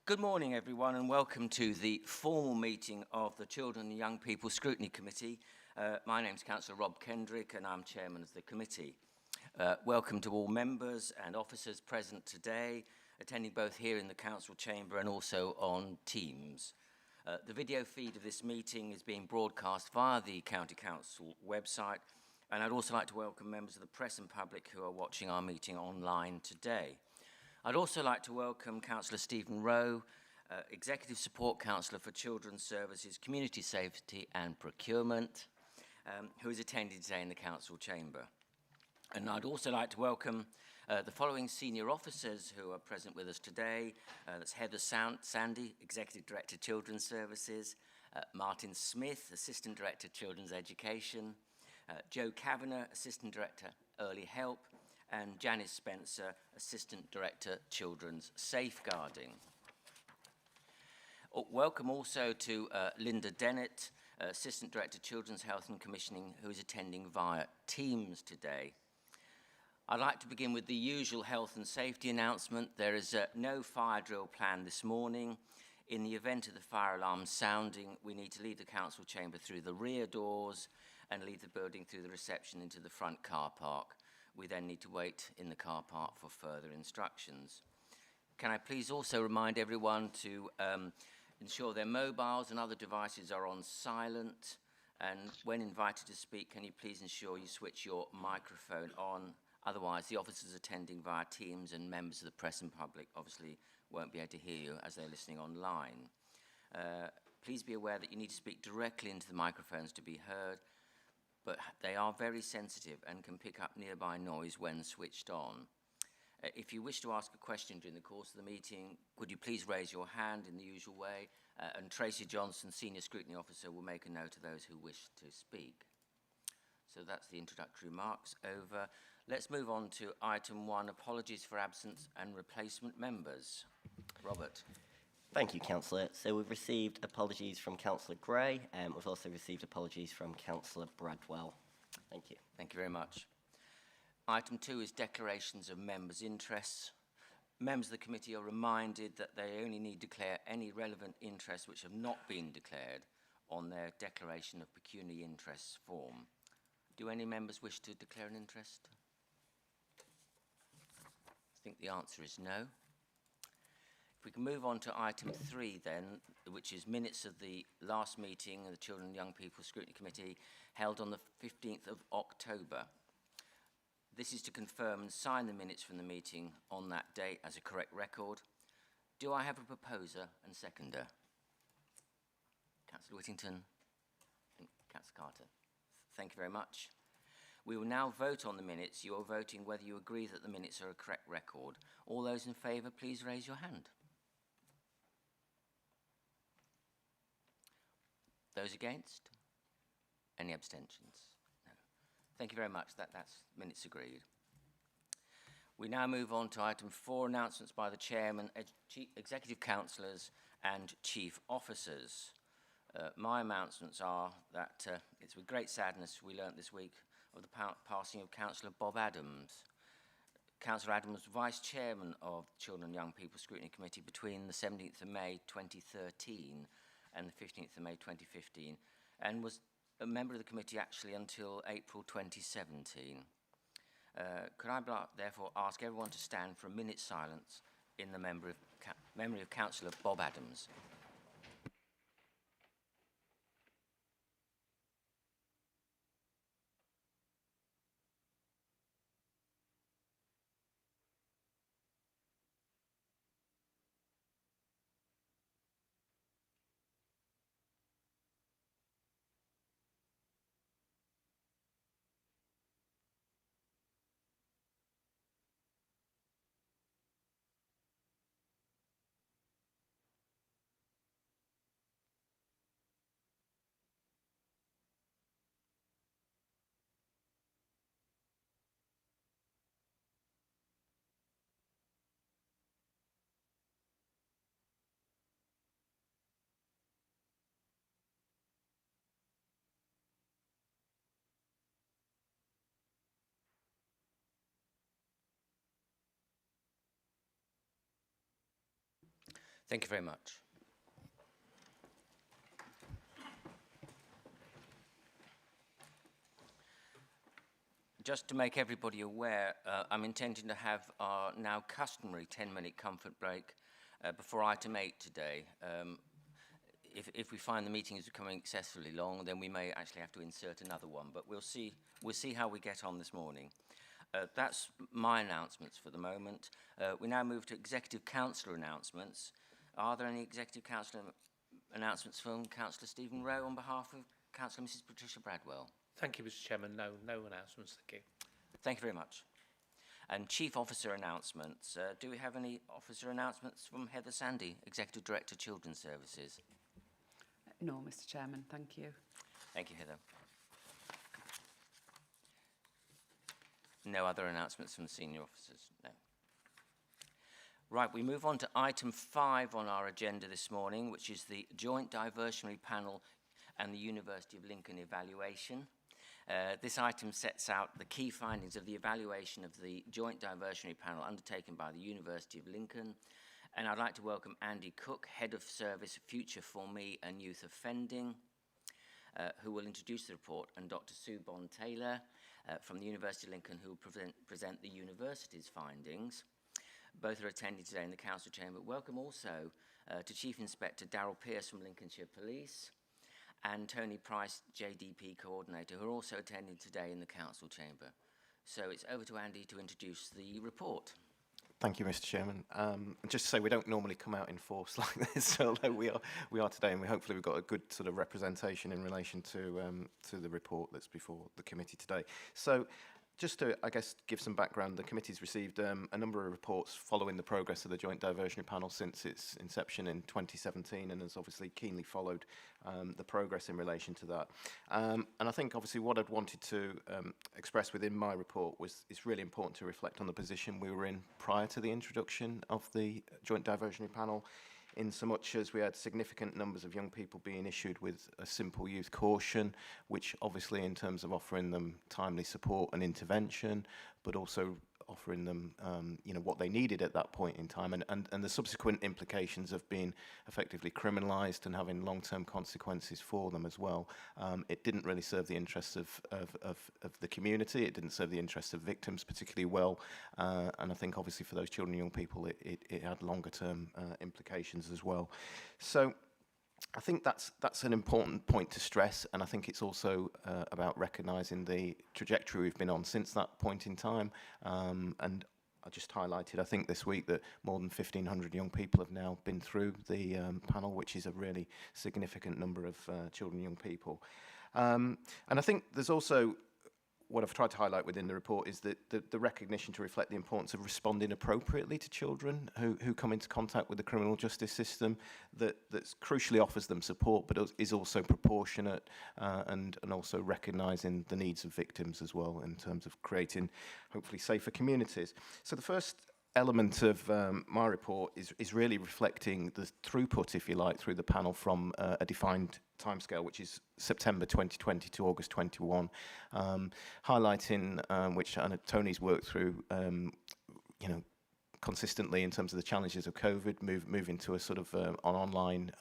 Good morning, everyone, and welcome to the formal meeting of the Children and Young People Scrutiny Committee. My name is Councillor Rob Kendrick, and I'm Chairman of the committee. Welcome to all members and officers present today, attending both here in the Council Chamber and also on Teams. The video feed of this meeting is being broadcast via the County Council website, and I'd also like to welcome members of the press and public who are watching our meeting online today. I'd also like to welcome Councillor Stephen Rowe, Executive Support Councillor for Children's Services, Community Safety and Procurement, who is attending today in the Council Chamber. And I'd also like to welcome the following senior officers who are present with us today. That's Heather Sandy, Executive Director, Children's Services, Martin Smith, Assistant Director, Children's Education, Joe Kavanagh, Assistant Director, Early Help, and Janice Spencer, Assistant Director, Children's Safeguarding. Welcome also to Linda Dennett, Assistant Director, Children's Health and Commissioning, who is attending via Teams today. I'd like to begin with the usual health and safety announcement. There is no fire drill planned this morning. In the event of the fire alarm sounding, we need to leave the council chamber through the rear doors and leave the building through the reception into the front car park. We then need to wait in the car park for further instructions. Can I please also remind everyone to ensure their mobiles and other devices are on silent, and when invited to speak, can you please ensure you switch your microphone on? Otherwise, the officers attending via Teams and members of the press and public obviously won't be able to hear you as they're listening online. Please be aware that you need to speak directly into the microphones to be heard, but they are very sensitive and can pick up nearby noise when switched on. If you wish to ask a question during the course of the meeting, could you please raise your hand in the usual way, and Tracy Johnson, Senior Scrutiny Officer, will make a note of those who wish to speak. So that's the introductory remarks over. Let's move on to item 1, apologies for absence and replacement members. Robert. Thank you, Councillor. So we've received apologies from Councillor Gray, and we've also received apologies from Councillor Bradwell. Thank you. Thank you very much. Item 2 is declarations of members' interests. Members of the committee are reminded that they only need to declare any relevant interests which have not been declared on their declaration of pecuniary interests form. Do any members wish to declare an interest? I think the answer is no. If we can move on to item 3 then, which is minutes of the last meeting of the Children and Young People Scrutiny Committee held on the 15th of October. This is to confirm and sign the minutes from the meeting on that date as a correct record. Do I have a proposer and seconder? Councillor Whittington and Councillor Carter. Thank you very much. We will now vote on the minutes. You are voting whether you agree that the minutes are a correct record. All those in favour, please raise your hand. Those against? Any abstentions? No. Thank you very much. That's minutes agreed. We now move on to item 4, announcements by the Chairman, Executive Councillors and Chief Officers. My announcements are that it's with great sadness we learnt this week of the passing of Councillor Bob Adams. Councillor Adams was Vice Chairman of the Children and Young People Scrutiny Committee between the 17th of May 2013 and the 15th of May 2015, and was a member of the committee actually until April 2017. Could I therefore ask everyone to stand for a minute's silence in the memory of Councillor Bob Adams. Thank you very much. Just to make everybody aware, I'm intending to have our now customary 10-minute comfort break before item 8 today. If we find the meeting is becoming excessively long, then we may actually have to insert another one, but we'll see how we get on this morning. That's my announcements for the moment. We now move to Executive Councillor announcements. Are there any Executive Councillor announcements from Councillor Stephen Rowe on behalf of Councillor Mrs Patricia Bradwell? Thank you, Mr. Chairman. No announcements. Thank you. Thank you very much. And Chief Officer announcements. Do we have any officer announcements from Heather Sandy, Executive Director, Children's Services? No, Mr. Chairman. Thank you. Thank you, Heather. No other announcements from the senior officers? No. Right, we move on to item 5 on our agenda this morning, which is the Joint Diversionary Panel and the University of Lincoln evaluation. This item sets out the key findings of the evaluation of the Joint Diversionary Panel undertaken by the University of Lincoln. And I'd like to welcome Andy Cook, Head of Service Future for Me and Youth Offending, who will introduce the report, and Dr. Sue Bond-Taylor from the University of Lincoln, who will present the university's findings. Both are attending today in the Council Chamber. Welcome also to Chief Inspector Darryl Pearce from Lincolnshire Police, and Tony Price, JDP Coordinator, who are also attending today in the Council Chamber. So it's over to Andy to introduce the report. Thank you, Mr. Chairman. Just to say, we don't normally come out in force like this, although we are today, and hopefully we've got a good sort of representation in relation to the report that's before the committee today. So, just to, I guess, give some background, the committee's received a number of reports following the progress of the Joint Diversionary Panel since its inception in 2017, and has obviously keenly followed the progress in relation to that. And I think, obviously, what I'd wanted to express within my report was it's really important to reflect on the position we were in prior to the introduction of the Joint Diversionary Panel, in so much as we had significant numbers of young people being issued with a simple youth caution, which obviously in terms of offering them timely support and intervention, but also offering them what they needed at that point in time, and the subsequent implications of being effectively criminalised and having long-term consequences for them as well. It didn't really serve the interests of the community. It didn't serve the interests of victims particularly well, and I think obviously for those children and young people it had longer-term implications as well. So I think that's an important point to stress, and I think it's also about recognising the trajectory we've been on since that point in time. And I just highlighted, I think this week, that more than 1,500 young people have now been through the panel, which is a really significant number of children and young people. And I think there's also, what I've tried to highlight within the report is that the recognition to reflect the importance of responding appropriately to children who come into contact with the criminal justice system, that's crucially offers them support, but is also proportionate, and also recognising the needs of victims as well in terms of creating, hopefully, safer communities. So the first element of my report is really reflecting the throughput, if you like, through the panel from a defined timescale, which is September 2020 to August 21, highlighting which Tony's worked through, consistently in terms of the challenges of COVID, moving to a sort of an online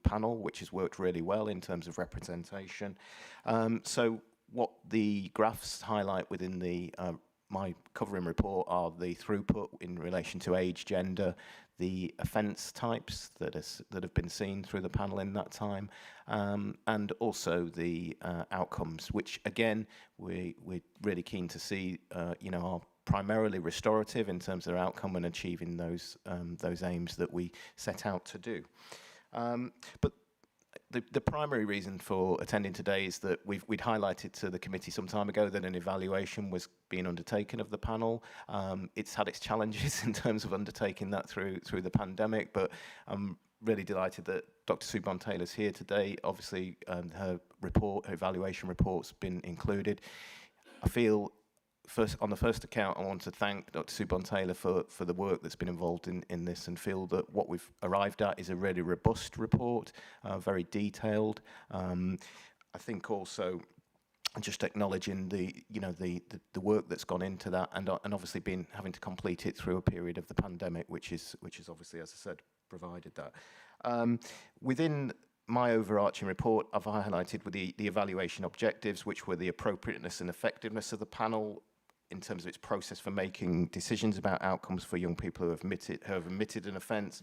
panel, which has worked really well in terms of representation. So what the graphs highlight within the my covering report are the throughput in relation to age, gender, the offence types that have been seen through the panel in that time, and also the outcomes, which again we're really keen to see, are primarily restorative in terms of their outcome and achieving those aims that we set out to do. But the primary reason for attending today is that we'd highlighted to the committee some time ago that an evaluation was being undertaken of the panel. It's had its challenges in terms of undertaking that through the pandemic, but I'm really delighted that Dr. Sue Bond-Taylor's here today. Obviously, her evaluation report's been included. I feel, on the first account, I want to thank Dr. Sue Bond-Taylor for the work that's been involved in this, and feel that what we've arrived at is a really robust report, very detailed. I think also and just acknowledging the work that's gone into that, and obviously having to complete it through a period of the pandemic, which is obviously, as I said, provided that. Within my overarching report, I've highlighted with the evaluation objectives, which were the appropriateness and effectiveness of the panel in terms of its process for making decisions about outcomes for young people who have admitted an offence,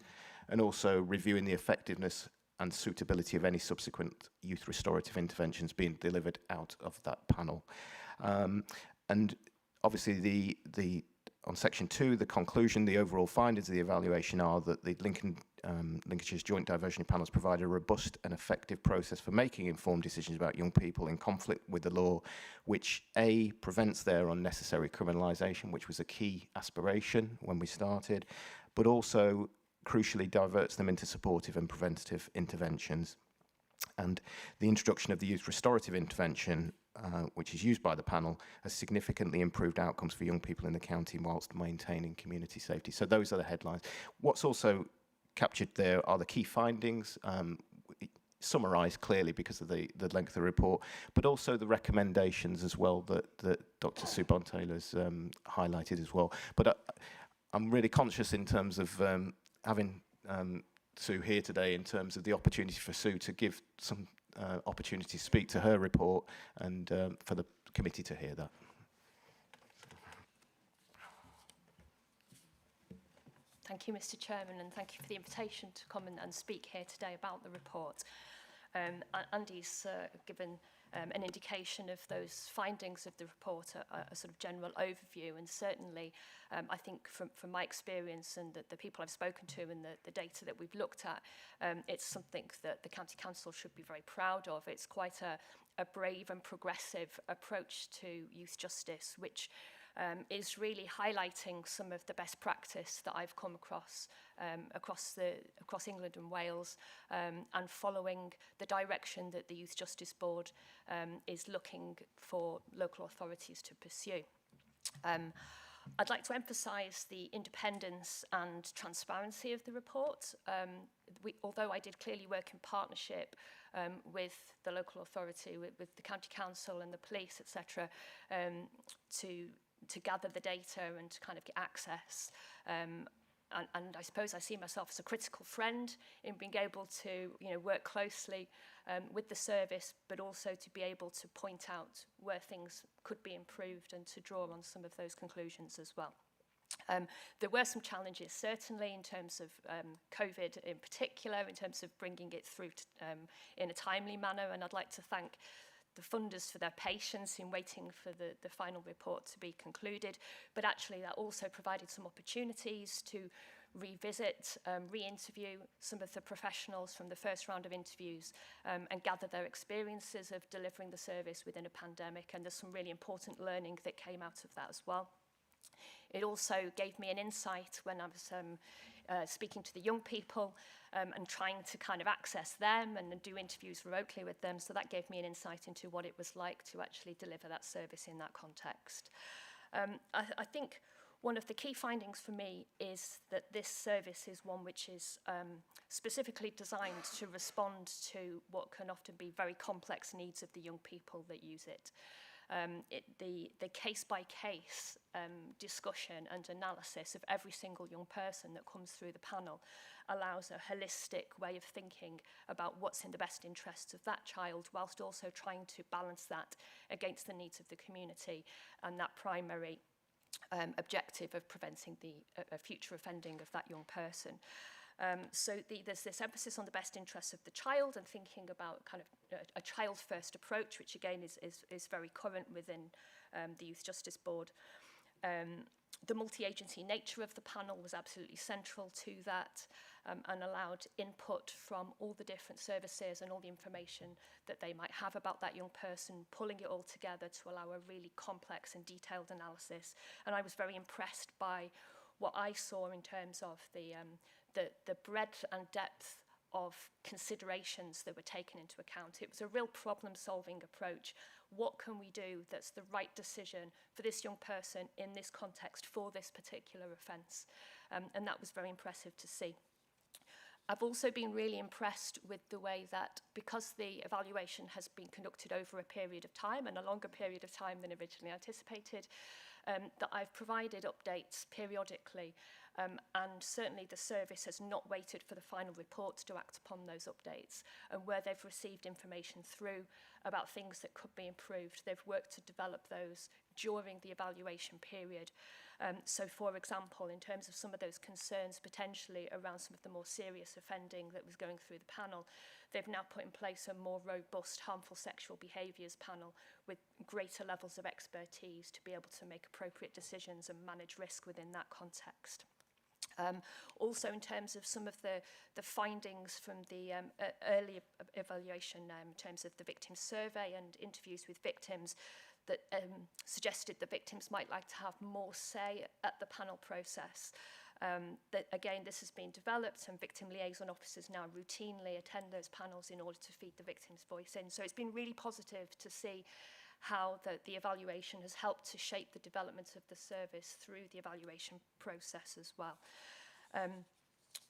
and also reviewing the effectiveness and suitability of any subsequent youth restorative interventions being delivered out of that panel. And obviously on section 2, the conclusion, the overall findings of the evaluation are that the Lincolnshire's joint diversionary panels provide a robust and effective process for making informed decisions about young people in conflict with the law, which A, prevents their unnecessary criminalisation, which was a key aspiration when we started, but also crucially diverts them into supportive and preventative interventions. And the introduction of the youth restorative intervention, which is used by the panel, has significantly improved outcomes for young people in the county whilst maintaining community safety. So those are the headlines. What's also captured there are the key findings, summarised clearly because of the length of the report, but also the recommendations as well that Dr. Sue Bontaylor's highlighted as well. But I'm really conscious in terms of having Sue here today, in terms of the opportunity for Sue to give some opportunity to speak to her report, and for the committee to hear that. Thank you, Mr. Chairman, and thank you for the invitation to come and speak here today about the report. Andy's given an indication of those findings of the report, a sort of general overview, and certainly I think from my experience and the people I've spoken to and the data that we've looked at, it's something that the County Council should be very proud of. It's quite a brave and progressive approach to youth justice, which is really highlighting some of the best practice that I've come across across England and Wales, and following the direction that the Youth Justice Board is looking for local authorities to pursue. I'd like to emphasise the independence and transparency of the report. Although I did clearly work in partnership with the local authority, with the County Council and the police, etc., to gather the data and to kind of get access. And I suppose I see myself as a critical friend in being able to, work closely with the service, but also to be able to point out where things could be improved and to draw on some of those conclusions as well. There were some challenges, certainly, in terms of COVID in particular, in terms of bringing it through in a timely manner, and I'd like to thank the funders for their patience in waiting for the final report to be concluded, but actually that also provided some opportunities to revisit, re-interview some of the professionals from the first round of interviews, and gather their experiences of delivering the service within a pandemic, and there's some really important learning that came out of that as well. It also gave me an insight when I was speaking to the young people and trying to kind of access them and do interviews remotely with them. So that gave me an insight into what it was like to actually deliver that service in that context. I think one of the key findings for me is that this service is one which is specifically designed to respond to what can often be very complex needs of the young people that use it. The case-by-case discussion and analysis of every single young person that comes through the panel allows a holistic way of thinking about what's in the best interests of that child, whilst also trying to balance that against the needs of the community and that primary objective of preventing the future offending of that young person. So there's this emphasis on the best interests of the child and thinking about kind of a child-first approach, which again is very current within the Youth Justice Board. The multi-agency nature of the panel was absolutely central to that, and allowed input from all the different services and all the information that they might have about that young person, pulling it all together to allow a really complex and detailed analysis. And I was very impressed by what I saw in terms of the breadth and depth of considerations that were taken into account. It was a real problem-solving approach. What can we do that's the right decision for this young person in this context for this particular offence? And that was very impressive to see. I've also been really impressed with the way that, because the evaluation has been conducted over a period of time, and a longer period of time than originally anticipated, that I've provided updates periodically, and certainly the service has not waited for the final report to act upon those updates. And where they've received information through about things that could be improved, they've worked to develop those during the evaluation period. So, for example, in terms of some of those concerns potentially around some of the more serious offending that was going through the panel, they've now put in place a more robust harmful sexual behaviours panel with greater levels of expertise to be able to make appropriate decisions and manage risk within that context. Also, in terms of some of the findings from the early evaluation, in terms of the victim survey and interviews with victims, that suggested that victims might like to have more say at the panel process. That again, this has been developed, and victim liaison officers now routinely attend those panels in order to feed the victim's voice in. So it's been really positive to see how the evaluation has helped to shape the development of the service through the evaluation process as well.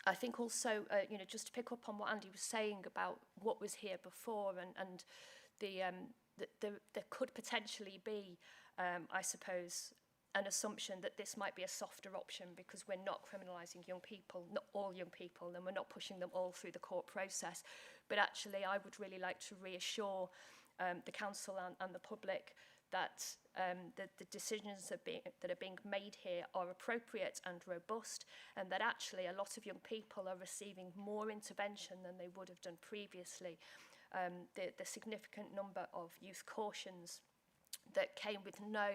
I think also, you know, just to pick up on what Andy was saying about what was here before, and there could potentially be, I suppose, an assumption that this might be a softer option because we're not criminalising young people, not all young people, and we're not pushing them all through the court process. But actually, I would really like to reassure the council and the public that the decisions that are being made here are appropriate and robust, and that actually a lot of young people are receiving more intervention than they would have done previously. The significant number of youth cautions that came with no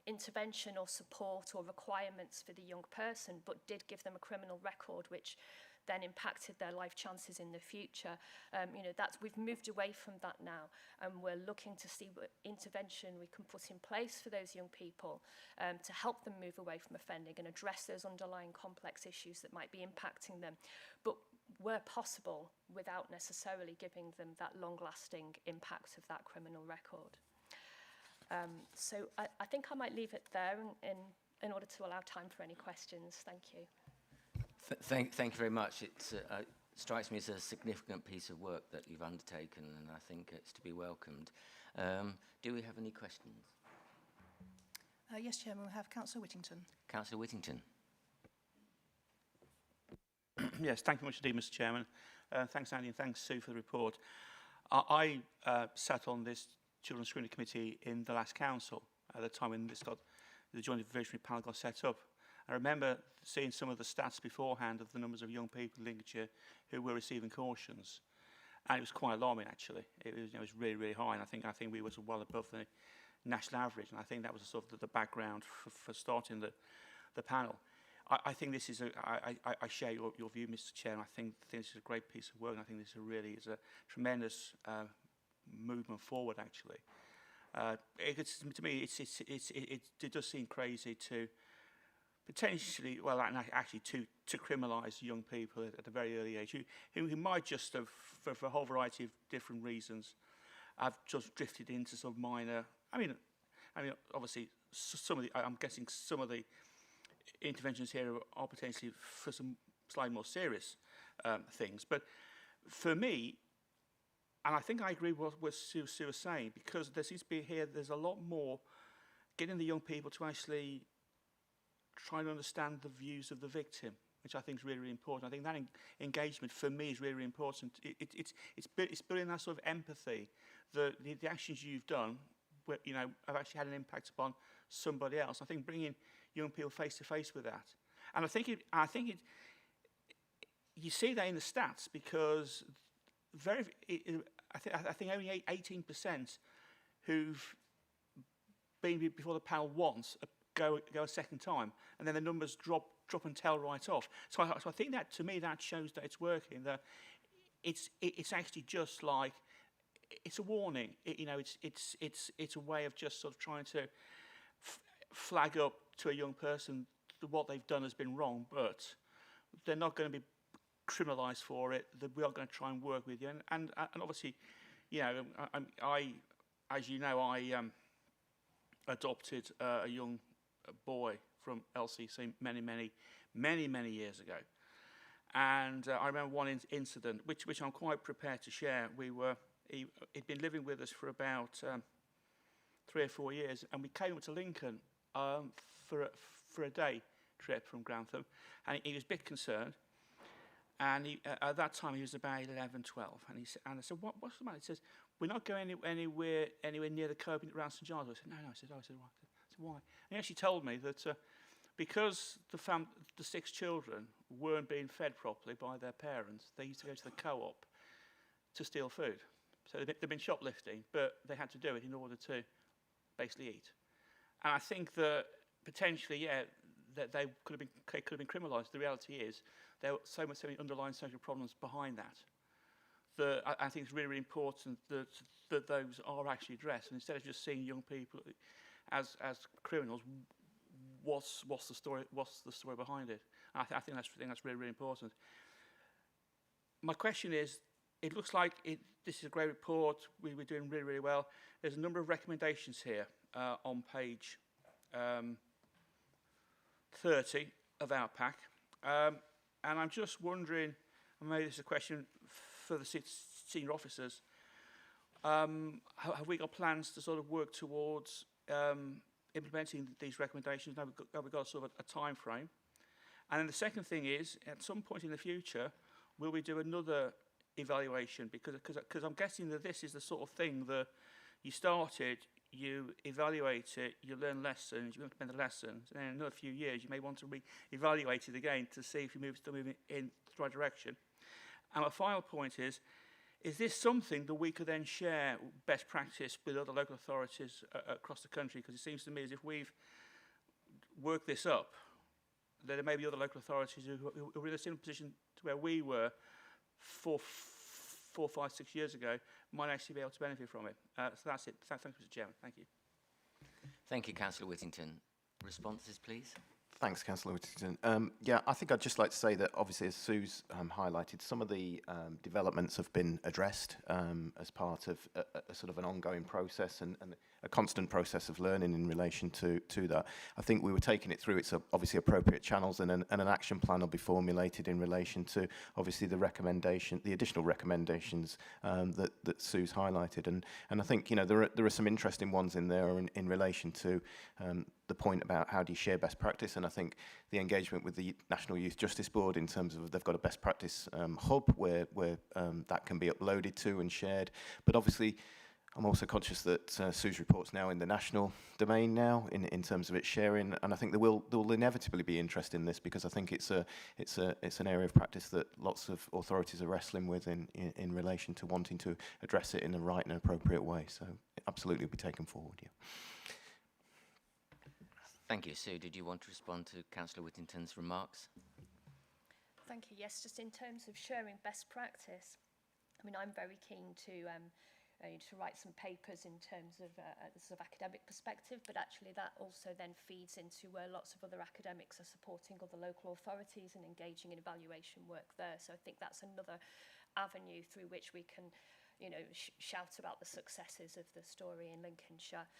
intervention or support or requirements for the young person, but did give them a criminal record, which then impacted their life chances in the future. You know, we've moved away from that now, and we're looking to see what intervention we can put in place for those young people to help them move away from offending and address those underlying complex issues that might be impacting them, but where possible without necessarily giving them that long-lasting impact of that criminal record. So I think I might leave it there in order to allow time for any questions. Thank you. Thank you very much. It strikes me as a significant piece of work that you've undertaken, and I think it's to be welcomed. Do we have any questions? Yes, Chairman, we have Councillor Whittington. Councillor Whittington. Yes, thank you much indeed, Mr. Chairman. Thanks, Andy, and thanks, Sue, for the report. I sat on this Children's Scrutiny Committee in the last council at the time when the Joint Diversionary panel got set up. I remember seeing some of the stats beforehand of the numbers of young people in Lincolnshire who were receiving cautions, and it was quite alarming. Actually, it was really, really high, and I think we were well above the national average, and I think that was sort of the background for starting the panel. I think this is I share your view, Mr. Chair, and I think this is a great piece of work, and I think this really is a tremendous movement forward. Actually, to me, it does seem crazy to potentially, well, actually to criminalise young people at a very early age who might just have, for a whole variety of different reasons, have just drifted into sort of minor. I mean, obviously, I'm guessing some of the interventions here are potentially for some slightly more serious things. But for me, and I think I agree with what Sue was saying, because there seems to be here, there's a lot more getting the young people to actually try to understand the views of the victim, which I think is really, really important. I think that engagement for me is really, really important. It's building that sort of empathy. The actions you've done, have actually had an impact upon somebody else. I think bringing young people face to face with that, and I think you see that in the stats, because I think only 18% who've been before the panel once go a second time, and then the numbers drop and tail right off. So I think that, to me, that shows that it's working. That it's actually just like, it's a warning. It's a way of just sort of trying to flag up to a young person that what they've done has been wrong, but they're not going to be criminalised for it. That we are going to try and work with you, and obviously, I as you know, I adopted a young boy from LCC many years ago, And I remember one incident, which I'm quite prepared to share. He'd been living with us for about 3 or 4 years, and we came up to Lincoln for a day trip from Grantham, and he was a bit concerned. And at that time, he was about 11, 12. And I said, what's the matter? He says, we're not going anywhere near the coping around St Giles. I said, no. I said, why? I said, why? And he actually told me that because the 6 children weren't being fed properly by their parents, they used to go to the co-op to steal food. So they've been shoplifting, but they had to do it in order to basically eat. And I think that potentially, that they could have been criminalised. The reality is there were so many underlying social problems behind that. That I think it's really, really important that those are actually addressed. And instead of just seeing young people as criminals, what's the story behind it? And I think that's really, really important. My question is, it looks like this is a great report. We're doing really, really well. There's a number of recommendations here on page 30 of our pack. And I'm just wondering, and maybe this is a question for the senior officers, have we got plans to sort of work towards implementing these recommendations? Have we got sort of a time frame? And then the second thing is, at some point in the future, will we do another evaluation? Because I'm guessing that this is the sort of thing that you started, you evaluate it, you learn lessons, you implement the lessons, and in another few years you may want to re-evaluate it again to see if you're still moving in the right direction. And my final point is this something that we could then share best practice with other local authorities across the country? Because it seems to me as if we've worked this up, that there may be other local authorities who are in a similar position to where we were 4, 5, 6 years ago, might actually be able to benefit from it. So that's it. Thanks, Mr. Chairman. Thank you. Thank you, Councillor Whittington. Responses, please. Thanks, Councillor Whittington. Yeah, I think I'd just like to say that obviously, as Sue's highlighted, some of the developments have been addressed as part of a sort of an ongoing process and a constant process of learning in relation to that. I think we were taking it through its obviously appropriate channels, and an action plan will be formulated in relation to obviously the additional recommendations that Sue's highlighted. And I think there are some interesting ones in there in relation to the point about how do you share best practice, and I think the engagement with the National Youth Justice Board in terms of they've got a best practice hub where that can be uploaded to and shared. But obviously, I'm also conscious that Sue's report's now in the national domain now in terms of its sharing, and I think there will inevitably be interest in this, because I think it's an area of practice that lots of authorities are wrestling with in relation to wanting to address it in the right and appropriate way. So it absolutely will be taken forward. Yeah. Thank you. Sue, did you want to respond to Councillor Whittington's remarks? Thank you. Yes, just in terms of sharing best practice, I mean, I'm very keen to write some papers in terms of a sort of academic perspective, but actually that also then feeds into where lots of other academics are supporting other local authorities and engaging in evaluation work there. So I think that's another avenue through which we can, shout about the successes of the story in Lincolnshire.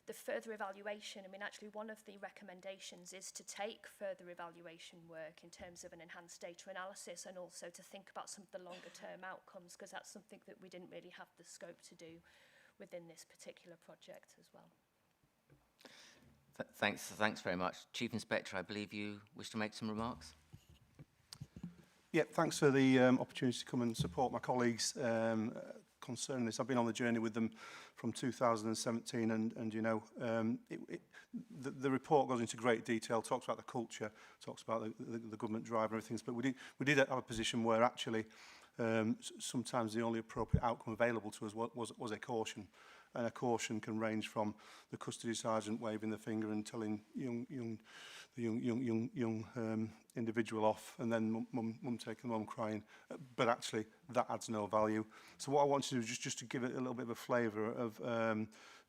The further evaluation, I mean, actually one of the recommendations is to take further evaluation work in terms of an enhanced data analysis, and also to think about some of the longer term outcomes, because that's something that we didn't really have the scope to do within this particular project as well. Thanks very much. Chief Inspector, I believe you wish to make some remarks? Yeah, thanks for the opportunity to come and support my colleagues concerning this. I've been on the journey with them from 2017, and the report goes into great detail, talks about the culture, talks about the government drive and everything. But we did have a position where actually sometimes the only appropriate outcome available to us was a caution. And a caution can range from the custody sergeant waving the finger and telling the young individual off, and then mum taking mum crying, but actually that adds no value. So what I want to do is just to give it a little bit of a flavour of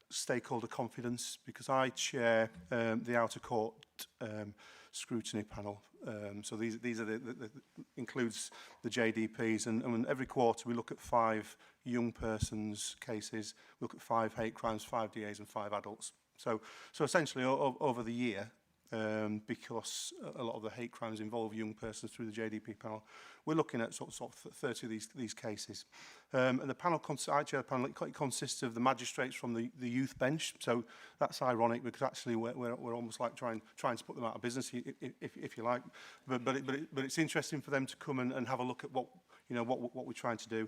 stakeholder confidence, because I chair the outer court scrutiny panel. So these are the includes the JDPs, and every quarter we look at 5 young persons cases, we look at 5 hate crimes, 5 DAs and 5 adults. So essentially over the year, because a lot of the hate crimes involve young persons through the JDP panel. We're looking at sort of 30 of these cases. And the panel, I chair the panel, it consists of the magistrates from the youth bench. So that's ironic because actually we're almost like trying to put them out of business, if you like. But it's interesting for them to come and have a look at what we're trying to do.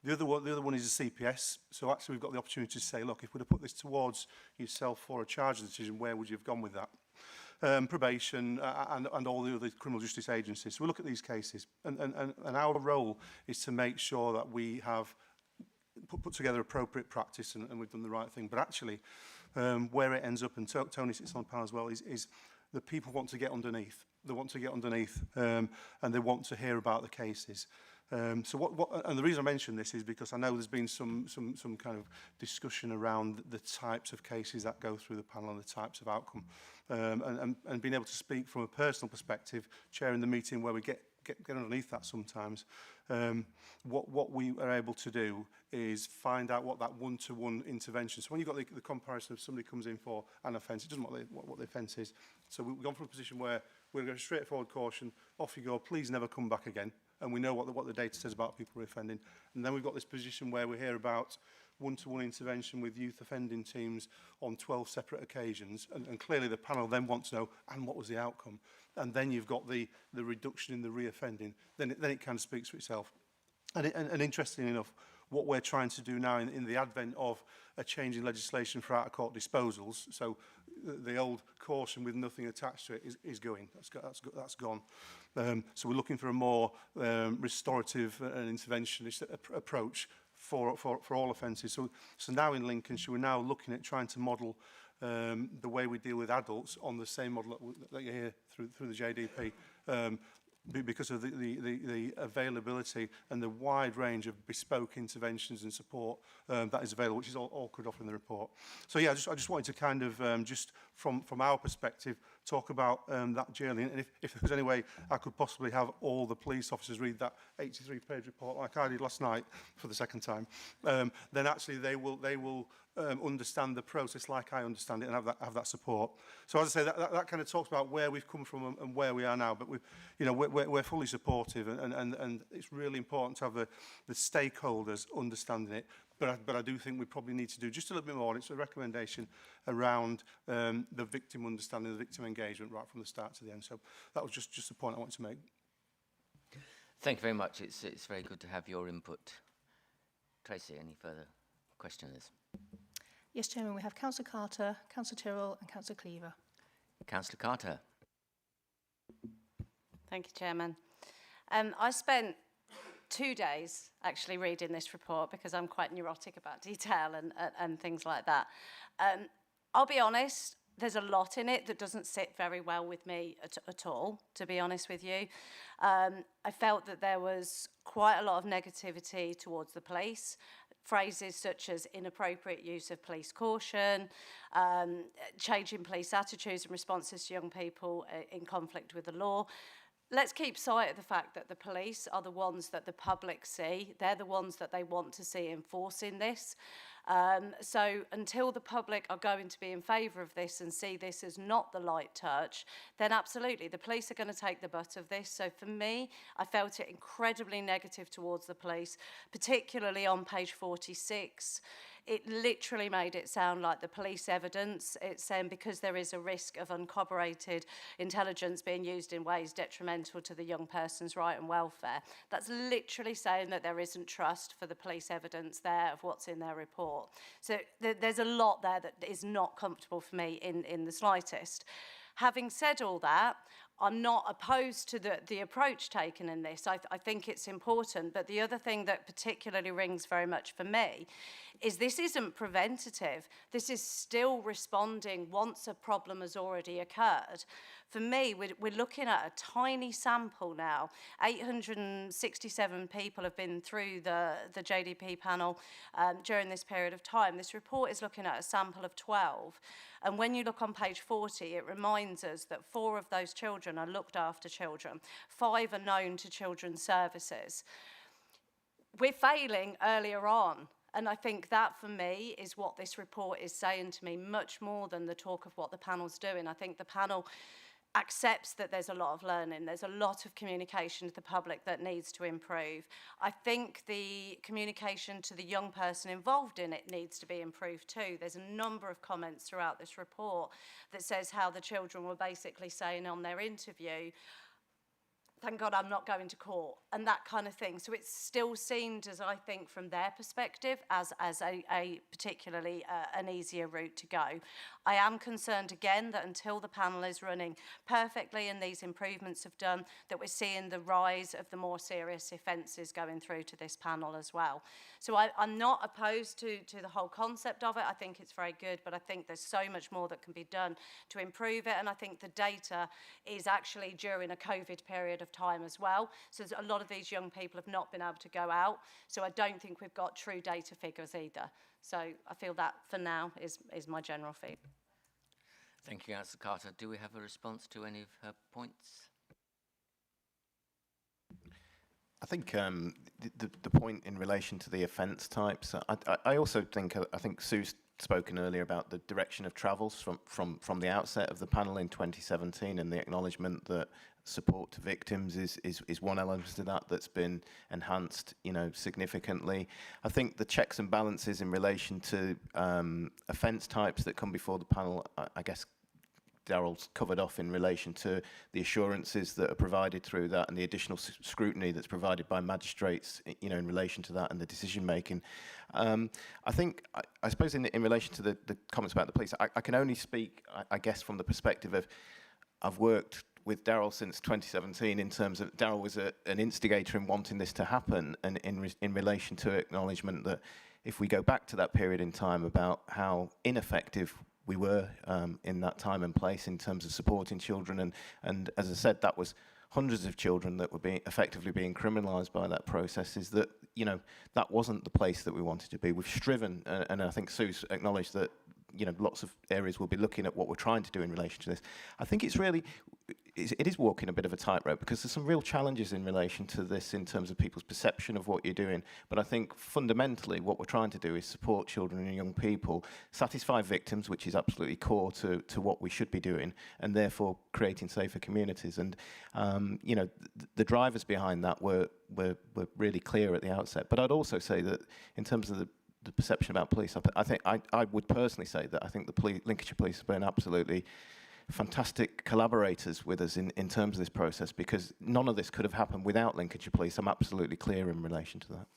The other one is a CPS. So actually we've got the opportunity to say, look, if we'd have put this towards yourself for a charge decision, where would you have gone with that? Probation and all the other criminal justice agencies. So we look at these cases and our role is to make sure that we have put together appropriate practice and we've done the right thing. But actually, where it ends up, and Tony sits on the panel as well, is the people want to get underneath. They want to get underneath and they want to hear about the cases. So and the reason I mention this is because I know there's been some kind of discussion around the types of cases that go through the panel and the types of outcome. And being able to speak from a personal perspective, chairing the meeting where we get underneath that sometimes, what we are able to do is find out what that one-to-one intervention. So when you've got the comparison of somebody comes in for an offence, it doesn't matter what the offence is. So we've gone from a position where we're going to straightforward caution, off you go, please never come back again. And we know what the data says about people reoffending. And then we've got this position where we hear about one-to-one intervention with youth offending teams on 12 separate occasions. And clearly the panel then wants to know, and what was the outcome? And then you've got the reduction in the reoffending. Then it kind of speaks for itself. And interestingly enough, what we're trying to do now in the advent of a change in legislation for out-of-court disposals, so the old caution with nothing attached to it is going. That's gone. So we're looking for a more restorative and interventionist approach for all offences. So now in Lincolnshire, we're now looking at trying to model the way we deal with adults on the same model that you hear through the JDP. Because of the availability and the wide range of bespoke interventions and support that is available, which is all covered off in the report. So yeah, I just wanted to kind of just from our perspective talk about that journey, and if there's any way I could possibly have all the police officers read that 83-page report like I did last night for the second time, then actually they will understand the process like I understand it and have that support. So as I say, that kind of talks about where we've come from and where we are now. But we're fully supportive, and it's really important to have the stakeholders understanding it. But I do think we probably need to do just a little bit more. It's a recommendation around the victim understanding, the victim engagement right from the start to the end. So that was just a point I wanted to make. Thank you very much. It's very good to have your input. Tracy, any further questioners? Yes, Chairman, we have Councillor Carter, Councillor Tyrrell and Councillor Cleaver. Councillor Carter. Thank you, Chairman. I spent 2 days actually reading this report because I'm quite neurotic about detail and things like that. I'll be honest, there's a lot in it that doesn't sit very well with me at all, to be honest with you. I felt that there was quite a lot of negativity towards the police. Phrases such as inappropriate use of police caution, changing police attitudes and responses to young people in conflict with the law. Let's keep sight of the fact that the police are the ones that the public see. They're the ones that they want to see enforcing this. So until the public are going to be in favour of this and see this as not the light touch, then absolutely, the police are going to take the butt of this. So for me, I felt it incredibly negative towards the police, particularly on page 46. It literally made it sound like the police evidence. It's saying because there is a risk of uncorroborated intelligence being used in ways detrimental to the young person's right and welfare. That's literally saying that there isn't trust for the police evidence there of what's in their report. So there's a lot there that is not comfortable for me in the slightest. Having said all that, I'm not opposed to the approach taken in this. I think it's important. But the other thing that particularly rings very much for me is this isn't preventative. This is still responding once a problem has already occurred. For me, we're looking at a tiny sample now. 867 people have been through the JDP panel during this period of time. This report is looking at a sample of 12. And when you look on page 40, it reminds us that 4 of those children are looked after children. 5 are known to children's services. We're failing earlier on. And I think that, for me, is what this report is saying to me, much more than the talk of what the panel's doing. I think the panel accepts that there's a lot of learning, there's a lot of communication to the public that needs to improve. I think the communication to the young person involved in it needs to be improved too. There's a number of comments throughout this report that says how the children were basically saying on their interview, thank God I'm not going to court, and that kind of thing. So it's still seen as, I think, from their perspective, as a particularly an easier route to go. I am concerned again that until the panel is running perfectly and these improvements have done, that we're seeing the rise of the more serious offences going through to this panel as well. So I'm not opposed to the whole concept of it. I think it's very good, but I think there's so much more that can be done to improve it. And I think the data is actually during a COVID period of time as well. So a lot of these young people have not been able to go out. So I don't think we've got true data figures either. So I feel that for now is my general feed. Thank you, Councillor Carter. Do we have a response to any of her points? I think the point in relation to the offence types, I also think, I think Sue's spoken earlier about the direction of travels from the outset of the panel in 2017, and the acknowledgement that support to victims is one element to that that's been enhanced, you know, significantly. I think the checks and balances in relation to offence types that come before the panel, I guess Daryl's covered off in relation to the assurances that are provided through that, and the additional scrutiny that's provided by magistrates, you know, in relation to that and the decision making. I think, I suppose in relation to the comments about the police, I can only speak, I guess, from the perspective of, I've worked with Daryl since 2017 in terms of, Daryl was an instigator in wanting this to happen, and in relation to acknowledgement that if we go back to that period in time about how ineffective we were in that time and place in terms of supporting children, and as I said, that was hundreds of children that were effectively being criminalised by that process, is that, you know, that wasn't the place that we wanted to be. We've striven, and I think Sue's acknowledged that, you know, lots of areas we'll be looking at what we're trying to do in relation to this. I think it's really, it is walking a bit of a tightrope, because there's some real challenges in relation to this in terms of people's perception of what you're doing. But I think fundamentally what we're trying to do is support children and young people, satisfy victims, which is absolutely core to what we should be doing, and therefore creating safer communities. And you know, the drivers behind that were really clear at the outset. But I'd also say that in terms of the perception about police, I think I would personally say that I think the Lincolnshire Police have been absolutely fantastic collaborators with us in terms of this process, because none of this could have happened without Lincolnshire Police. I'm absolutely clear in relation to that.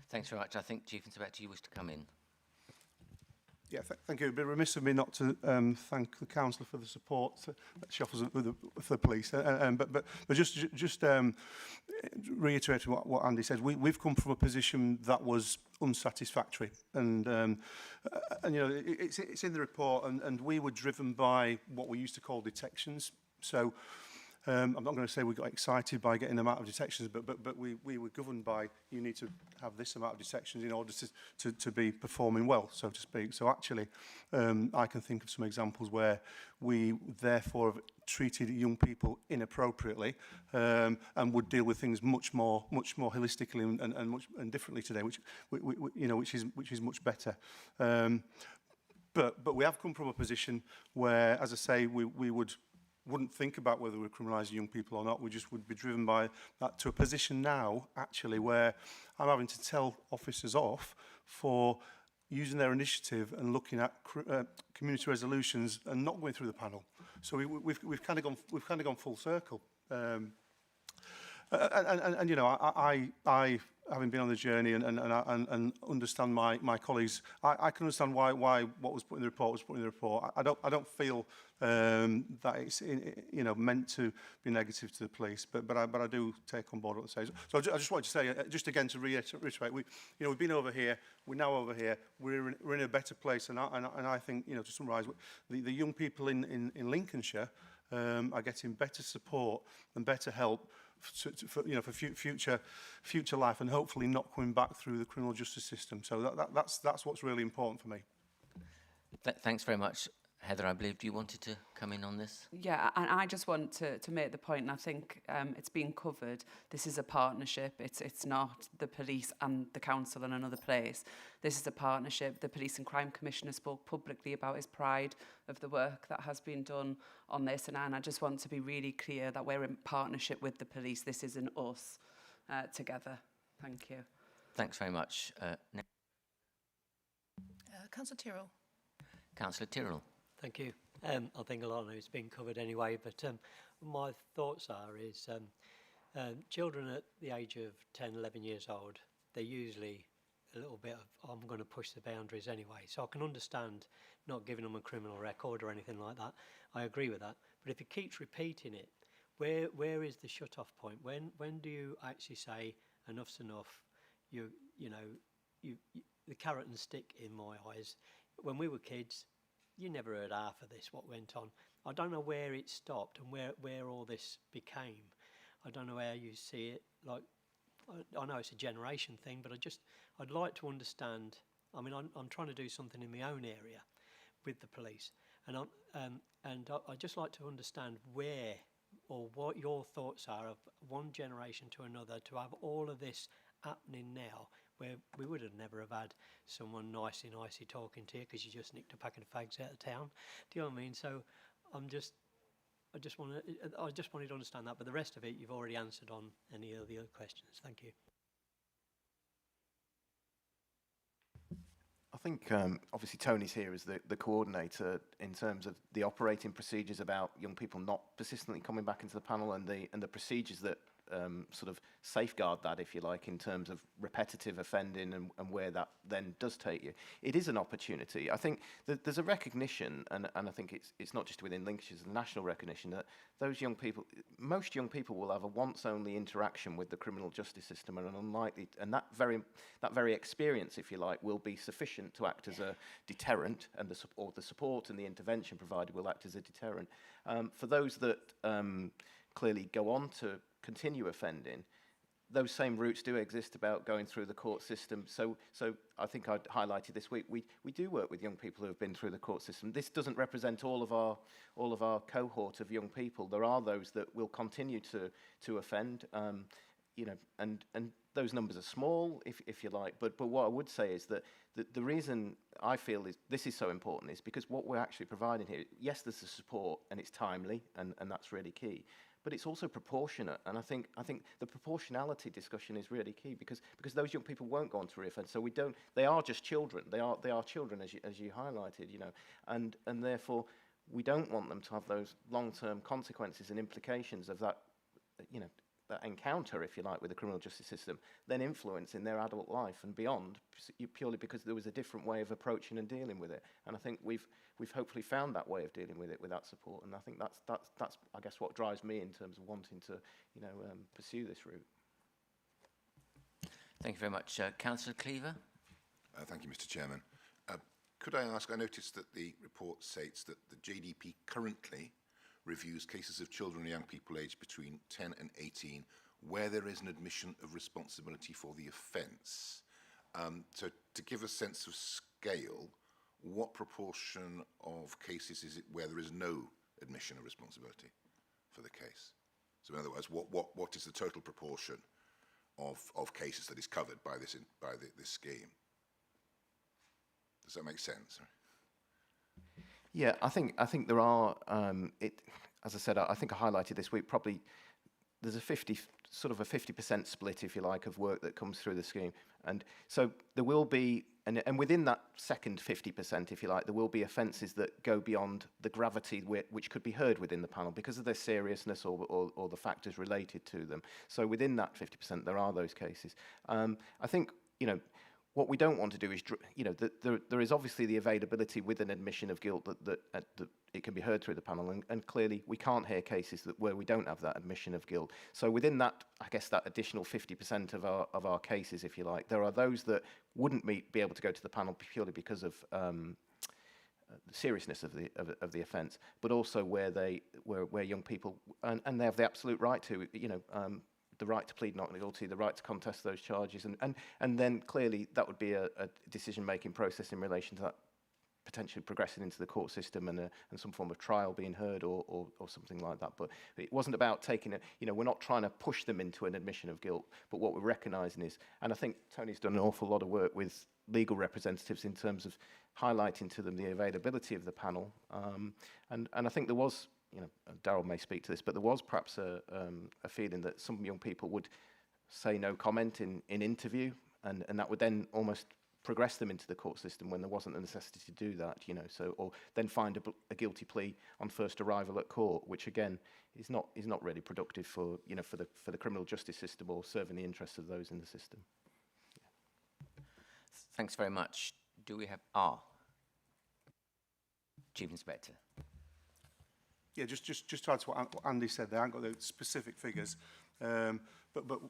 Thanks very much. I think, Chief Inspector, you wish to come in. Yeah, thank you. It'd be remiss of me not to thank the councillor for the support that she offers for the police. But just reiterating what Andy said, we've come from a position that was unsatisfactory, and you know, it's in the report, and we were driven by what we used to call detections. So I'm not going to say we got excited by getting the amount of detections, but we were governed by, you need to have this amount of detections in order to be performing well, so to speak. So actually, I can think of some examples where we therefore have treated young people inappropriately, and would deal with things much more holistically and differently today, which you know, which is much better. But we have come from a position where, as I say, we wouldn't think about whether we're criminalising young people or not. We just would be driven by that, to a position now, actually, where I'm having to tell officers off for using their initiative and looking at community resolutions and not going through the panel. So we've kind of gone full circle. And you know, I having been on the journey and understand my colleagues, I can understand why what was put in the report was put in the report. I don't feel that it's you know, meant to be negative to the police, but I do take on board what they say. So I just wanted to say, just again to reiterate, we've been over here, we're now over here, we're in a better place, and I think, you know, to summarise, the young people in Lincolnshire are getting better support and better help for future life, and hopefully not coming back through the criminal justice system. So that's what's really important for me. Thanks very much. Heather, I believe you wanted to come in on this? Yeah, and I just want to make the point, and I think it's been covered. This is a partnership. It's not the police and the council in another place. This is a partnership. The Police and Crime Commissioner spoke publicly about his pride of the work that has been done on this, and I just want to be really clear that we're in partnership with the police. This isn't us together. Thank you. Thanks very much. Councillor Tyrrell. Councillor Tyrrell. Thank you. I think a lot of it's been covered anyway, but my thoughts is children at the age of 10, 11 years old, they're usually a little bit of, I'm going to push the boundaries anyway. So I can understand not giving them a criminal record or anything like that. I agree with that. But if he keeps repeating it, where is the shut-off point? When do you actually say enough's enough? You know, the carrot and stick in my eyes. When we were kids, you never heard half of this, what went on. I don't know where it stopped and where all this became. I don't know how you see it. Like, I know it's a generation thing, but I'd like to understand. I mean, I'm trying to do something in my own area with the police, and I'd just like to understand where or what your thoughts are of one generation to another to have all of this happening now, where we would have never have had someone nicey talking to you because you just nicked a packet of fags out of town. Do you know what I mean? So I just wanted to understand that, but the rest of it you've already answered on any of the other questions. Thank you. I think obviously Tony's here as the coordinator in terms of the operating procedures about young people not persistently coming back into the panel, and the procedures that sort of safeguard that, if you like, in terms of repetitive offending and where that then does take you. It is an opportunity. I think that there's a recognition, and I think it's not just within Lincolnshire, it's a national recognition that those young people, most young people will have a once-only interaction with the criminal justice system, and that very experience, if you like, will be sufficient to act as a deterrent, and the support and the intervention provided will act as a deterrent. For those that clearly go on to continue offending, those same routes do exist about going through the court system. So I think I'd highlighted this week, we do work with young people who have been through the court system. This doesn't represent all of our cohort of young people. There are those that will continue to offend, you know, and those numbers are small, if you like. But what I would say is that the reason I feel is this is so important is because what we're actually providing here, yes, there's the support and it's timely, and that's really key. But it's also proportionate, and I think the proportionality discussion is really key because those young people won't go on to reoffend. So they are just children. They are children, as you highlighted, you know, and therefore we don't want them to have those long-term consequences and implications of that, you know, that encounter, if you like, with the criminal justice system, then influencing their adult life and beyond, purely because there was a different way of approaching and dealing with it. And I think we've hopefully found that way of dealing with it with that support. And I think that's I guess what drives me in terms of wanting to, you know, pursue this route. Thank you very much. Councillor Cleaver. Thank you, Mr. Chairman. Could I ask, I noticed that the report states that the JDP currently reviews cases of children and young people aged between 10 and 18 where there is an admission of responsibility for the offence. So to give a sense of scale, what proportion of cases is it where there is no admission of responsibility for the case? So in other words, what is the total proportion of cases that is covered by this scheme? Does that make sense? Yeah, I think there are. As I said, I think I highlighted this week. Probably there's a 50% split, if you like, of work that comes through the scheme, and so there will be, and within that second 50%, if you like, there will be offences that go beyond the gravity which could be heard within the panel because of their seriousness or the factors related to them. So within that 50%, there are those cases. I think, you know, what we don't want to do is, you know, there is obviously the availability with an admission of guilt that it can be heard through the panel, and clearly we can't hear cases where we don't have that admission of guilt. So within that, I guess that additional 50% of our cases, if you like, there are those that wouldn't be able to go to the panel purely because of the seriousness of the offence, but also where young people and they have the absolute right to, you know. The right to plead not guilty, the right to contest those charges, and then clearly that would be a decision-making process in relation to that potentially progressing into the court system and some form of trial being heard or something like that. But it wasn't about taking it, you know, we're not trying to push them into an admission of guilt, but what we're recognising is, and I think Tony's done an awful lot of work with legal representatives in terms of highlighting to them the availability of the panel. And I think there was, you know, Darryl may speak to this, but there was perhaps a feeling that some young people would say no comment in interview, and that would then almost progress them into the court system when there wasn't a necessity to do that, you know, so, or then find a guilty plea on first arrival at court, which again is not really productive for, you know, for the criminal justice system or serving the interests of those in the system. Yeah. Thanks very much. Do we have Chief Inspector? Yeah, just to add to what Andy said there, I haven't got the specific figures, but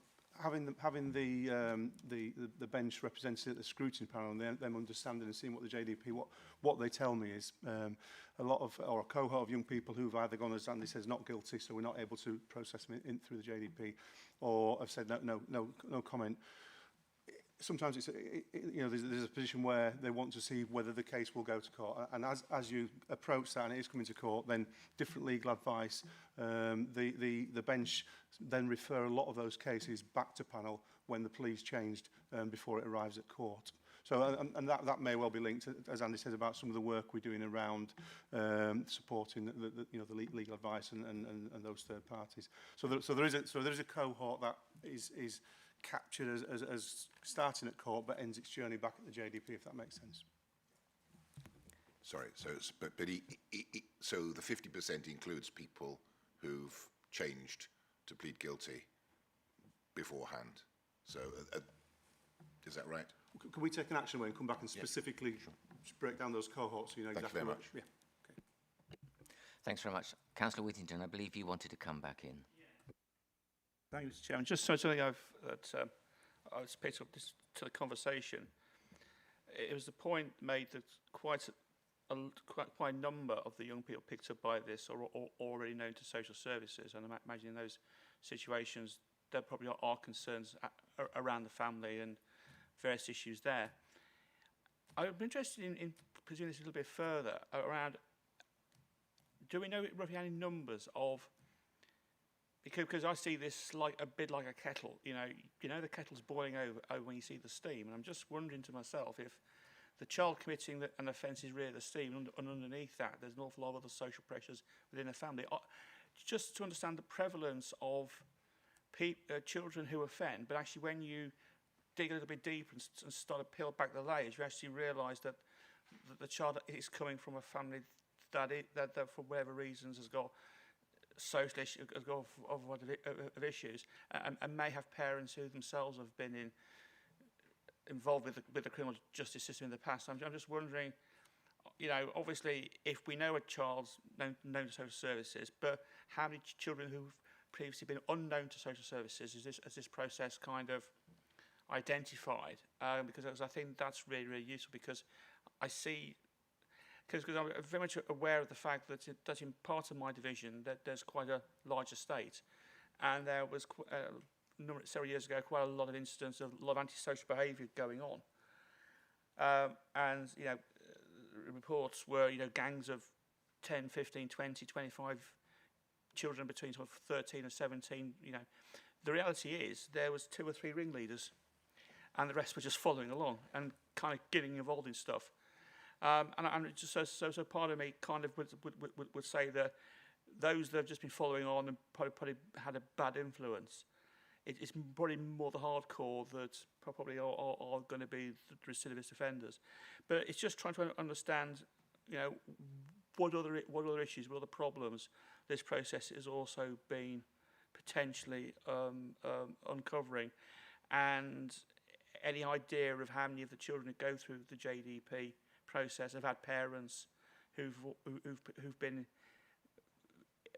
having the bench represented at the scrutiny panel and them understanding and seeing what the JDP, what they tell me is a lot of, or a cohort of young people who've either gone, as Andy says, not guilty, so we're not able to process them in through the JDP, or have said no comment. Sometimes it's you know, there's a position where they want to see whether the case will go to court, and as you approach that and it is coming to court, then different legal advice, the bench then refer a lot of those cases back to panel when the plea's changed before it arrives at court. So and that may well be linked, as Andy said, about some of the work we're doing around supporting the legal advice and those third parties. So there is a cohort that is captured as starting at court but ends its journey back at the JDP, if that makes sense. Sorry, so so the 50% includes people who've changed to plead guilty beforehand. So is that right? Can we take an action away and come back and specifically break down those cohorts so you know exactly Thank you very much. Yeah. Okay. Thanks very much. Councillor Whittington, I believe you wanted to come back in. Thank you, Mr. Chairman. Just something I've picked up this, to the conversation. It was the point made that quite a number of the young people picked up by this are already known to social services, and I'm imagining in those situations there probably are concerns around the family and various issues there. I'd be interested in pursuing this a little bit further around, do we know roughly how many numbers of, because I see this like a bit like a kettle, you know the kettle's boiling over when you see the steam, and I'm just wondering to myself if the child committing an offence is really the steam, and underneath that there's an awful lot of other social pressures within a family. Just to understand the prevalence of children who offend, but actually when you dig a little bit deeper and start to peel back the layers, you actually realise that the child is coming from a family that for whatever reasons has got social issues, has got of issues, and may have parents who themselves have been involved with the criminal justice system in the past. I'm just wondering, you know, obviously if we know a child's known to social services, but how many children who've previously been unknown to social services is this process kind of identified? Because I think that's really, really useful, because I see, because I'm very much aware of the fact that in part of my division that there's quite a large estate, and there was several years ago quite a lot of incidents of a lot of antisocial behaviour going on, and you know, reports were, you know, gangs of 10, 15, 20, 25 children between sort of 13 and 17. You know, the reality is there was 2 or 3 ringleaders, and the rest were just following along and kind of getting involved in stuff. And just so part of me kind of would say that those that have just been following on and probably had a bad influence, it's probably more the hardcore that probably are going to be the recidivist offenders. But it's just trying to understand, you know, what other issues, what other problems this process has also been potentially uncovering, and any idea of how many of the children who go through the JDP process have had parents who've been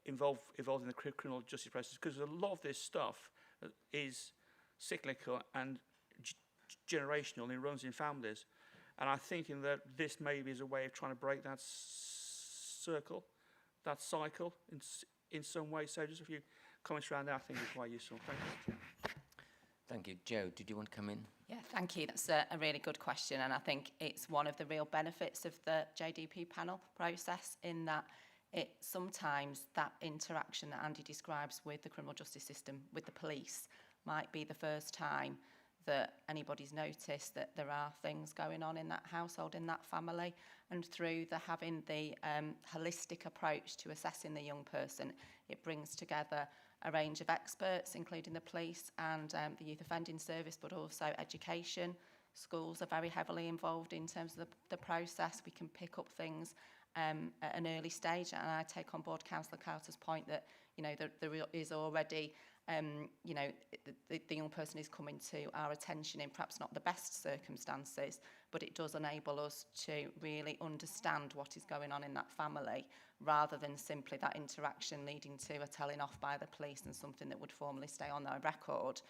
involved in the criminal justice process, because a lot of this stuff is cyclical and generational, and it runs in families. And I'm thinking that this maybe is a way of trying to break that circle, that cycle in some way. So just a few comments around that I think is quite useful. Thank you. Thank you. Jo, did you want to come in? Yeah, thank you. That's a really good question, and I think it's one of the real benefits of the JDP panel process, in that it sometimes that interaction that Andy describes with the criminal justice system, with the police, might be the first time that anybody's noticed that there are things going on in that household, in that family, and through having the holistic approach to assessing the young person, it brings together a range of experts, including the police and the youth offending service, but also education. Schools are very heavily involved in terms of the process. We can pick up things at an early stage, and I take on board Councillor Carter's point that, you know, there is already, you know, the young person is coming to our attention in perhaps not the best circumstances, but it does enable us to really understand what is going on in that family, rather than simply that interaction leading to a telling off by the police and something that would formally stay on their record.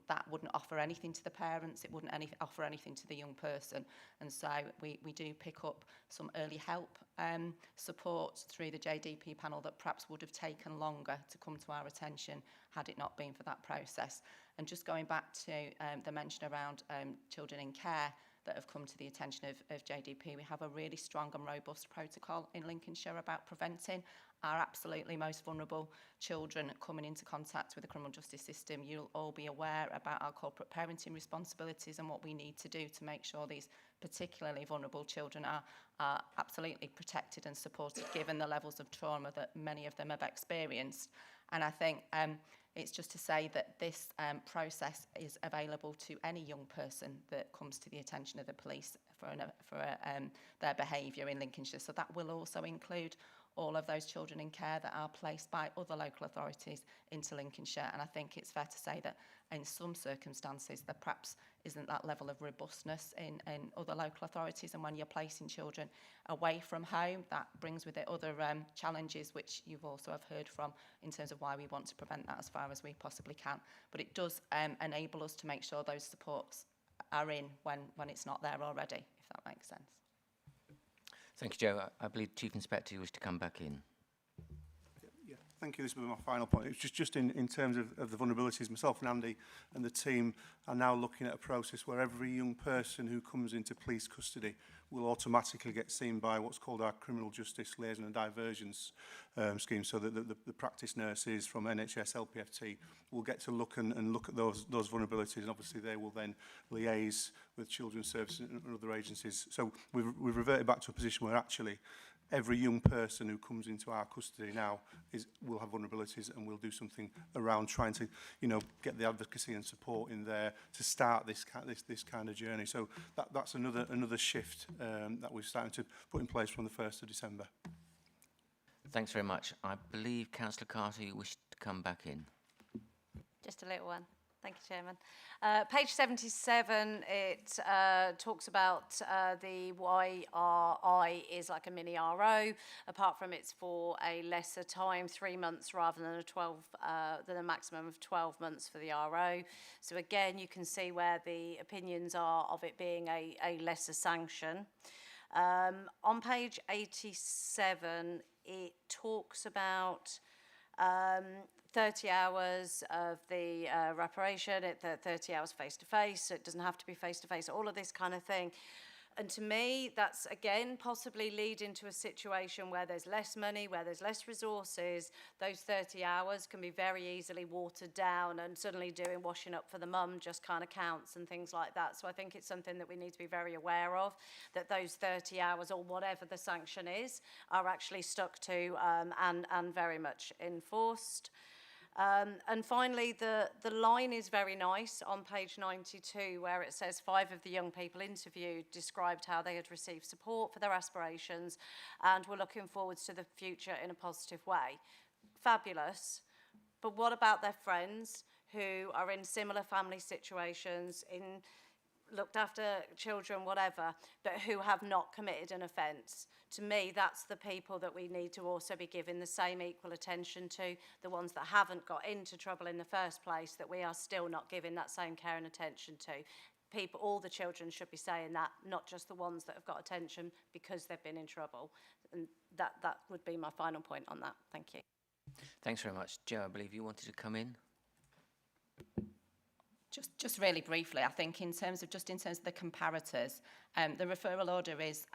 That wouldn't offer anything to the parents, it wouldn't offer anything to the young person. And so we do pick up some early help support through the JDP panel that perhaps would have taken longer to come to our attention had it not been for that process. And just going back to the mention around children in care that have come to the attention of JDP, we have a really strong and robust protocol in Lincolnshire about preventing our absolutely most vulnerable children coming into contact with the criminal justice system. You'll all be aware about our corporate parenting responsibilities and what we need to do to make sure these particularly vulnerable children are absolutely protected and supported, given the levels of trauma that many of them have experienced. And I think it's just to say that this process is available to any young person that comes to the attention of the police for their behaviour in Lincolnshire. So that will also include all of those children in care that are placed by other local authorities into Lincolnshire. And I think it's fair to say that in some circumstances there perhaps isn't that level of robustness in other local authorities. And when you're placing children away from home, that brings with it other challenges, which you've also have heard from, in terms of why we want to prevent that as far as we possibly can. But it does enable us to make sure those supports are in when it's not there already, if that makes sense. Thank you, Jo. I believe Chief Inspector, you wish to come back in. Yeah, thank you. This will be my final point. It's just in terms of the vulnerabilities, myself and Andy and the team are now looking at a process where every young person who comes into police custody will automatically get seen by what's called our criminal justice liaison and diversions scheme, so that the practice nurses from NHS LPFT will get to look and look at those vulnerabilities, and obviously they will then liaise with children's services and other agencies. So we've reverted back to a position where actually every young person who comes into our custody now will have vulnerabilities, and we'll do something around trying to, you know, get the advocacy and support in there to start this kind of journey. So that's another shift that we're starting to put in place from the 1st of December. Thanks very much. I believe Councillor Carter, you wish to come back in. Just a little one. Thank you, Chairman. Page 77, it talks about the YRI is like a mini RO, apart from it's for a lesser time, 3 months rather than a maximum of 12 months for the RO. So again, you can see where the opinions are of it being a lesser sanction. On page 87, it talks about 30 hours of the reparation, 30 hours face-to-face, so it doesn't have to be face-to-face, all of this kind of thing. And to me, that's, again, possibly leading to a situation where there's less money, where there's less resources. Those 30 hours can be very easily watered down, and suddenly doing washing up for the mum just kind of counts and things like that. So I think it's something that we need to be very aware of, that those 30 hours or whatever the sanction is are actually stuck to and very much enforced. And finally, the line is very nice on page 92, where it says 5 of the young people interviewed described how they had received support for their aspirations and were looking forward to the future in a positive way. Fabulous. But what about their friends who are in similar family situations, looked after children, whatever, but who have not committed an offence? To me, that's the people that we need to also be giving the same equal attention to, the ones that haven't got into trouble in the first place, that we are still not giving that same care and attention to. People, all the children should be saying that, not just the ones that have got attention because they've been in trouble. And that would be my final point on that. Thank you. Thanks very much. Jo, I believe you wanted to come in. Just really briefly, I think in terms of the comparators, the referral order is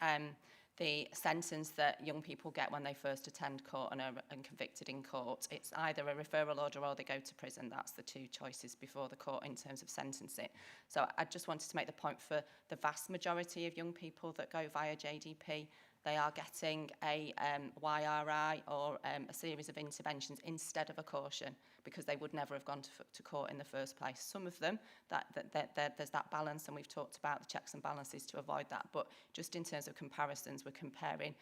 the sentence that young people get when they first attend court and are convicted in court. It's either a referral order or they go to prison. That's the two choices before the court in terms of sentencing. So I just wanted to make the point for the vast majority of young people that go via JDP, they are getting a YRI or a series of interventions instead of a caution, because they would never have gone to court in the first place. Some of them, there's that balance, and we've talked about the checks and balances to avoid that. But just in terms of comparisons, we're comparing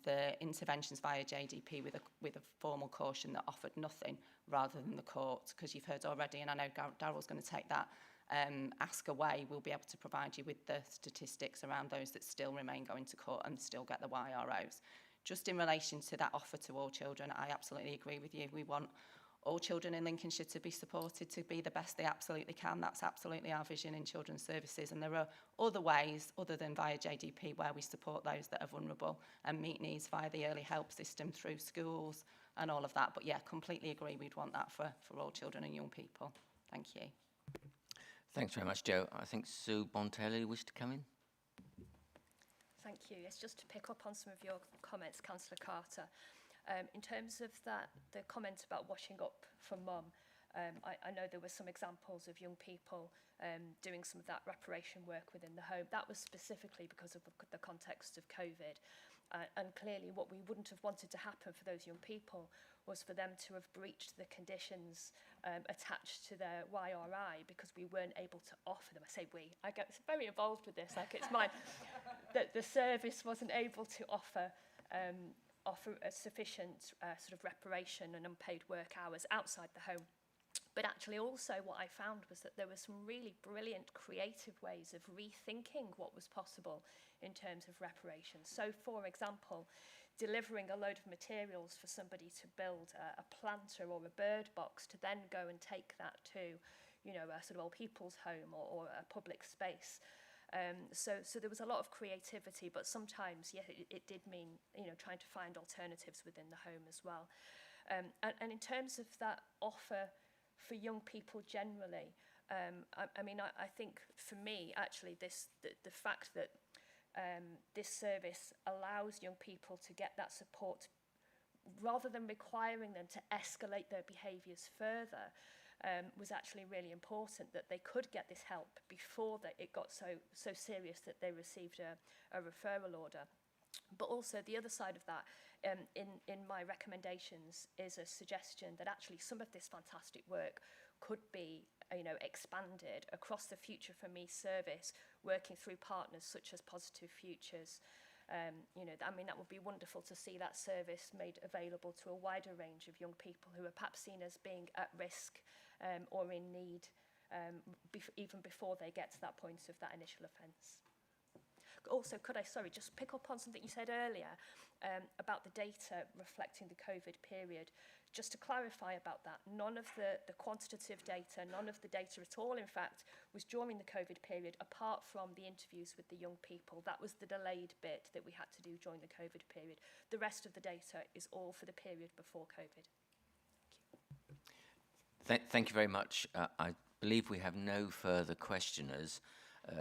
the interventions via JDP with a formal caution that offered nothing rather than the court, because you've heard already, and I know Daryl's going to take that ask away, we'll be able to provide you with the statistics around those that still remain going to court and still get the YROs. Just in relation to that offer to all children, I absolutely agree with you. We want all children in Lincolnshire to be supported, to be the best they absolutely can. That's absolutely our vision in children's services. And there are other ways, other than via JDP, where we support those that are vulnerable and meet needs via the early help system through schools and all of that. But yeah, completely agree, we'd want that for all children and young people. Thank you. Thanks very much, Jo. I think Sue Bontelli wished to come in. Thank you. Yes, just to pick up on some of your comments, Councillor Carter. In terms of the comment about washing up for mum, I know there were some examples of young people doing some of that reparation work within the home. That was specifically because of the context of COVID. And clearly what we wouldn't have wanted to happen for those young people was for them to have breached the conditions attached to their YRI because we weren't able to offer them. I say we, I get very involved with this, like it's mine. That the service wasn't able to offer a sufficient sort of reparation and unpaid work hours outside the home. But actually also what I found was that there were some really brilliant creative ways of rethinking what was possible in terms of reparations. So for example, delivering a load of materials for somebody to build a planter or a bird box to then go and take that to, you know, a sort of old people's home or a public space. So there was a lot of creativity, but sometimes, yeah, it did mean, you know, trying to find alternatives within the home as well. And in terms of that offer for young people generally, I mean, I think for me, actually, the fact that this service allows young people to get that support rather than requiring them to escalate their behaviours further was actually really important, that they could get this help before it got so serious that they received a referral order. But also the other side of that, in my recommendations, is a suggestion that actually some of this fantastic work could be, you know, expanded across the Future for Me service, working through partners such as Positive Futures. You know, I mean, that would be wonderful to see that service made available to a wider range of young people who are perhaps seen as being at risk or in need, even before they get to that point of that initial offence. Also, could I, just pick up on something you said earlier about the data reflecting the COVID period. Just to clarify about that, none of the quantitative data, none of the data at all, in fact, was during the COVID period, apart from the interviews with the young people. That was the delayed bit that we had to do during the COVID period. The rest of the data is all for the period before COVID. Thank you very much. I believe we have no further questioners.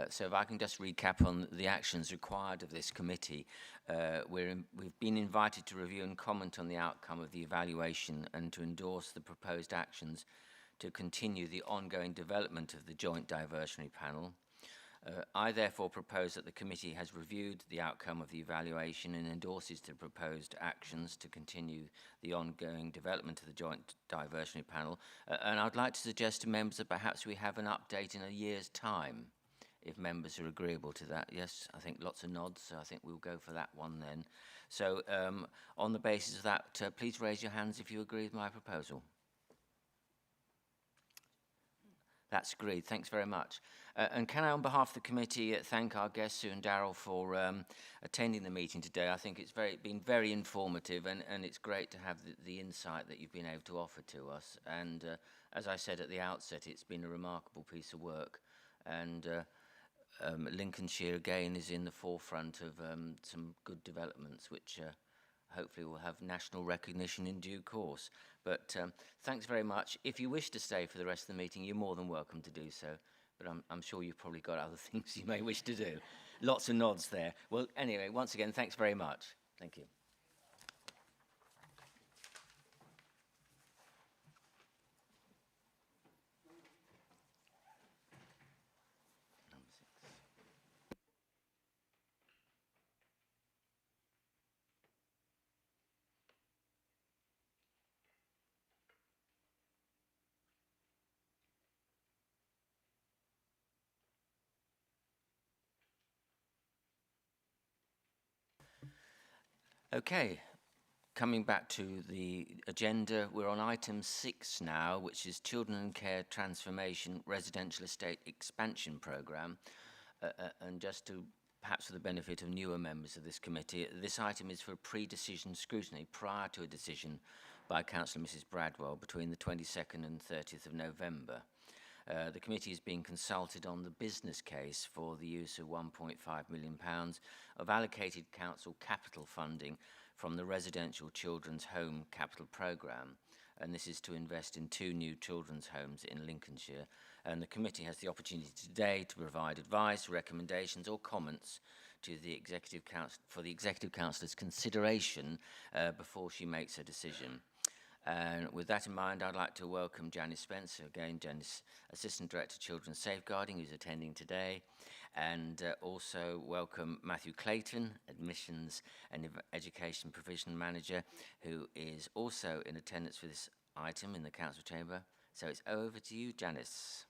So if I can just recap on the actions required of this committee. We've been invited to review and comment on the outcome of the evaluation and to endorse the proposed actions to continue the ongoing development of the joint diversionary panel. I therefore propose that the committee has reviewed the outcome of the evaluation and endorses the proposed actions to continue the ongoing development of the joint diversionary panel. And I'd like to suggest to members that perhaps we have an update in a year's time, if members are agreeable to that. Yes, I think lots of nods, so I think we'll go for that one then. So on the basis of that, please raise your hands if you agree with my proposal. That's agreed. Thanks very much. And can I, on behalf of the committee, thank our guests, Sue and Darryl, for attending the meeting today. I think it's been very informative, and it's great to have the insight that you've been able to offer to us. And as I said at the outset, it's been a remarkable piece of work. And Lincolnshire, again, is in the forefront of some good developments, which hopefully we'll have national recognition in due course. But thanks very much. If you wish to stay for the rest of the meeting, you're more than welcome to do so. But I'm sure you've probably got other things you may wish to do. Lots of nods there. Well, anyway, once again, thanks very much. Thank you. Okay, coming back to the agenda, we're on item 6 now, which is Children and Care Transformation Residential Estate Expansion Programme. And just to, perhaps for the benefit of newer members of this committee, this item is for pre-decision scrutiny prior to a decision by Councillor Mrs Bradwell between the 22nd and 30th of November. The committee is being consulted on the business case for the use of £1.5 million of allocated council capital funding from the Residential Children's Home Capital Programme, and this is to invest in 2 new children's homes in Lincolnshire. And the committee has the opportunity today to provide advice, recommendations or comments to the Executive Council for the Executive Councillor's consideration before she makes her decision. And with that in mind, I'd like to welcome Janice Spencer, again, Janice, Assistant Director Children's Safeguarding, who's attending today, and also welcome Matthew Clayton, Admissions and Education Provision Manager, who is also in attendance for this item in the Council Chamber. So it's over to you, Janice.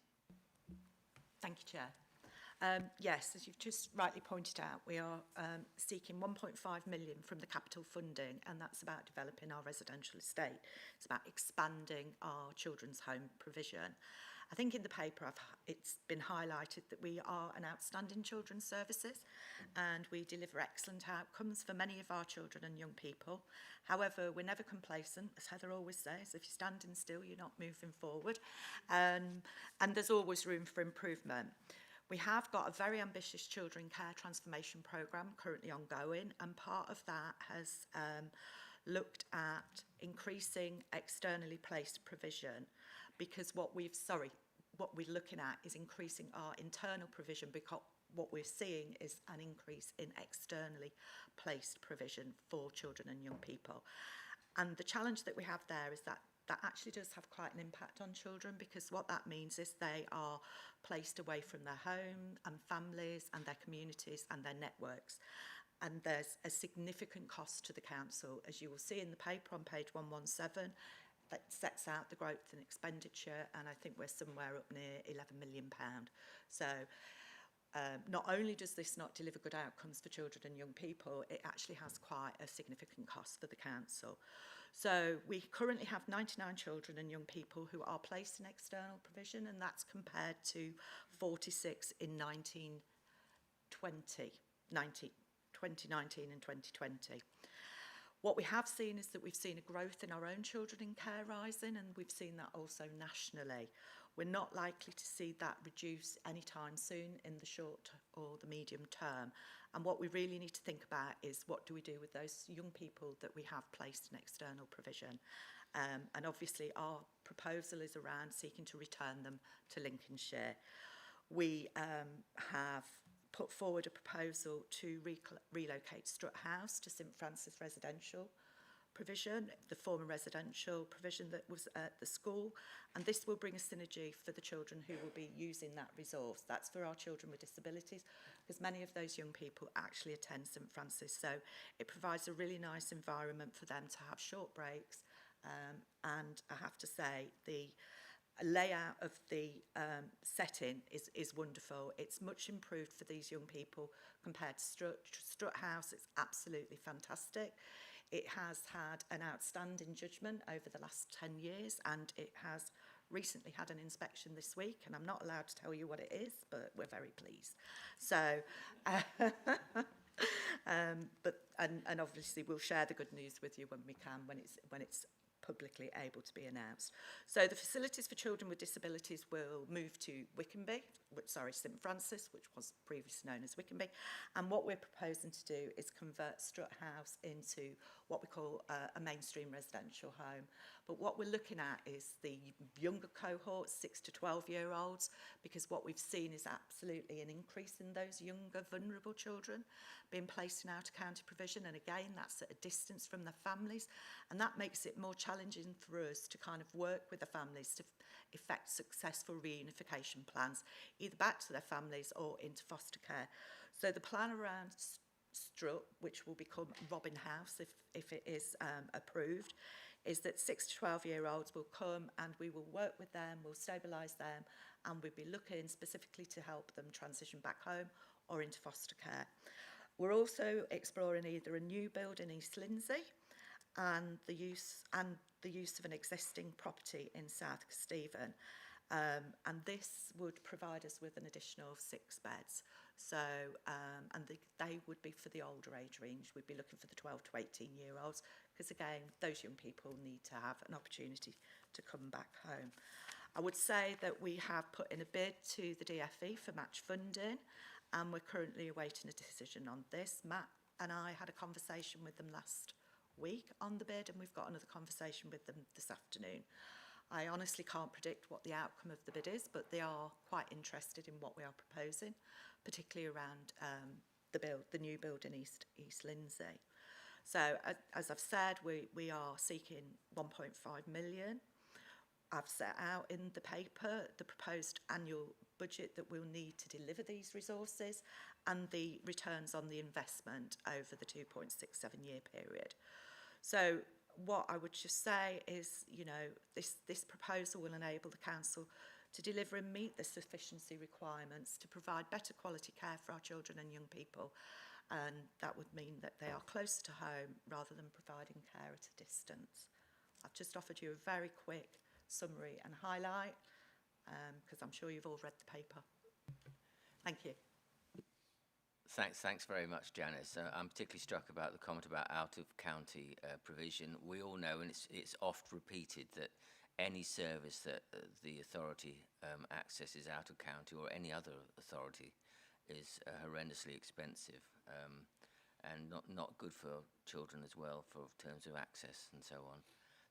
Thank you, Chair. Yes, as you've just rightly pointed out, we are seeking 1.5 million from the capital funding, and that's about developing our residential estate. It's about expanding our children's home provision. I think in the paper it's been highlighted that we are an outstanding children's services and we deliver excellent outcomes for many of our children and young people. However, we're never complacent, as Heather always says. If you're standing still, you're not moving forward. And there's always room for improvement. We have got a very ambitious children care transformation programme currently ongoing, and part of that has looked at increasing externally placed provision, because what we're looking at is increasing our internal provision, because what we're seeing is an increase in externally placed provision for children and young people. And the challenge that we have there is that actually does have quite an impact on children, because what that means is they are placed away from their home and families and their communities and their networks. And there's a significant cost to the council, as you will see in the paper on page 117, that sets out the growth in expenditure, and I think we're somewhere up near £11 million. So not only does this not deliver good outcomes for children and young people, it actually has quite a significant cost for the council. So we currently have 99 children and young people who are placed in external provision, and that's compared to 46 in 2019 and 2020. What we have seen is that we've seen a growth in our own children in care rising, and we've seen that also nationally. We're not likely to see that reduce anytime soon in the short or the medium term. And what we really need to think about is, what do we do with those young people that we have placed in external provision? And obviously our proposal is around seeking to return them to Lincolnshire. We have put forward a proposal to relocate Strutt House to St Francis Residential provision, the former residential provision that was at the school, and this will bring a synergy for the children who will be using that resource. That's for our children with disabilities, because many of those young people actually attend St Francis, so it provides a really nice environment for them to have short breaks, and I have to say the layout of the setting is wonderful. It's much improved for these young people compared to Strutt House. It's absolutely fantastic. It has had an outstanding judgment over the last 10 years, and it has recently had an inspection this week, and I'm not allowed to tell you what it is, but we're very pleased. So, and obviously we'll share the good news with you when we can, when it's publicly able to be announced. So the facilities for children with disabilities will move to St Francis, which was previously known as Wickenby. And what we're proposing to do is convert Strut House into what we call a mainstream residential home. But what we're looking at is the younger cohorts, 6 to 12-year-olds, because what we've seen is absolutely an increase in those younger vulnerable children being placed in out-of-county provision. And again, that's at a distance from their families. And that makes it more challenging for us to kind of work with the families to effect successful reunification plans, either back to their families or into foster care. So the plan around Strut, which will become Robin House if it is approved, is that 6 to 12-year-olds will come and we will work with them, we'll stabilise them, and we'll be looking specifically to help them transition back home or into foster care. We're also exploring either a new build in East Lindsey and the use of an existing property in South Stephen. And this would provide us with an additional 6 beds. So, they would be for the older age range. We'd be looking for the 12 to 18-year-olds, because again, those young people need to have an opportunity to come back home. I would say that we have put in a bid to the DFE for match funding, and we're currently awaiting a decision on this. Matt and I had a conversation with them last week on the bid, and we've got another conversation with them this afternoon. I honestly can't predict what the outcome of the bid is, but they are quite interested in what we are proposing, particularly around the new build in East Lindsey. So, as I've said, we are seeking 1.5 million. I've set out in the paper the proposed annual budget that we'll need to deliver these resources and the returns on the investment over the 2.67-year period. So, what I would just say is, you know, this proposal will enable the council to deliver and meet the sufficiency requirements to provide better quality care for our children and young people, and that would mean that they are closer to home rather than providing care at a distance. I've just offered you a very quick summary and highlight, because I'm sure you've all read the paper. Thank you. Thanks very much, Janice. I'm particularly struck about the comment about out-of-county provision. We all know, and it's oft repeated, that any service that the authority accesses out of county or any other authority is horrendously expensive and not good for children as well, for terms of access and so on.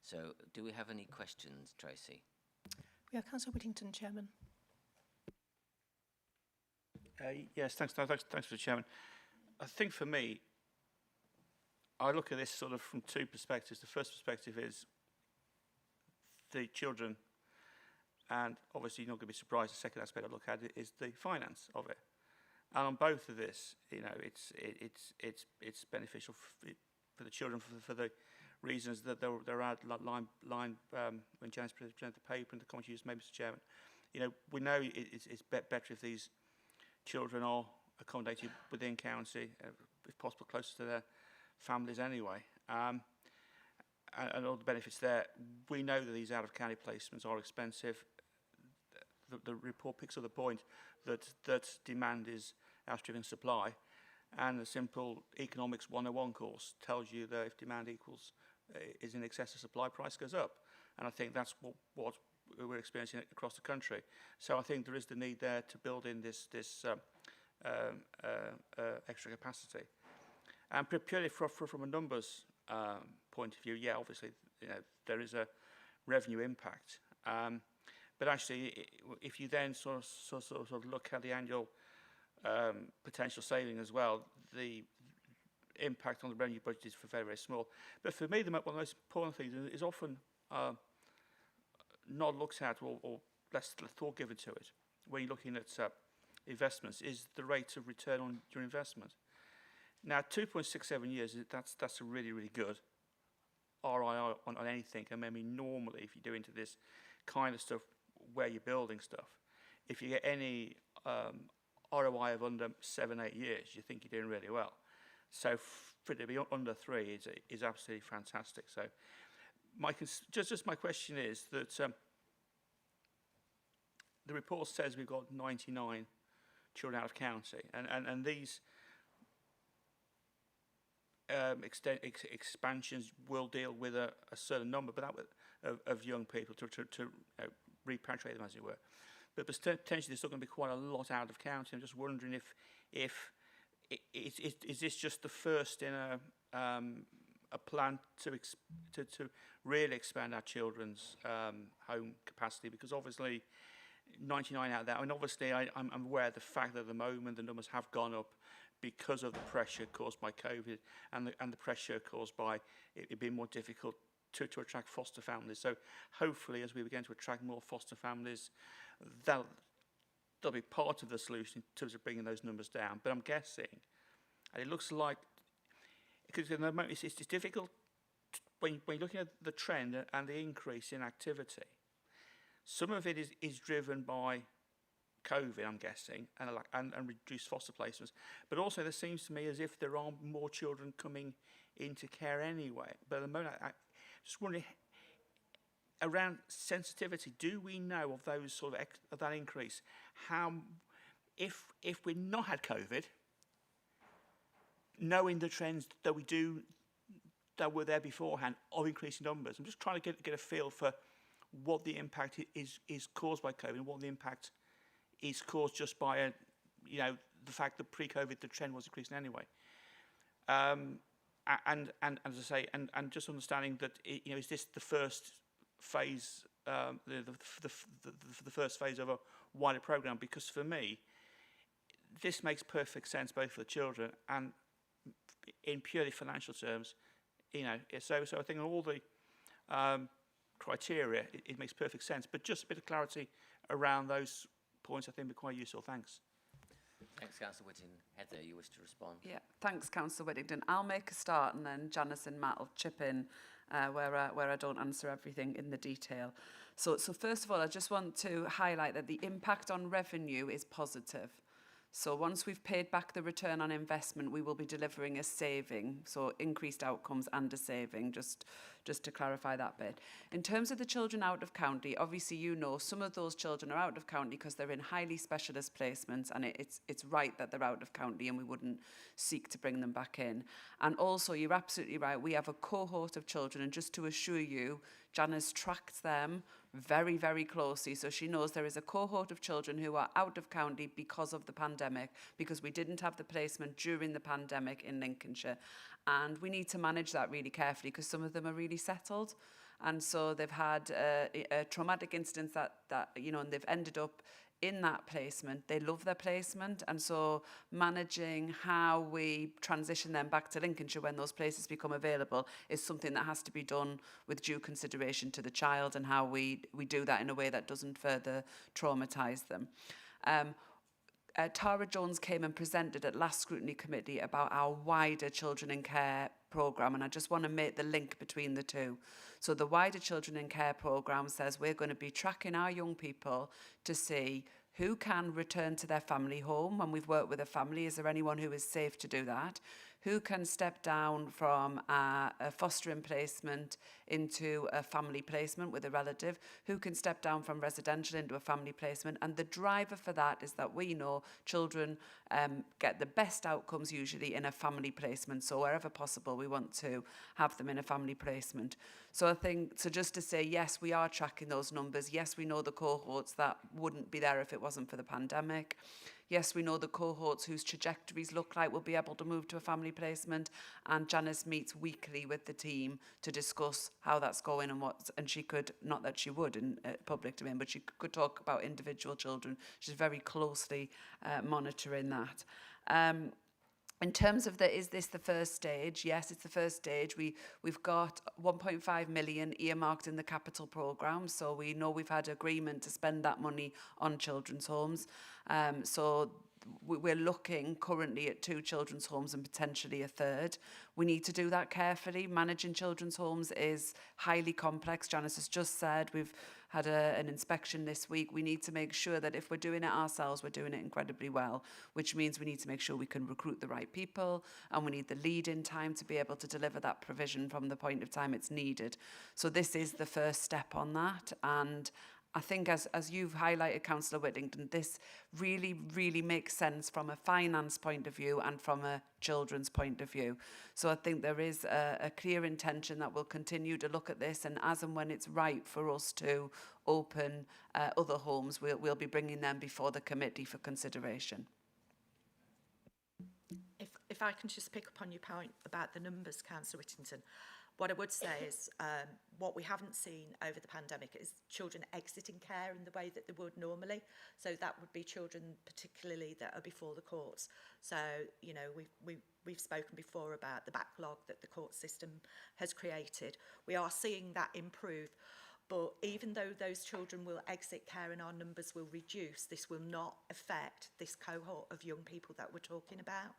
So, do we have any questions, Tracy? We have Councillor Whittington, Chairman. Yes, thanks for the Chairman. I think for me, I look at this sort of from 2 perspectives. The first perspective is the children, and obviously you're not going to be surprised. The second aspect I look at it is the finance of it. And on both of this, you know, it's beneficial for the children for the reasons that they're outlined when Janice presented the paper and the comments you just made, Mr. Chairman. You know, we know it's better if these children are accommodated within county, if possible closer to their families anyway, and all the benefits there. We know that these out-of-county placements are expensive. The report picks up the point that demand is outstripping supply, and the simple economics 101 course tells you that if demand is in excess of supply, price goes up, and I think that's what we're experiencing across the country. So I think there is the need there to build in this extra capacity. And purely from a numbers point of view, yeah, obviously, you know, there is a revenue impact. But actually, if you then sort of look at the annual potential saving as well, the impact on the revenue budget is very, very small. But for me, one of the most important things is often not looked at or less thought given to it when you're looking at investments is the rate of return on your investment. Now, 2.67 years, that's a really, really good ROI on anything. And maybe normally, if you do into this kind of stuff where you're building stuff, if you get any ROI of under 7-8 years, you think you're doing really well. So for it to be under 3 is absolutely fantastic. So just my question is that the report says we've got 99 children out of county, and these expansions will deal with a certain number, but of young people to repatriate them, as it were. But potentially there's still going to be quite a lot out of county. I'm just wondering if is this just the first in a plan to really expand our children's home capacity? Because obviously 99 out there, I mean, obviously I'm aware of the fact that at the moment the numbers have gone up because of the pressure caused by COVID and the pressure caused by it being more difficult to attract foster families. So hopefully as we begin to attract more foster families, they'll be part of the solution in terms of bringing those numbers down. But I'm guessing, and it looks like, because at the moment it's difficult, when you're looking at the trend and the increase in activity, some of it is driven by COVID, I'm guessing, and reduced foster placements. But also there seems to me as if there are more children coming into care anyway. But at the moment, I just wondering, around sensitivity, do we know of those sort of that increase? How, if we'd not had COVID, knowing the trends that we do, that were there beforehand of increasing numbers, I'm just trying to get a feel for what the impact is caused by COVID and what the impact is caused just by the fact that pre-COVID the trend was increasing anyway. And as I say, and just understanding that is this the first phase, the first phase of a wider program? Because for me, this makes perfect sense both for the children and in purely financial terms. So I think all the criteria, it makes perfect sense. But just a bit of clarity around those points, I think, would be quite useful. Thanks. Thanks, Councillor Whittington. Heather, you wish to respond? Yeah, thanks, Councillor Whittington. I'll make a start, and then Janice and Matt will chip in where I don't answer everything in the detail. So first of all, I just want to highlight that the impact on revenue is positive. So once we've paid back the return on investment, we will be delivering a saving, so increased outcomes and a saving, just to clarify that bit. In terms of the children out of county, obviously some of those children are out of county because they're in highly specialist placements, and it's right that they're out of county and we wouldn't seek to bring them back in. And also, you're absolutely right, we have a cohort of children, and just to assure you, Janice tracked them very, very closely. So she knows there is a cohort of children who are out of county because of the pandemic, because we didn't have the placement during the pandemic in Lincolnshire. And we need to manage that really carefully because some of them are really settled. And so they've had a traumatic incident that and they've ended up in that placement. They love their placement, and so managing how we transition them back to Lincolnshire when those places become available is something that has to be done with due consideration to the child, and how we do that in a way that doesn't further traumatise them. Tara Jones came and presented at last Scrutiny Committee about our wider children in care programme, and I just want to make the link between the two. So the wider children in care programme says we're going to be tracking our young people to see who can return to their family home when we've worked with a family. Is there anyone who is safe to do that? Who can step down from a fostering placement into a family placement with a relative? Who can step down from residential into a family placement? And the driver for that is that we know children get the best outcomes usually in a family placement. So wherever possible, we want to have them in a family placement. So I think, so just to say, yes, we are tracking those numbers. Yes, we know the cohorts that wouldn't be there if it wasn't for the pandemic. Yes, we know the cohorts whose trajectories look like will be able to move to a family placement, and Janice meets weekly with the team to discuss how that's going and she could, not that she would in public domain, but she could talk about individual children. She's very closely monitoring that. In terms of is this the first stage? Yes, it's the first stage. We've got 1.5 million earmarked in the capital programme, so we know we've had agreement to spend that money on children's homes. So we're looking currently at 2 children's homes and potentially a third. We need to do that carefully. Managing children's homes is highly complex. Janice has just said we've had an inspection this week. We need to make sure that if we're doing it ourselves, we're doing it incredibly well, which means we need to make sure we can recruit the right people, and we need the lead-in time to be able to deliver that provision from the point of time it's needed. So this is the first step on that, and I think as you've highlighted, Councillor Whittington, this really, really makes sense from a finance point of view and from a children's point of view. So I think there is a clear intention that we'll continue to look at this, and as and when it's right for us to open other homes, we'll be bringing them before the committee for consideration. If I can just pick up on your point about the numbers, Councillor Whittington, what I would say is what we haven't seen over the pandemic is children exiting care in the way that they would normally. So that would be children particularly that are before the courts. So, you know, we've spoken before about the backlog that the court system has created. We are seeing that improve. But even though those children will exit care and our numbers will reduce, this will not affect this cohort of young people that we're talking about.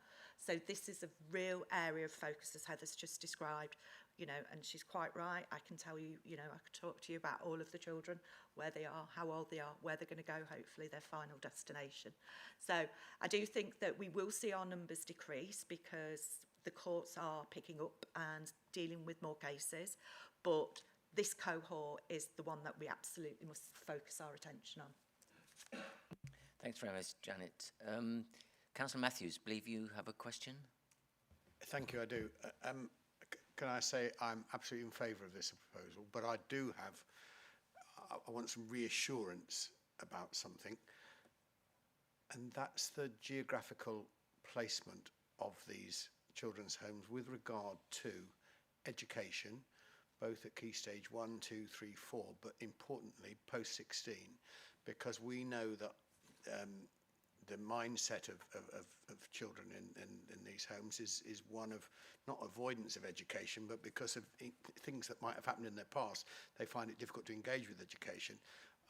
So this is a real area of focus, as Heather's just described, you know, and she's quite right. I can tell you, you know, I could talk to you about all of the children, where they are, how old they are, where they're going to go, hopefully their final destination. So I do think that we will see our numbers decrease because the courts are picking up and dealing with more cases, but this cohort is the one that we absolutely must focus our attention on. Thanks very much, Janet. Councillor Matthews, believe you have a question? Thank you, I do. Can I say I'm absolutely in favour of this proposal, but I do have, I want some reassurance about something, and that's the geographical placement of these children's homes with regard to education, both at key stage 1, 2, 3, 4, but importantly post-16, because we know that the mindset of children in these homes is one of not avoidance of education, but because of things that might have happened in their past, they find it difficult to engage with education.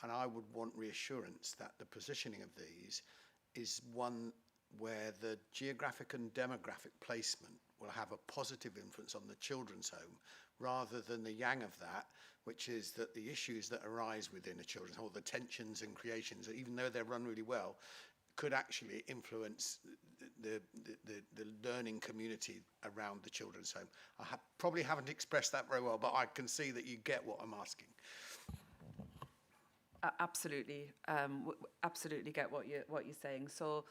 And I would want reassurance that the positioning of these is one where the geographic and demographic placement will have a positive influence on the children's home, rather than the yang of that, which is that the issues that arise within a children's home, the tensions and creations, even though they're run really well, could actually influence the learning community around the children's home. I probably haven't expressed that very well, but I can see that you get what I'm asking. Absolutely, absolutely get what you're saying. So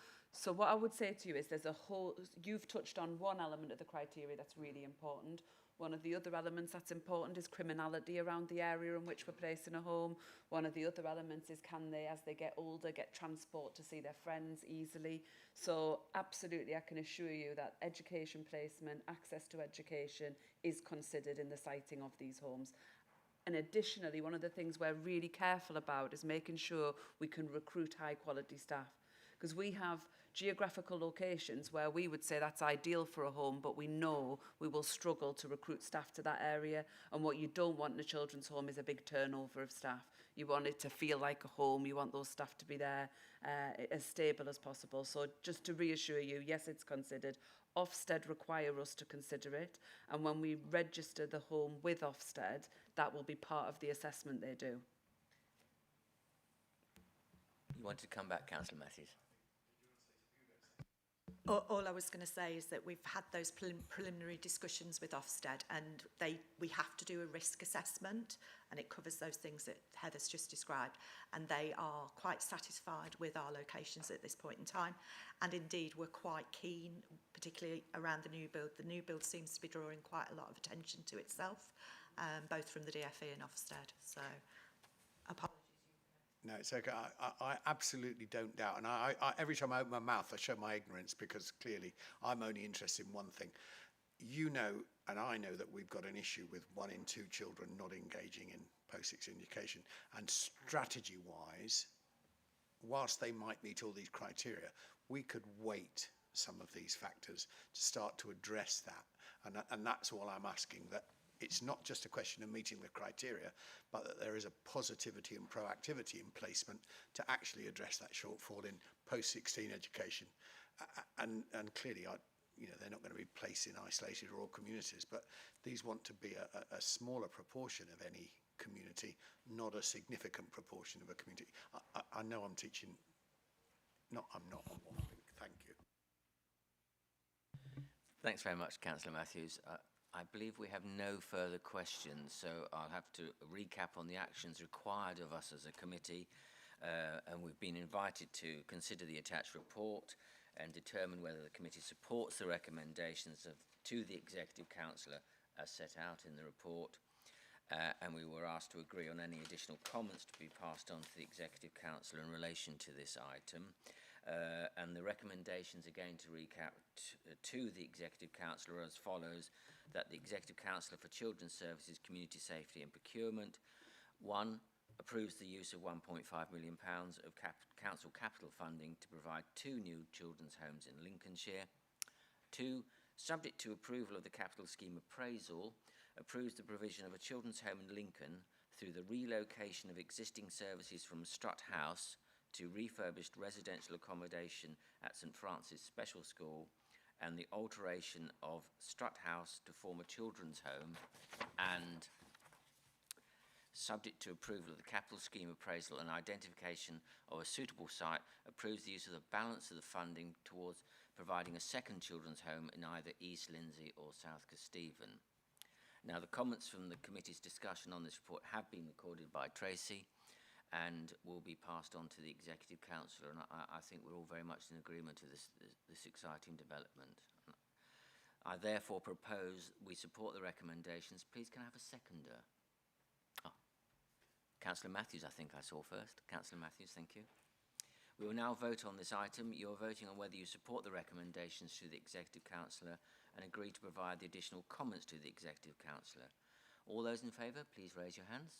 what I would say to you is there's a whole, you've touched on one element of the criteria that's really important. One of the other elements that's important is criminality around the area in which we're placing a home. One of the other elements is can they, as they get older, get transport to see their friends easily. So absolutely, I can assure you that education placement, access to education is considered in the siting of these homes. And additionally, one of the things we're really careful about is making sure we can recruit high quality staff. Because we have geographical locations where we would say that's ideal for a home, but we know we will struggle to recruit staff to that area. And what you don't want in a children's home is a big turnover of staff. You want it to feel like a home. You want those staff to be there as stable as possible. So just to reassure you, yes, it's considered. Ofsted require us to consider it. And when we register the home with Ofsted, that will be part of the assessment they do. You want to come back, Councillor Matthews? All I was going to say is that we've had those preliminary discussions with Ofsted, and we have to do a risk assessment, and it covers those things that Heather's just described, and they are quite satisfied with our locations at this point in time, and indeed we're quite keen, particularly around the new build. The new build seems to be drawing quite a lot of attention to itself, both from the DFE and Ofsted, so apologies. No, it's okay. I absolutely don't doubt. And I every time I open my mouth, I show my ignorance, because clearly I'm only interested in one thing. You know, and I know that we've got an issue with 1 in 2 children not engaging in post-16 education. And strategy-wise, whilst they might meet all these criteria, we could weight some of these factors to start to address that. And that's all I'm asking, that it's not just a question of meeting the criteria, but that there is a positivity and proactivity in placement to actually address that shortfall in post-16 education. And clearly, they're not going to be placed in isolated rural communities, but these want to be a smaller proportion of any community, not a significant proportion of a community. I know I'm teaching. No, I'm not. Thank you. Thanks very much, Councillor Matthews. I believe we have no further questions, so I'll have to recap on the actions required of us as a committee, and we've been invited to consider the attached report and determine whether the committee supports the recommendations to the Executive Councillor as set out in the report, and we were asked to agree on any additional comments to be passed on to the Executive Councillor in relation to this item. And the recommendations, again to recap, to the Executive Councillor as follows: that the Executive Councillor for Children's Services, Community Safety and Procurement, 1, approves the use of £1.5 million of council capital funding to provide 2 new children's homes in Lincolnshire. 2, subject to approval of the capital scheme appraisal, approves the provision of a children's home in Lincoln through the relocation of existing services from Strutt House to refurbished residential accommodation at St Francis Special School, and the alteration of Strutt House to form a children's home, and subject to approval of the capital scheme appraisal and identification of a suitable site, approves the use of the balance of the funding towards providing a second children's home in either East Lindsey or South Kesteven. Now, the comments from the committee's discussion on this report have been recorded by Tracy and will be passed on to the Executive Councillor, and I think we're all very much in agreement with this exciting development. I therefore propose we support the recommendations. Please, can I have a seconder? Oh, Councillor Matthews, I think I saw first. Councillor Matthews, thank you. We will now vote on this item. You're voting on whether you support the recommendations to the Executive Councillor and agree to provide the additional comments to the Executive Councillor. All those in favour, please raise your hands.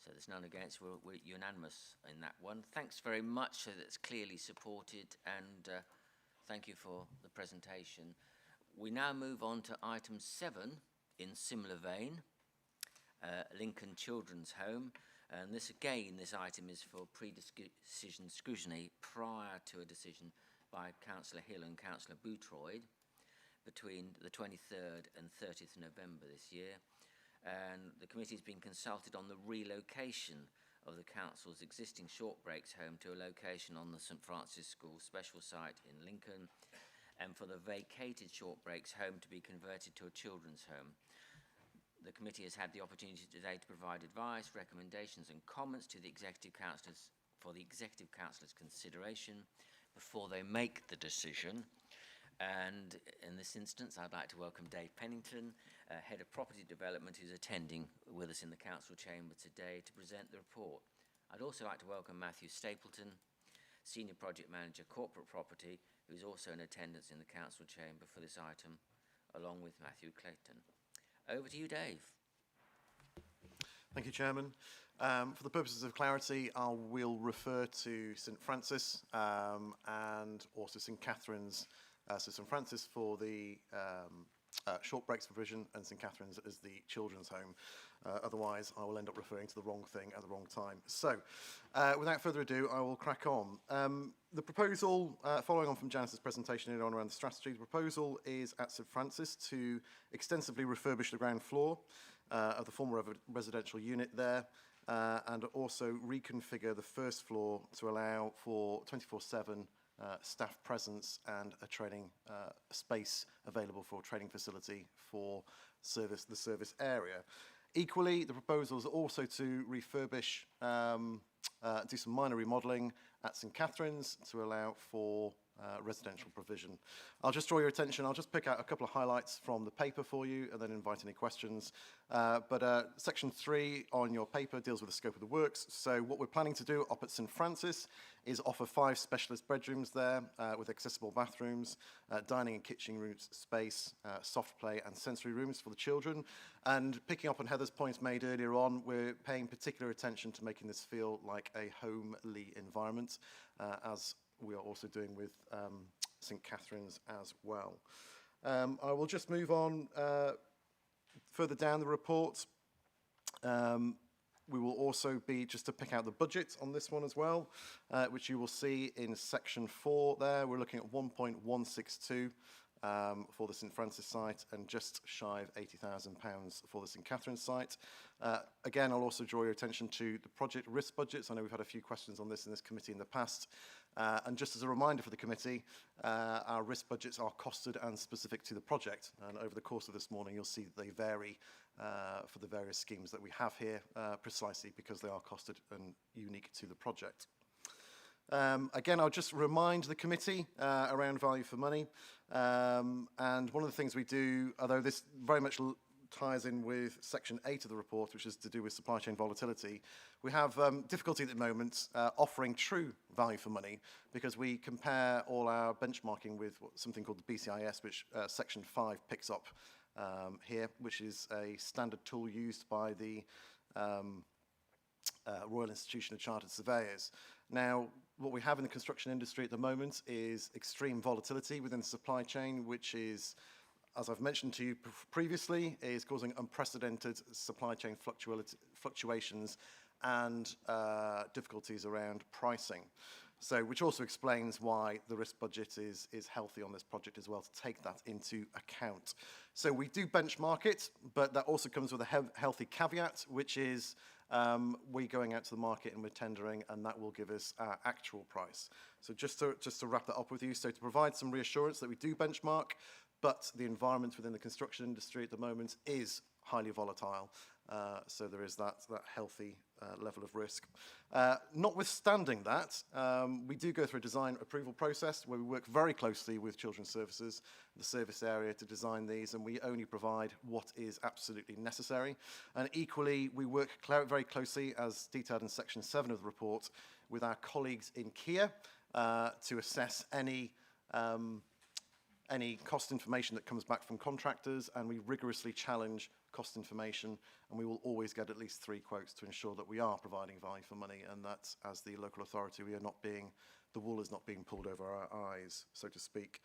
So there's none against. We're unanimous in that one. Thanks very much. So that's clearly supported, and thank you for the presentation. We now move on to item 7 in similar vein, Lincoln Children's Home. And this item is for pre-decision scrutiny prior to a decision by Councillor Hill and Councillor Bootroyd between the 23rd and 30th November this year. And the committee has been consulted on the relocation of the council's existing short breaks home to a location on the St Francis School special site in Lincoln, and for the vacated short breaks home to be converted to a children's home. The committee has had the opportunity today to provide advice, recommendations and comments to the Executive Councillors for the Executive Councillors' consideration before they make the decision. And in this instance, I'd like to welcome Dave Pennington, Head of Property Development, who's attending with us in the Council Chamber today to present the report. I'd also like to welcome Matthew Stapleton, Senior Project Manager, Corporate Property, who's also in attendance in the Council Chamber for this item, along with Matthew Clayton. Over to you, Dave. Thank you, Chairman. For the purposes of clarity, I will refer to St Francis and also St Catherine's. So St Francis for the short breaks provision and St Catherine's as the children's home. Otherwise, I will end up referring to the wrong thing at the wrong time. So, without further ado, I will crack on. The proposal, following on from Janice's presentation earlier on around the strategy, the proposal is at St Francis to extensively refurbish the ground floor of the former residential unit there, and also reconfigure the first floor to allow for 24/7 staff presence and a training space available for a training facility for the service area. Equally, the proposal is also to refurbish, do some minor remodelling at St Catherine's to allow for residential provision. I'll just draw your attention, I'll just pick out a couple of highlights from the paper for you and then invite any questions. Section 3 on your paper deals with the scope of the works. So what we're planning to do up at St Francis is offer 5 specialist bedrooms there with accessible bathrooms, dining and kitchen rooms space, soft play and sensory rooms for the children. And picking up on Heather's points made earlier on, we're paying particular attention to making this feel like a homely environment, as we are also doing with St Catherine's as well. I will just move on further down the report. We will also be, just to pick out the budget on this one as well, which you will see in section 4 there. We're looking at 1.162 for the St Francis site and just shy of £80,000 for the St Catherine's site. Again, I'll also draw your attention to the project risk budgets. I know we've had a few questions on this in this committee in the past. And just as a reminder for the committee, our risk budgets are costed and specific to the project. And over the course of this morning, you'll see that they vary for the various schemes that we have here, precisely because they are costed and unique to the project. Again, I'll just remind the committee around value for money. And one of the things we do, although this very much ties in with section 8 of the report, which is to do with supply chain volatility, we have difficulty at the moment offering true value for money because we compare all our benchmarking with something called the BCIS, which section 5 picks up here, which is a standard tool used by the Royal Institution of Chartered Surveyors. Now, what we have in the construction industry at the moment is extreme volatility within the supply chain, which is, as I've mentioned to you previously, is causing unprecedented supply chain fluctuations and difficulties around pricing. So, which also explains why the risk budget is healthy on this project as well, to take that into account. So we do benchmark it, but that also comes with a healthy caveat, which is we're going out to the market and we're tendering, and that will give us our actual price. So just to wrap that up with you, so to provide some reassurance that we do benchmark, but the environment within the construction industry at the moment is highly volatile. So there is that healthy level of risk. Notwithstanding that, we do go through a design approval process where we work very closely with Children's Services, the service area, to design these, and we only provide what is absolutely necessary. And equally, we work very closely, as detailed in section 7 of the report, with our colleagues in Kia to assess any cost information that comes back from contractors, and we rigorously challenge cost information, and we will always get at least 3 quotes to ensure that we are providing value for money, and that as the local authority we are not being, the wool is not being pulled over our eyes, so to speak.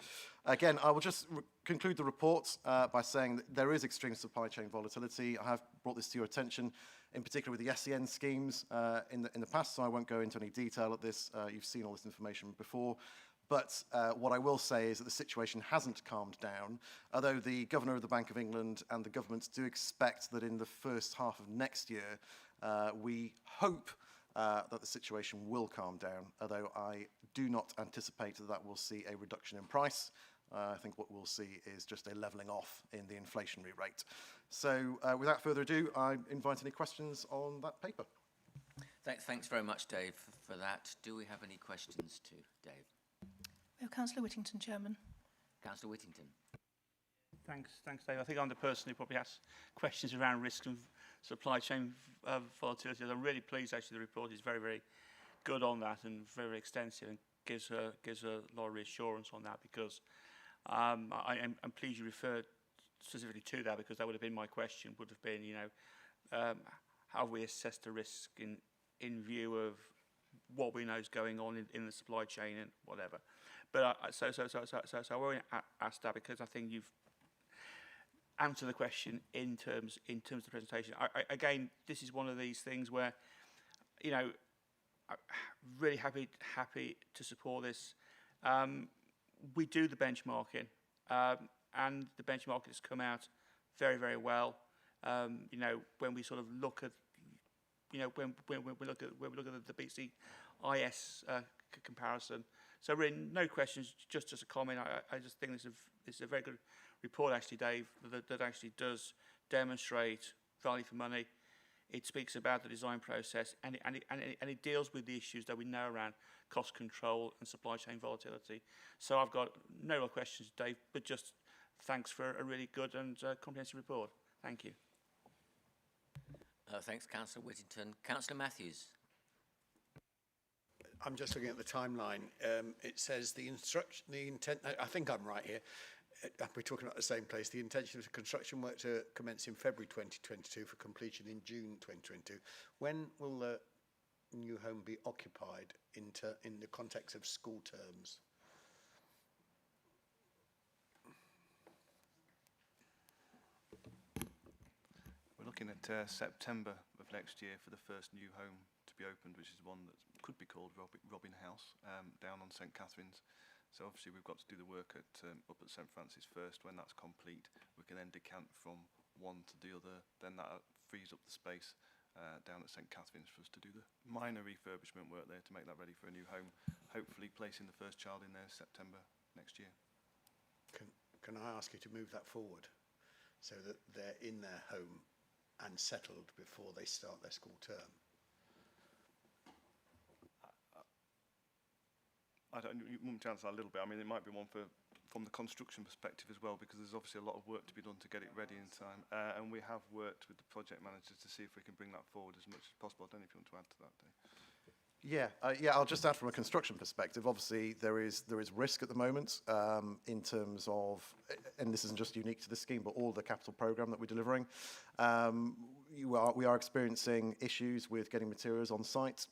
Again, I will just conclude the report by saying that there is extreme supply chain volatility. I have brought this to your attention, in particular with the SEN schemes in the past, so I won't go into any detail at this. You've seen all this information before. But what I will say is that the situation hasn't calmed down, although the Governor of the Bank of England and the government do expect that in the first half of next year, we hope that the situation will calm down, although I do not anticipate that we'll see a reduction in price. I think what we'll see is just a levelling off in the inflationary rate. So without further ado, I invite any questions on that paper. Thanks very much, Dave, for that. Do we have any questions to Dave? We have Councillor Whittington, Chairman. Councillor Whittington. Thanks, Dave. I think I'm the person who probably has questions around risk and supply chain volatility. I'm really pleased, actually, the report is very, very good on that and very, very extensive, and gives a lot of reassurance on that, because I'm pleased you referred specifically to that, because that would have been my question, would have been, how we assess the risk in view of what we know is going on in the supply chain and whatever. But so I won't ask that, because I think you've answered the question in terms of the presentation. Again, this is one of these things where, I'm really happy to support this. We do the benchmarking, and the benchmarking has come out very, very well. When we sort of look at, when we look at the BCIS comparison. So really, no questions, just as a comment. I just think this is a very good report, actually, Dave, that actually does demonstrate value for money. It speaks about the design process, and it deals with the issues that we know around cost control and supply chain volatility. So I've got no more questions, Dave, but just thanks for a really good and comprehensive report. Thank you. Thanks, Councillor Whittington. Councillor Matthews. I'm just looking at the timeline. It says the intent, I think I'm right here, we're talking about the same place. The intention of the construction work to commence in February 2022 for completion in June 2022. When will the new home be occupied in the context of school terms? We're looking at September of next year for the first new home to be opened, which is one that could be called Robin House, down on St Catherine's. So obviously we've got to do the work at up at St Francis first. When that's complete, we can then decant from one to the other. Then that frees up the space down at St Catherine's for us to do the minor refurbishment work there to make that ready for a new home, hopefully placing the first child in there September next year. Can I ask you to move that forward so that they're in their home and settled before they start their school term? I don't, you want me to answer that a little bit. I mean, it might be one from the construction perspective as well, because there's obviously a lot of work to be done to get it ready in time. And we have worked with the project managers to see if we can bring that forward as much as possible. I don't know if you want to add to that, Dave. Yeah, I'll just add from a construction perspective. Obviously, there is risk at the moment in terms of, and this isn't just unique to this scheme, but all the capital programme that we're delivering. We are experiencing issues with getting materials on site.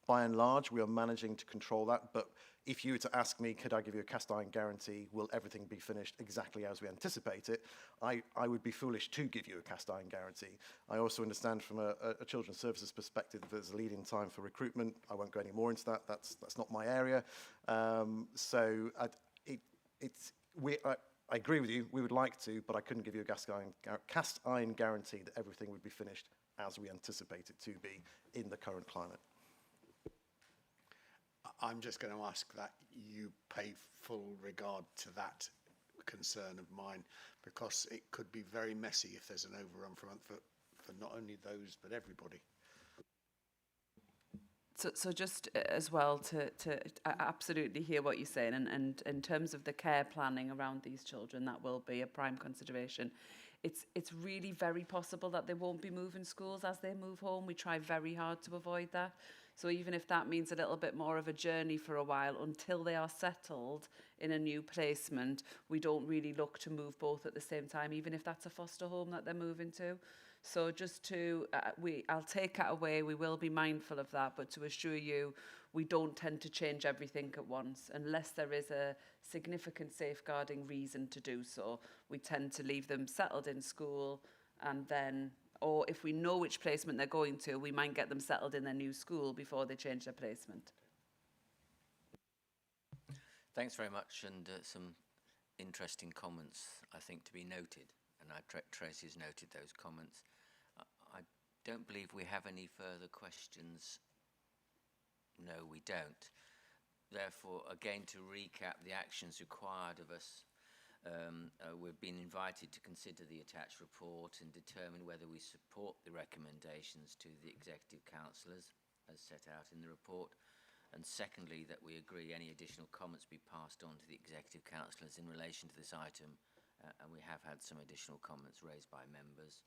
By and large, we are managing to control that. But if you were to ask me, could I give you a cast iron guarantee, will everything be finished exactly as we anticipate it? I would be foolish to give you a cast iron guarantee. I also understand from a children's services perspective that there's a lead-in time for recruitment. I won't go any more into that. That's not my area. I agree with you. We would like to, but I couldn't give you a cast iron guarantee that everything would be finished as we anticipate it to be in the current climate. I'm just going to ask that you pay full regard to that concern of mine, because it could be very messy if there's an overrun for not only those but everybody. So just as well to I absolutely hear what you're saying, and in terms of the care planning around these children, that will be a prime consideration. It's really very possible that they won't be moving schools as they move home. We try very hard to avoid that. So even if that means a little bit more of a journey for a while until they are settled in a new placement, we don't really look to move both at the same time, even if that's a foster home that they're moving to. So just to, I'll take it away, we will be mindful of that, but to assure you, we don't tend to change everything at once unless there is a significant safeguarding reason to do so. We tend to leave them settled in school, and then, or if we know which placement they're going to, we might get them settled in their new school before they change their placement. Thanks very much, and some interesting comments, I think, to be noted. And Tracy's noted those comments. I don't believe we have any further questions. No, we don't. Therefore, again, to recap the actions required of us, we've been invited to consider the attached report and determine whether we support the recommendations to the Executive Councillors as set out in the report. And secondly, that we agree any additional comments be passed on to the Executive Councillors in relation to this item. And we have had some additional comments raised by members.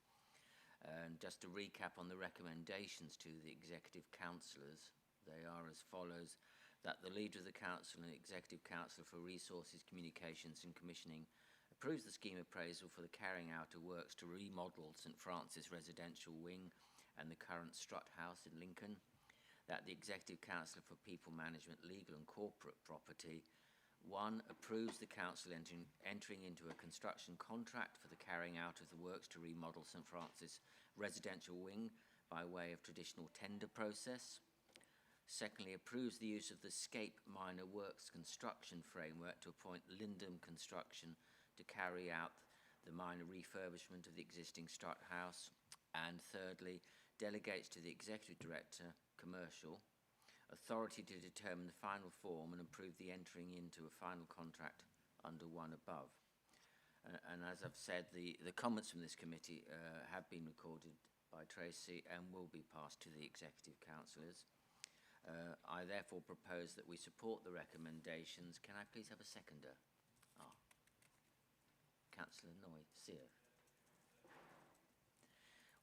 And just to recap on the recommendations to the Executive Councillors, they are as follows: that the Leader of the Council and Executive Council for Resources, Communications and Commissioning approves the scheme appraisal for the carrying out of works to remodel St Francis Residential Wing and the current Strut House in Lincoln; that the Executive Council for People Management, Legal and Corporate Property 1. Approves the Council entering into a construction contract for the carrying out of the works to remodel St Francis Residential Wing by way of traditional tender process. Secondly, approves the use of the SCAPE Minor Works Construction Framework to appoint Lindham Construction to carry out the minor refurbishment of the existing Strut House. And thirdly, delegates to the Executive Director, Commercial, authority to determine the final form and approve the entering into a final contract under one above. And as I've said, the comments from this committee have been recorded by Tracy and will be passed to the Executive Councillors. I therefore propose that we support the recommendations. Can I please have a seconder? Councillor Sear.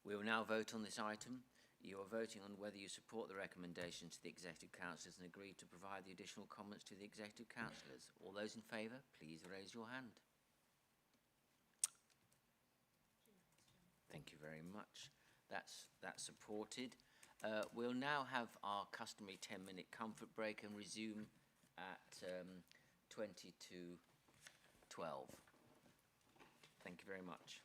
We will now vote on this item. You are voting on whether you support the recommendations to the Executive Councillors and agree to provide the additional comments to the Executive Councillors. All those in favour, please raise your hand. Thank you very much. That's supported. We'll now have our customary 10-minute comfort break and resume at 20 to 12. Thank you very much.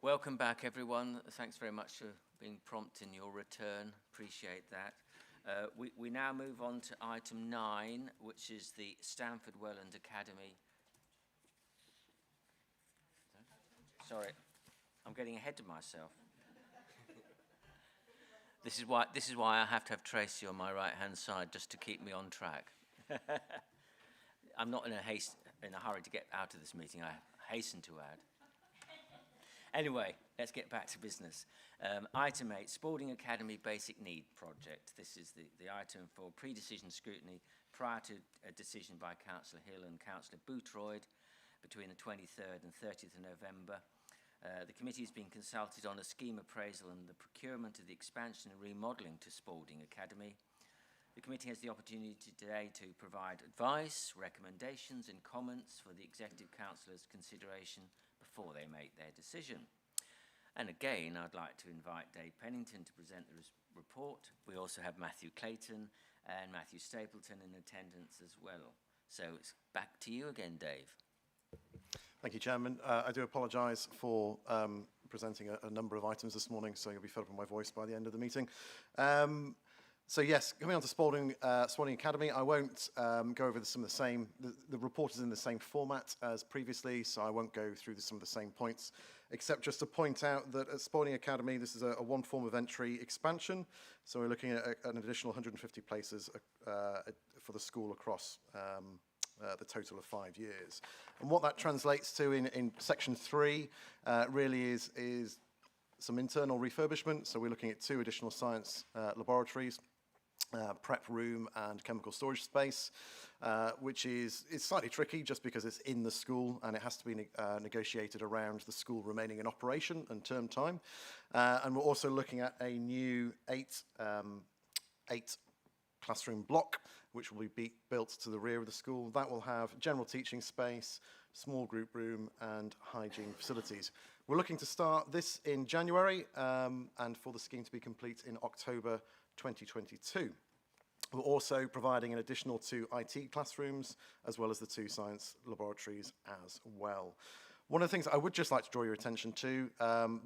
Welcome back, everyone. Thanks very much for being prompt in your return. Appreciate that. We now move on to item 9, which is the Stanford Welland Academy. Sorry, I'm getting ahead of myself. This is why I have to have Tracy on my right-hand side, just to keep me on track. I'm not in a hurry to get out of this meeting, I hasten to add. Anyway, let's get back to business. Item 8, Spalding Academy Basic Need Project. This is the item for pre-decision scrutiny prior to a decision by Councillor Hill and Councillor Boothroyd between the 23rd and 30th of November. The committee has been consulted on a scheme appraisal and the procurement of the expansion and remodelling to Spalding Academy. The committee has the opportunity today to provide advice, recommendations and comments for the Executive Councillors' consideration before they make their decision. And again, I'd like to invite Dave Pennington to present the report. We also have Matthew Clayton and Matthew Stapleton in attendance as well. So it's back to you again, Dave. Thank you, Chairman. I do apologise for presenting a number of items this morning, so you'll be fed up with my voice by the end of the meeting. So yes, coming on to Spalding Academy, I won't go over some of the same, the report is in the same format as previously, so I won't go through some of the same points, except just to point out that at Spalding Academy, this is a one form of entry expansion, so we're looking at an additional 150 places for the school across the total of 5 years. And what that translates to in section 3 really is some internal refurbishment, so we're looking at 2 additional science laboratories, prep room and chemical storage space, which is slightly tricky just because it's in the school and it has to be negotiated around the school remaining in operation and term time. And we're also looking at a new 8 classroom block, which will be built to the rear of the school. That will have general teaching space, small group room and hygiene facilities. We're looking to start this in January and for the scheme to be complete in October 2022. We're also providing an additional 2 IT classrooms as well as the 2 science laboratories as well. One of the things I would just like to draw your attention to,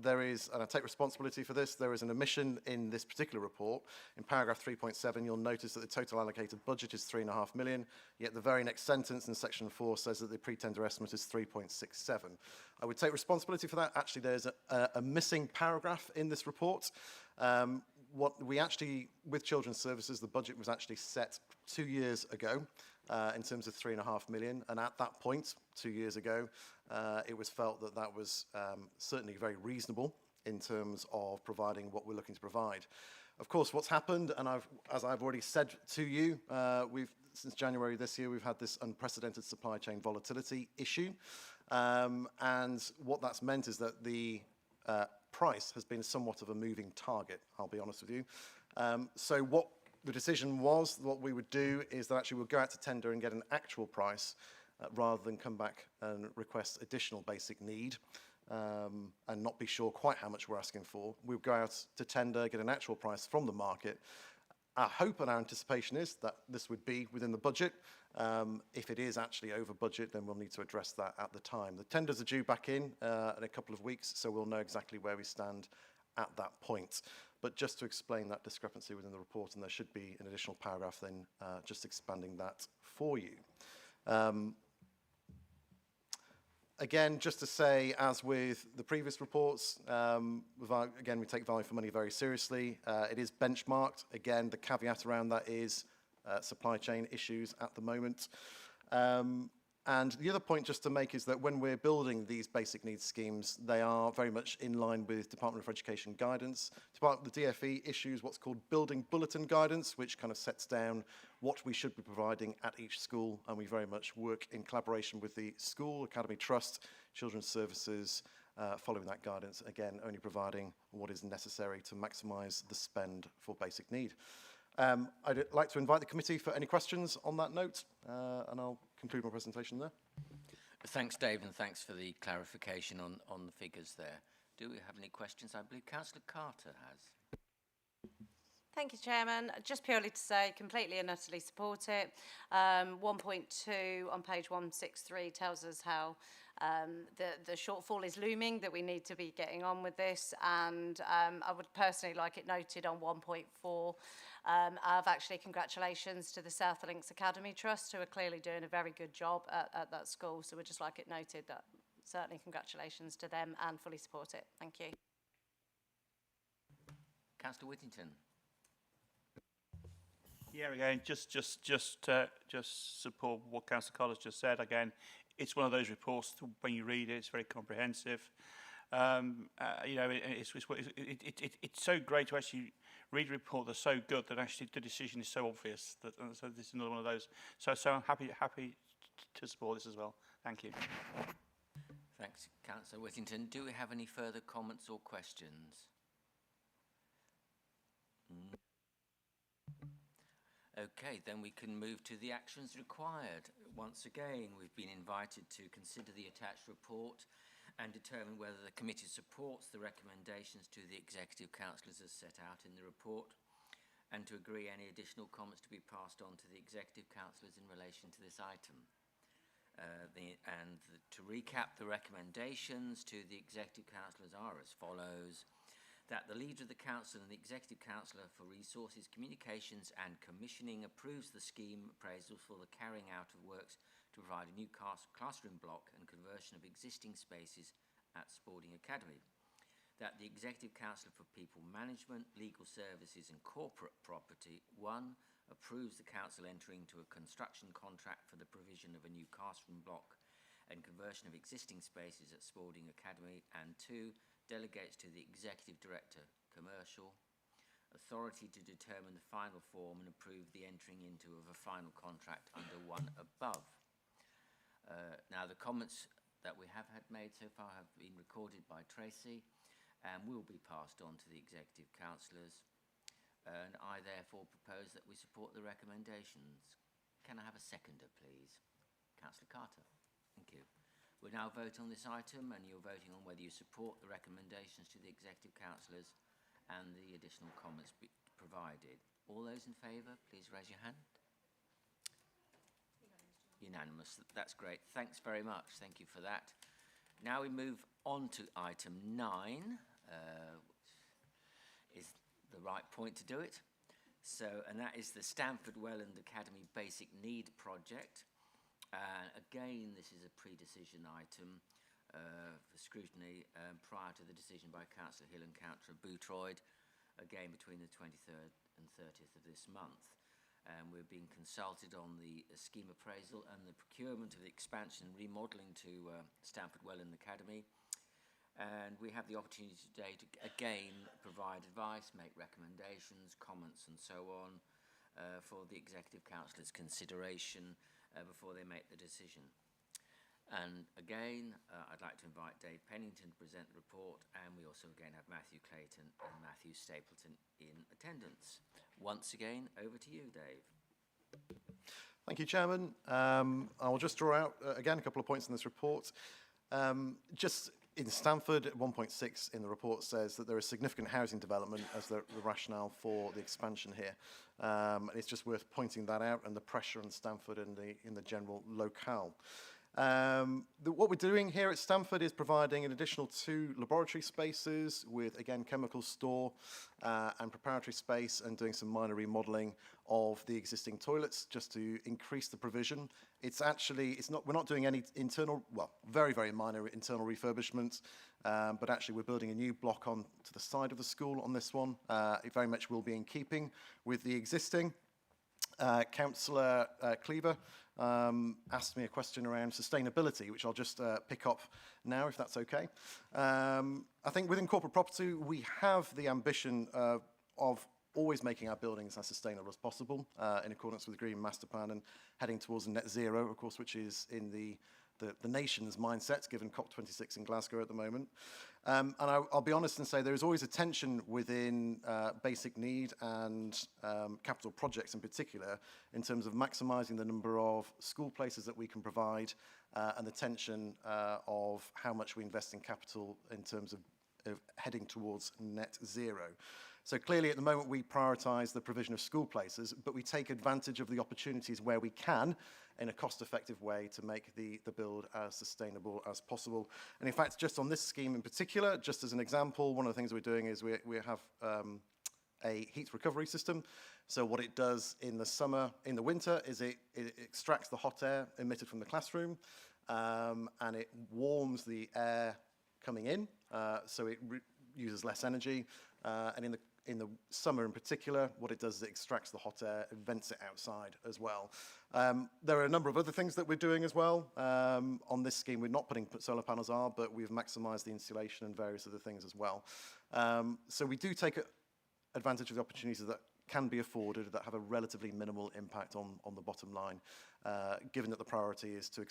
there is, and I take responsibility for this, there is an omission in this particular report. In paragraph 3.7, you'll notice that the total allocated budget is 3.5 million, yet the very next sentence in section 4 says that the pre-tender estimate is 3.67. I would take responsibility for that. Actually, there's a missing paragraph in this report. What we actually, with Children's Services, the budget was actually set 2 years ago in terms of 3.5 million. And at that point, 2 years ago, it was felt that that was certainly very reasonable in terms of providing what we're looking to provide. Of course, what's happened, and as I've already said to you, since January this year, we've had this unprecedented supply chain volatility issue. And what that's meant is that the price has been somewhat of a moving target, I'll be honest with you. So what the decision was, what we would do is that actually we'll go out to tender and get an actual price rather than come back and request additional basic need and not be sure quite how much we're asking for. We'll go out to tender, get an actual price from the market. Our hope and our anticipation is that this would be within the budget. If it is actually over budget, then we'll need to address that at the time. The tenders are due back in a couple of weeks, so we'll know exactly where we stand at that point. But just to explain that discrepancy within the report, and there should be an additional paragraph then just expanding that for you. Again, just to say, as with the previous reports, again, we take value for money very seriously. It is benchmarked. Again, the caveat around that is supply chain issues at the moment. And the other point just to make is that when we're building these basic needs schemes, they are very much in line with Department for Education guidance. The DFE issues what's called Building Bulletin Guidance, which kind of sets down what we should be providing at each school, and we very much work in collaboration with the school, Academy Trust, Children's Services, following that guidance, again, only providing what is necessary to maximise the spend for basic need. I'd like to invite the committee for any questions on that note, and I'll conclude my presentation there. Thanks, Dave, and thanks for the clarification on the figures there. Do we have any questions? I believe Councillor Carter has. Thank you, Chairman. Just purely to say, completely and utterly support it. 1.2 on page 163 tells us how The shortfall is looming, that we need to be getting on with this, and I would personally like it noted on 1.4 of actually congratulations to the South Links Academy Trust, who are clearly doing a very good job at that school, so we'd just like it noted that certainly congratulations to them and fully support it. Thank you. Councillor Whittington. Yeah, again, just support what Councillor Collins just said. Again, it's one of those reports, when you read it, it's very comprehensive. You know, it's so great to actually read a report that's so good that actually the decision is so obvious. That, so this is another one of those. So I'm happy to support this as well. Thank you. Thanks, Councillor Whittington. Do we have any further comments or questions? Okay, then we can move to the actions required. Once again, we've been invited to consider the attached report and determine whether the committee supports the recommendations to the Executive Councillors as set out in the report, and to agree any additional comments to be passed on to the Executive Councillors in relation to this item. To recap, the recommendations to the Executive Councillors are as follows: that the Leader of the Council and the Executive Councillor for Resources, Communications and Commissioning approves the scheme appraisal for the carrying out of works to provide a new classroom block and conversion of existing spaces at Spalding Academy. That the Executive Councillor for People Management, Legal Services and Corporate Property 1 approves the Council entering into a construction contract for the provision of a new classroom block and conversion of existing spaces at Spalding Academy, and 2, delegates to the Executive Director, Commercial, authority to determine the final form and approve the entering into of a final contract under 1 above. Now, the comments that we have had made so far have been recorded by Tracy and will be passed on to the Executive Councillors. And I therefore propose that we support the recommendations. Can I have a seconder, please? Councillor Carter. Thank you. We'll now vote on this item, and you're voting on whether you support the recommendations to the Executive Councillors and the additional comments provided. All those in favour, please raise your hand. Unanimous. That's great. Thanks very much. Thank you for that. Now we move on to item 9, which is the right point to do it. And that is the Stanford Welland Academy Basic Need Project. Again, this is a pre-decision item for scrutiny prior to the decision by Councillor Hill and Councillor Boothroyd, again between the 23rd and 30th of this month. We're being consulted on the scheme appraisal and the procurement of the expansion and remodelling to Stanford Welland Academy. And we have the opportunity today to again provide advice, make recommendations, comments and so on for the Executive Councillors' consideration before they make the decision. And again, I'd like to invite Dave Pennington to present the report, and we also again have Matthew Clayton and Matthew Stapleton in attendance. Once again, over to you, Dave. Thank you, Chairman. I will just draw out, again, a couple of points in this report. Just in Stanford, 1.6 in the report says that there is significant housing development as the rationale for the expansion here. It's just worth pointing that out, and the pressure on Stanford in the general locale. What we're doing here at Stanford is providing an additional 2 laboratory spaces with, again, chemical store and preparatory space, and doing some minor remodelling of the existing toilets just to increase the provision. We're not doing any internal, well, very, very minor internal refurbishment, but actually we're building a new block on to the side of the school on this one. It very much will be in keeping with the existing. Councillor Cleaver asked me a question around sustainability, which I'll just pick up now, if that's okay. I think within corporate property, we have the ambition of always making our buildings as sustainable as possible, in accordance with the Green Master Plan and heading towards a net zero, of course, which is in the nation's mindset, given COP26 in Glasgow at the moment. And I'll be honest and say there is always a tension within basic need and capital projects in particular, in terms of maximising the number of school places that we can provide, and the tension of how much we invest in capital in terms of of heading towards net zero. So clearly at the moment we prioritise the provision of school places, but we take advantage of the opportunities where we can in a cost-effective way to make the build as sustainable as possible. And in fact, just on this scheme in particular, just as an example, one of the things we're doing is we have a heat recovery system. So what it does in the winter, is it extracts the hot air emitted from the classroom, and it warms the air coming in, so it uses less energy. And in the summer in particular, what it does is it extracts the hot air and vents it outside as well. There are a number of other things that we're doing as well. On this scheme, we're not putting solar panels on, but we've maximised the insulation and various other things as well. So we do take advantage of the opportunities that can be afforded that have a relatively minimal impact on the bottom line, given that the priority is to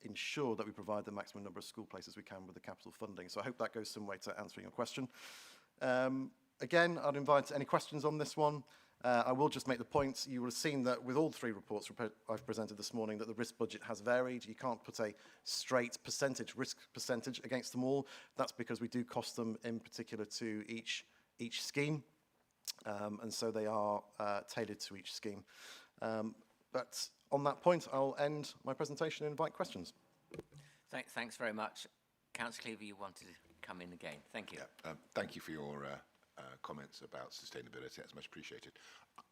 ensure that we provide the maximum number of school places we can with the capital funding. So I hope that goes some way to answering your question. Again, I'd invite any questions on this one. I will just make the point, you will have seen that with all three reports I've presented this morning, that the risk budget has varied. You can't put a straight risk percentage against them all. That's because we do cost them in particular to each scheme, and so they are tailored to each scheme. But on that point, I'll end my presentation and invite questions. Thanks very much. Councillor Cleaver, you wanted to come in again. Thank you. Yeah, thank you for your comments about sustainability. That's much appreciated.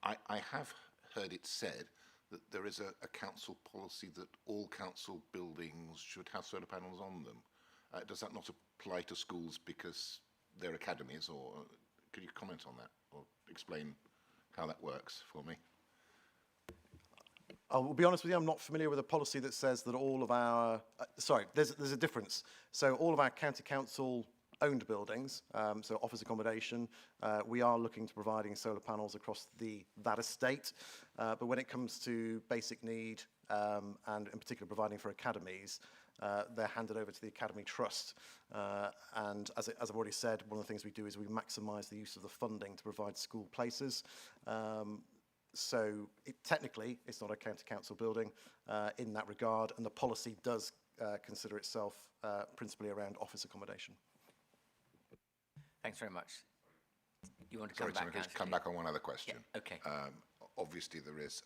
I have heard it said that there is a council policy that all council buildings should have solar panels on them. Does that not apply to schools because they're academies, or could you comment on that or explain how that works for me? I'll be honest with you, I'm not familiar with a policy that says that all of our... sorry, there's a difference. So all of our county council owned buildings, so office accommodation, we are looking to providing solar panels across that estate. But when it comes to basic need, and in particular providing for academies, they're handed over to the Academy Trust. And as I've already said, one of the things we do is we maximise the use of the funding to provide school places. So technically, it's not a county council building in that regard, and the policy does consider itself principally around office accommodation. Thanks very much. You want to come back? Sorry, can I just come back on one other question? Yeah, okay. Obviously, there is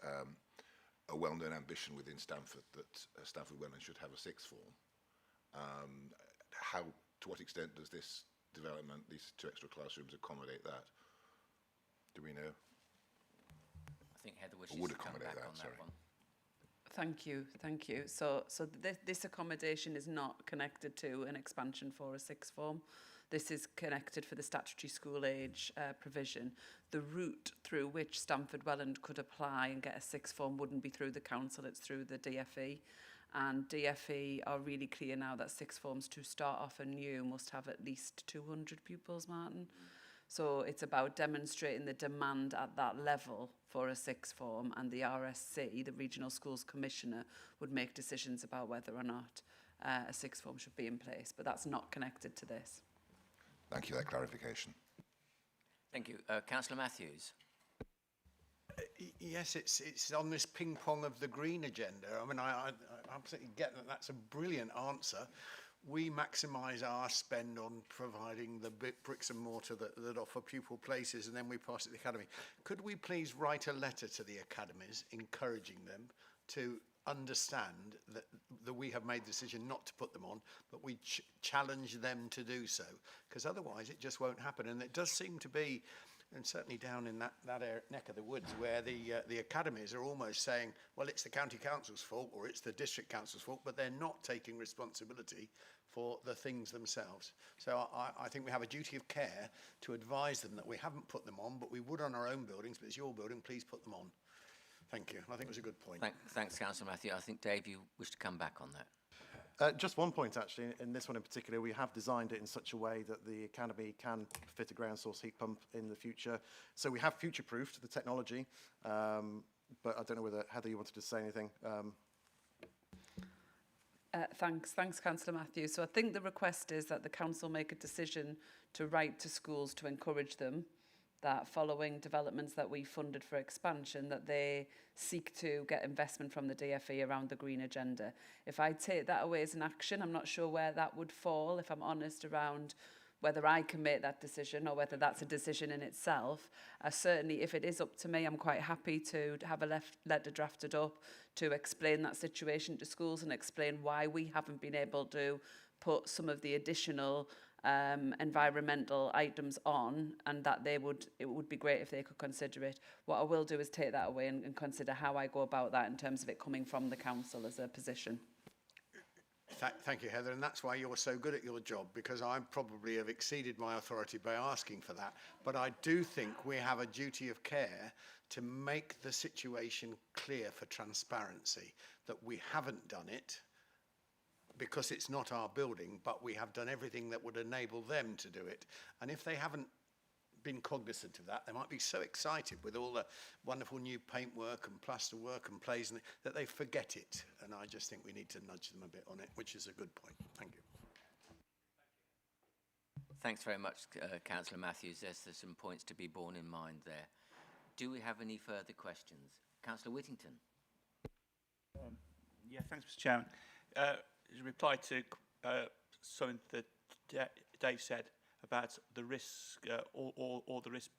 a well-known ambition within Stanford that Stanford Welland should have a sixth form. To what extent does this development, these 2 extra classrooms, accommodate that? Do we know? I think Heather wishes would to come accommodate back that, on sorry. that one. Thank you. So this accommodation is not connected to an expansion for a sixth form. This is connected for the statutory school age provision. The route through which Stanford Welland could apply and get a sixth form wouldn't be through the council, it's through the DFE. And DFE are really clear now that sixth forms to start off anew must have at least 200 pupils, Martin. So it's about demonstrating the demand at that level for a sixth form, and the RSC, the Regional Schools Commissioner, would make decisions about whether or not a sixth form should be in place, but that's not connected to this. Thank you for that clarification. Thank you. Councillor Matthews. Yes, it's on this ping pong of the green agenda. I mean, I absolutely get that. That's a brilliant answer. We maximise our spend on providing the bricks and mortar that offer pupil places, and then we pass it to the academy. Could we please write a letter to the academies encouraging them to understand that we have made the decision not to put them on, but we challenge them to do so, because otherwise it just won't happen. And it does seem to be, and certainly down in that neck of the woods, where the academies are almost saying, well, it's the county council's fault or it's the district council's fault, but they're not taking responsibility for the things themselves. So I think we have a duty of care to advise them that we haven't put them on, but we would on our own buildings, but it's your building, please put them on. Thank you. I think it was a good point. Thanks, Councillor Matthew. I think, Dave, you wish to come back on that. Just one point, actually. In this one in particular, we have designed it in such a way that the Academy can fit a ground source heat pump in the future. So we have future-proofed the technology, but I don't know whether, Heather, you wanted to say anything. Thanks, Councillor Matthews. So I think the request is that the council make a decision to write to schools to encourage them that following developments that we funded for expansion, that they seek to get investment from the DFE around the green agenda. If I take that away as an action, I'm not sure where that would fall, if I'm honest, around whether I can make that decision or whether that's a decision in itself. Certainly, if it is up to me, I'm quite happy to have a letter drafted up to explain that situation to schools and explain why we haven't been able to put some of the additional environmental items on, and that it would be great if they could consider it. What I will do is take that away and consider how I go about that in terms of it coming from the council as a position. Thank you, Heather, and that's why you're so good at your job, because I probably have exceeded my authority by asking for that. But I do think we have a duty of care to make the situation clear for transparency, that we haven't done it because it's not our building, but we have done everything that would enable them to do it. And if they haven't been cognizant of that, they might be so excited with all the wonderful new paintwork and plaster work and plays that they forget it. And I just think we need to nudge them a bit on it, which is a good point. Thank you. Thanks very much, Councillor Matthews. There's some points to be borne in mind there. Do we have any further questions? Councillor Whittington. Yeah, thanks, Mr. Chairman. As a reply to something that Dave said about the risk, or the risk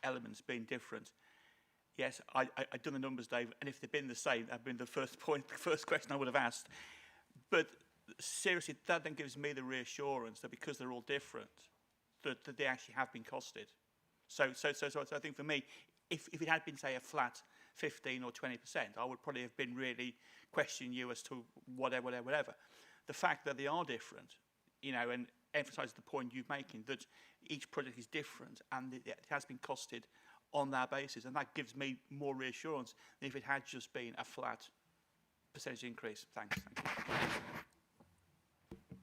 elements being different. Yes, I've done the numbers, Dave, and if they'd been the same, that'd been the first question I would have asked. But seriously, that then gives me the reassurance that because they're all different, that they actually have been costed. So I think for me, if it had been, say, a flat 15 or 20%, I would probably have been really questioning you as to whatever. The fact that they are different, you know, and emphasises the point you're making, that each project is different and it has been costed on that basis, and that gives me more reassurance than if it had just been a flat percentage increase. Thanks.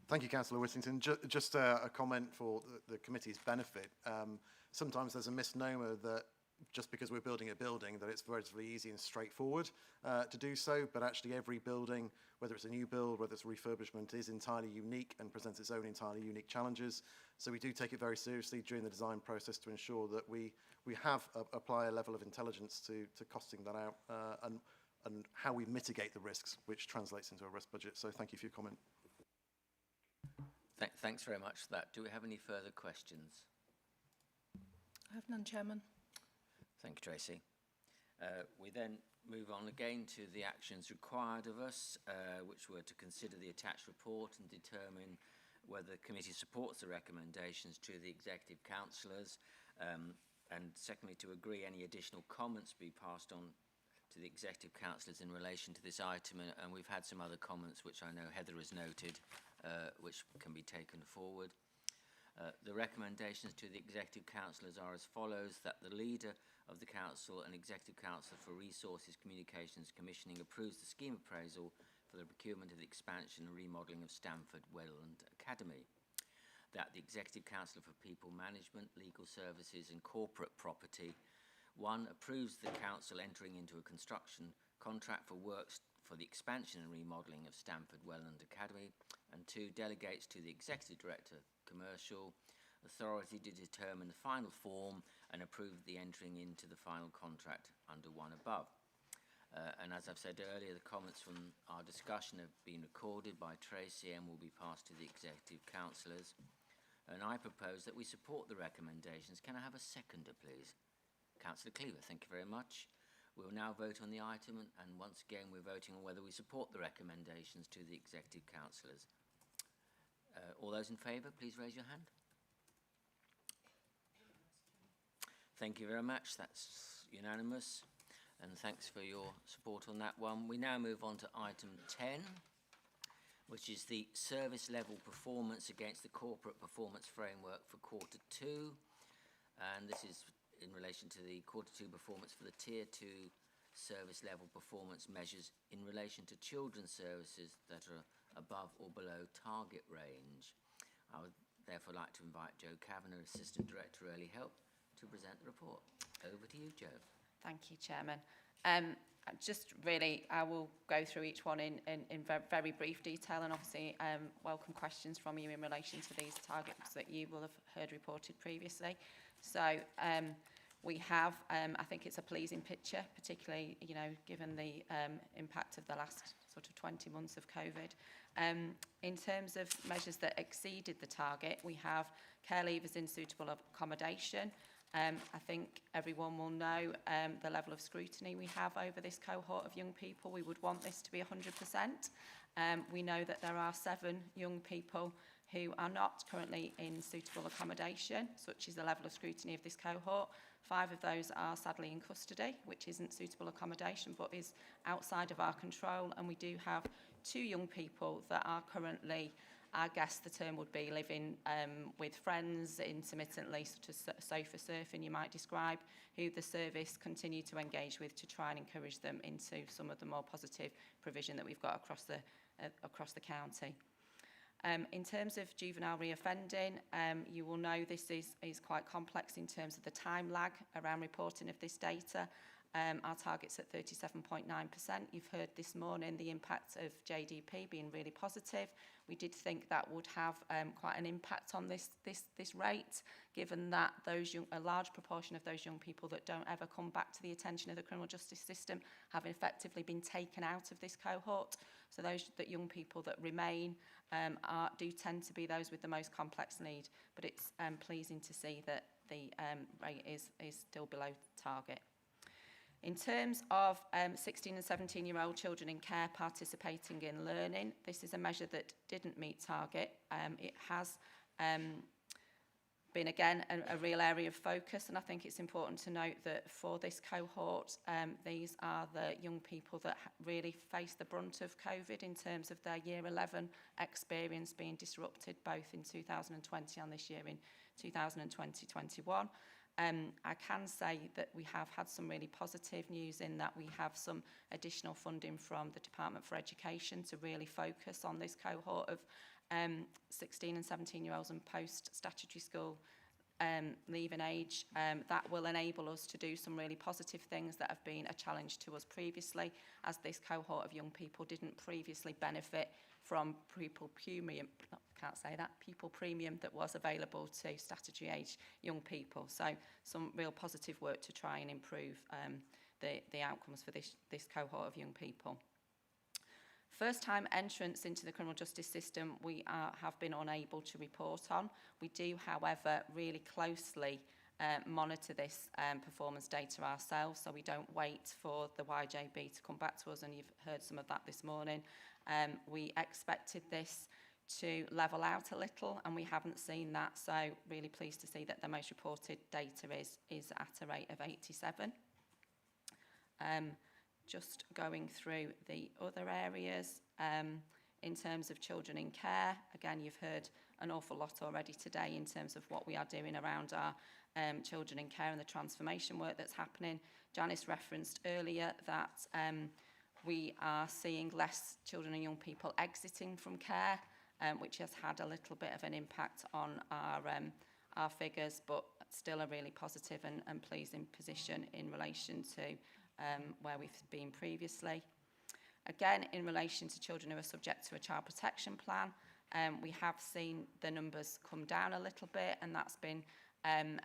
Thank you, Councillor Whittington. Just a comment for the committee's benefit. Sometimes there's a misnomer that just because we're building a building that it's relatively easy and straightforward to do so, but actually every building, whether it's a new build, whether it's a refurbishment, is entirely unique and presents its own entirely unique challenges. So we do take it very seriously during the design process to ensure that we have apply a level of intelligence to costing that out and how we mitigate the risks, which translates into a risk budget. So thank you for your comment. Thanks very much for that. Do we have any further questions? I have none, Chairman. Thank you, Tracy. We then move on again to the actions required of us, which were to consider the attached report and determine whether the committee supports the recommendations to the executive councillors, and secondly, to agree any additional comments be passed on to the executive councillors in relation to this item, and we've had some other comments which I know Heather has noted, which can be taken forward. The recommendations to the executive councillors are as follows: that the leader of the council and executive council for resources, communications, commissioning approves the scheme appraisal for the procurement of the expansion and remodelling of Stanford Welland Academy. That the executive council for people management, legal services and corporate property 1. Approves the council entering into a construction contract for works for the expansion and remodelling of Stanford Welland Academy, and 2. Delegates to the executive director commercial authority to determine the final form and approve the entering into the final contract under 1 above. And as I've said earlier, the comments from our discussion have been recorded by Tracy and will be passed to the executive councillors. And I propose that we support the recommendations. Can I have a seconder, please? Councillor Cleaver, thank you very much. We'll now vote on the item, and once again we're voting on whether we support the recommendations to the executive councillors. All those in favour, please raise your hand. Thank you very much. That's unanimous, and thanks for your support on that one. We now move on to item 10, which is the service level performance against the corporate performance framework for quarter 2, and this is in relation to the quarter 2 performance for the tier 2 service level performance measures in relation to children's services that are above or below target range. I would therefore like to invite Jo Kavanagh, Assistant Director Early Help, to present the report. Over to you, Jo. Thank you, Chairman. Just really, I will go through each one in very brief detail, and obviously welcome questions from you in relation to these targets that you will have heard reported previously. So We have, I think it's a pleasing picture, particularly, you know, given the impact of the last sort of 20 months of COVID. In terms of measures that exceeded the target, we have care leavers in suitable accommodation. I think everyone will know the level of scrutiny we have over this cohort of young people. We would want this to be 100%. We know that there are 7 young people who are not currently in suitable accommodation, such is the level of scrutiny of this cohort. 5 of those are sadly in custody, which isn't suitable accommodation, but is outside of our control. And we do have 2 young people that are currently, I guess the term would be, living with friends intermittently, sort of sofa surfing you might describe, who the service continue to engage with to try and encourage them into some of the more positive provision that we've got across the county. In terms of juvenile reoffending, you will know this is quite complex in terms of the time lag around reporting of this data. Our target's at 37.9%. You've heard this morning the impact of JDP being really positive. We did think that would have quite an impact on this rate, given that a large proportion of those young people that don't ever come back to the attention of the criminal justice system have effectively been taken out of this cohort. So those young people that remain do tend to be those with the most complex need. But it's pleasing to see that the rate is still below target. In terms of 16 and 17-year-old children in care participating in learning, this is a measure that didn't meet target. It has been, again, a real area of focus, and I think it's important to note that for this cohort, these are the young people that really face the brunt of COVID in terms of their Year 11 experience being disrupted both in 2020 and this year in 2020-21. I can say that we have had some really positive news in that we have some additional funding from the Department for Education to really focus on this cohort of 16 and 17-year-olds and post-statutory school leaving age. That will enable us to do some really positive things that have been a challenge to us previously, as this cohort of young people didn't previously benefit from pupil premium that was available to statutory age young people. So some real positive work to try and improve the outcomes for this cohort of young people. First-time entrance into the criminal justice system we have been unable to report on. We do, however, really closely monitor this performance data ourselves, so we don't wait for the YJB to come back to us, and you've heard some of that this morning. We expected this to level out a little, and we haven't seen that, so really pleased to see that the most reported data is at a rate of 87. Just going through the other areas, in terms of children in care, again, you've heard an awful lot already today in terms of what we are doing around our children in care and the transformation work that's happening. Janice referenced earlier that we are seeing less children and young people exiting from care, which has had a little bit of an impact on our figures, but still a really positive and pleasing position in relation to where we've been previously. Again, in relation to children who are subject to a child protection plan, we have seen the numbers come down a little bit, and that's been,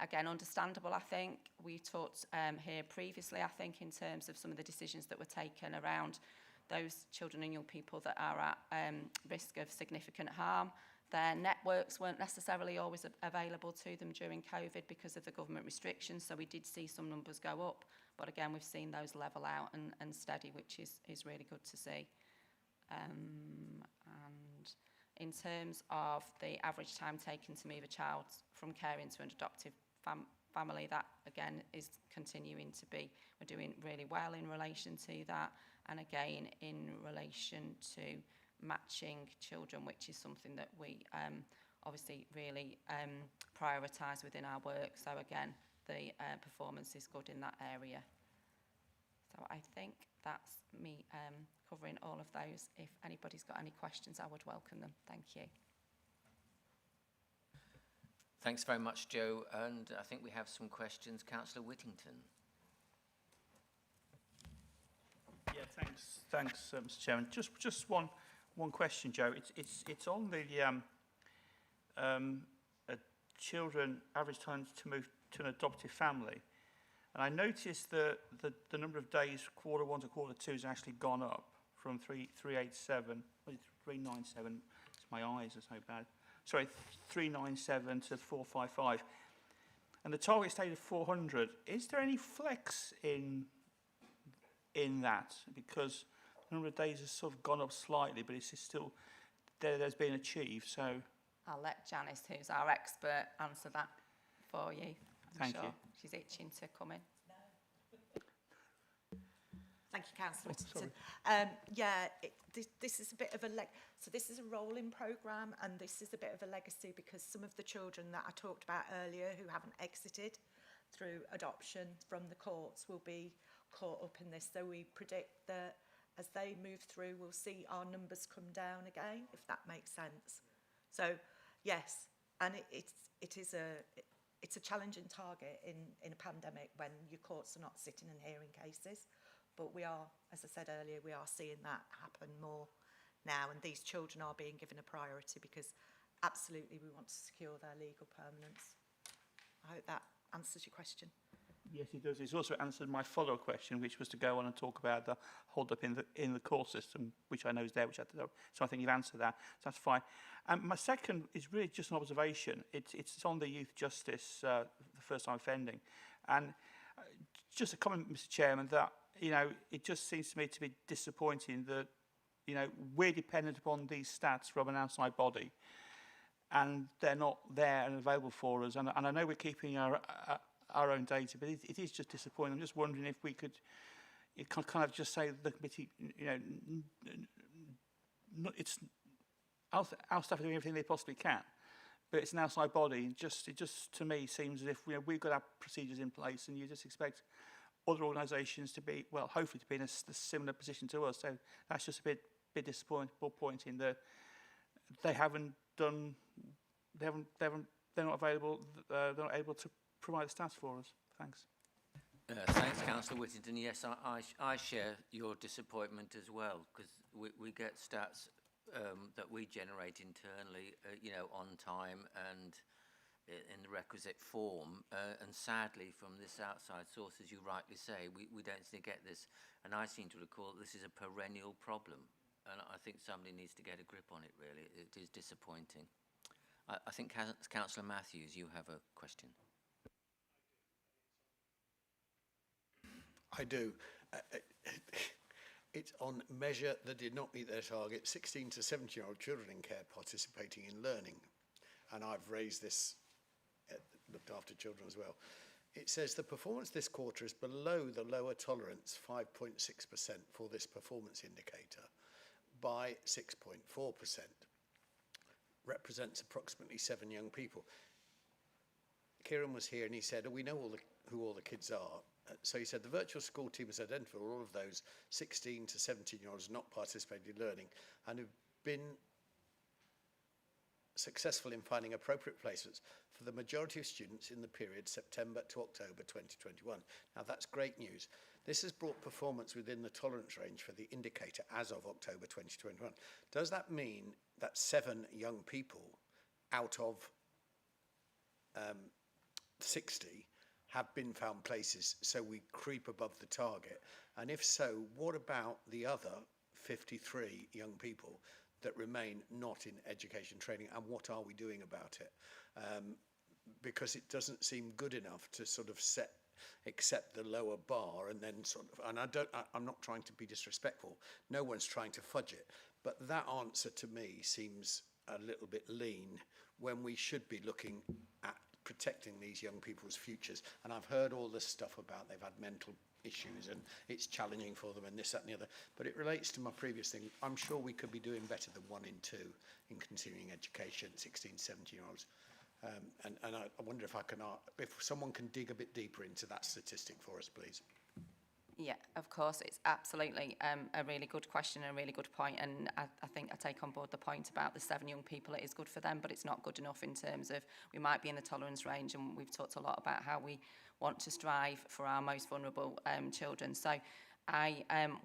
again, understandable, I think. We talked here previously, I think, in terms of some of the decisions that were taken around those children and young people that are at risk of significant harm. Their networks weren't necessarily always available to them during COVID because of the government restrictions, so we did see some numbers go up. But again, we've seen those level out and steady, which is really good to see. And in terms of the average time taken to move a child from care into an adoptive family, that again is continuing to be, we're doing really well in relation to that. And again, in relation to matching children, which is something that we obviously really prioritise within our work. So again, the performance is good in that area. So I think that's me covering all of those. If anybody's got any questions, I would welcome them. Thank you. Thanks very much, Jo. And I think we have some questions. Councillor Whittington. Yeah, thanks, Mr. Chairman. Just one question, Jo. It's on the children average time to move to an adoptive family. And I noticed that the number of days Q1 to Q2 has actually gone up from 397, 397, my eyes are so bad. Sorry, 397 to 455. And the target stayed at 400. Is there any flex in that? Because the number of days has sort of gone up slightly, but it's still there's been achieved. So I'll let Janice, who's our expert, answer that for you. Thank you. She's itching to come in. Thank you, Councillor Oh, Whittington. This is a bit of a so this is a rolling programme, and this is a bit of a legacy because some of the children that I talked about earlier who haven't exited through adoption from the courts will be caught up in this. So we predict that as they move through, we'll see our numbers come down again, if that makes sense. So yes, and it's a challenging target in a pandemic when your courts are not sitting and hearing cases. But we are, as I said earlier, we are seeing that happen more now, and these children are being given a priority because absolutely we want to secure their legal permanence. I hope that answers your question. yes, it does. It's also answered my follow-up question, which was to go on and talk about the hold-up in the court system, which I know is there, which I don't know. So I think you've answered that. So that's fine. My second is really just an observation. It's on the youth justice, the first-time offending, and just a comment, Mr. Chairman, that it just seems to me to be disappointing that we're dependent upon these stats from an outside body, and they're not there and available for us. And I know we're keeping our own data, but it is just disappointing. I'm just wondering if we could kind of just say the committee, it's our staff are doing everything they possibly can, but it's an outside body. And it just to me seems as if we've got our procedures in place, and you just expect other organisations to be, well, hopefully to be in a similar position to us. So that's just a bit disappointing that they haven't done, they're not available, they're not able to provide the stats for us. Thanks. Thanks, Councillor Whittington. Yes, I share your disappointment as well, because we get stats that we generate internally, on time and in the requisite form, and sadly from this outside source, as you rightly say, we don't seem to get this, and I seem to recall that this is a perennial problem, and I think somebody needs to get a grip on it, really. It is disappointing. I think Councillor Matthews, you have a question. I do. It's on measure that did not meet their target, 16 to 17-year-old children in care participating in learning, and I've raised this looked after children as well. It says the performance this quarter is below the lower tolerance 5.6% for this performance indicator by 6.4%. Represents approximately 7 young people. Kieran was here and he said, we know who all the kids are. So he said the virtual school team has identified all of those 16 to 17-year-olds not participating in learning and have been successful in finding appropriate placements for the majority of students in the period September to October 2021. Now that's great news. This has brought performance within the tolerance range for the indicator as of October 2021. Does that mean that 7 young people out of 60 have been found places, so we creep above the target? And if so, what about the other 53 young people that remain not in education training, and what are we doing about it? Because it doesn't seem good enough to sort of accept the lower bar and then and I'm not trying to be disrespectful, no one's trying to fudge it, but that answer to me seems a little bit lean when we should be looking at protecting these young people's futures. And I've heard all this stuff about they've had mental issues and it's challenging for them and this, that and the other, but it relates to my previous thing. I'm sure we could be doing better than 1 in 2 in continuing education, 16, 17-year-olds. And I wonder if someone can dig a bit deeper into that statistic for us, please. Yeah, of course, it's absolutely a really good question and a really good point, and I think I take on board the point about the 7 young people. It is good for them, but it's not good enough in terms of we might be in the tolerance range, and we've talked a lot about how we want to strive for our most vulnerable children. So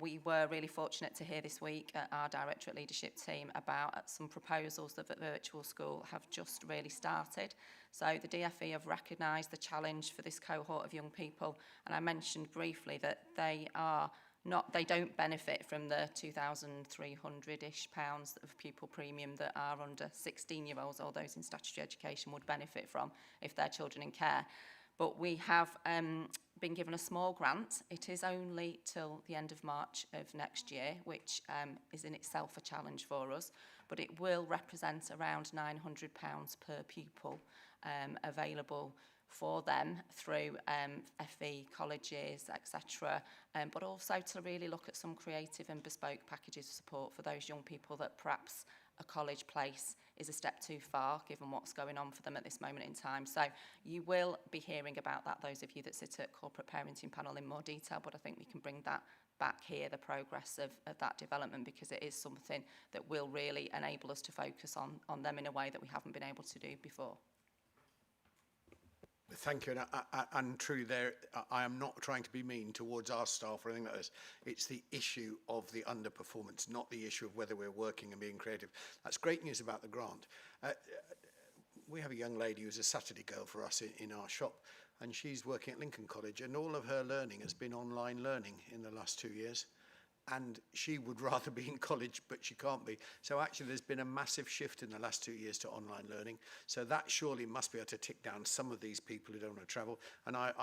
We were really fortunate to hear this week at our Directorate Leadership team about some proposals that the virtual school have just really started. So the DFE have recognised the challenge for this cohort of young people, and I mentioned briefly that they don't benefit from the £2,300-ish of pupil premium that our under 16-year-olds or those in statutory education would benefit from if their children in care. But we have been given a small grant. It is only till the end of March of next year, which is in itself a challenge for us, but it will represent around £900 per pupil available for them through FE colleges, etc., but also to really look at some creative and bespoke packages of support for those young people that perhaps a college place is a step too far given what's going on for them at this moment in time. So you will be hearing about that, those of you that sit at Corporate Parenting Panel, in more detail, but I think we can bring that back here, the progress of that development, because it is something that will really enable us to focus on them in a way that we haven't been able to do before. Thank you, and truly I am not trying to be mean towards our staff or anything like this. It's the issue of the underperformance, not the issue of whether we're working and being creative. That's great news about the grant. We have a young lady who's a Saturday girl for us in our shop, and she's working at Lincoln College, and all of her learning has been online learning in the last 2 years. And she would rather be in college, but she can't be. So actually there's been a massive shift in the last 2 years to online learning. So that surely must be able to tick down some of these people who don't want to travel. And I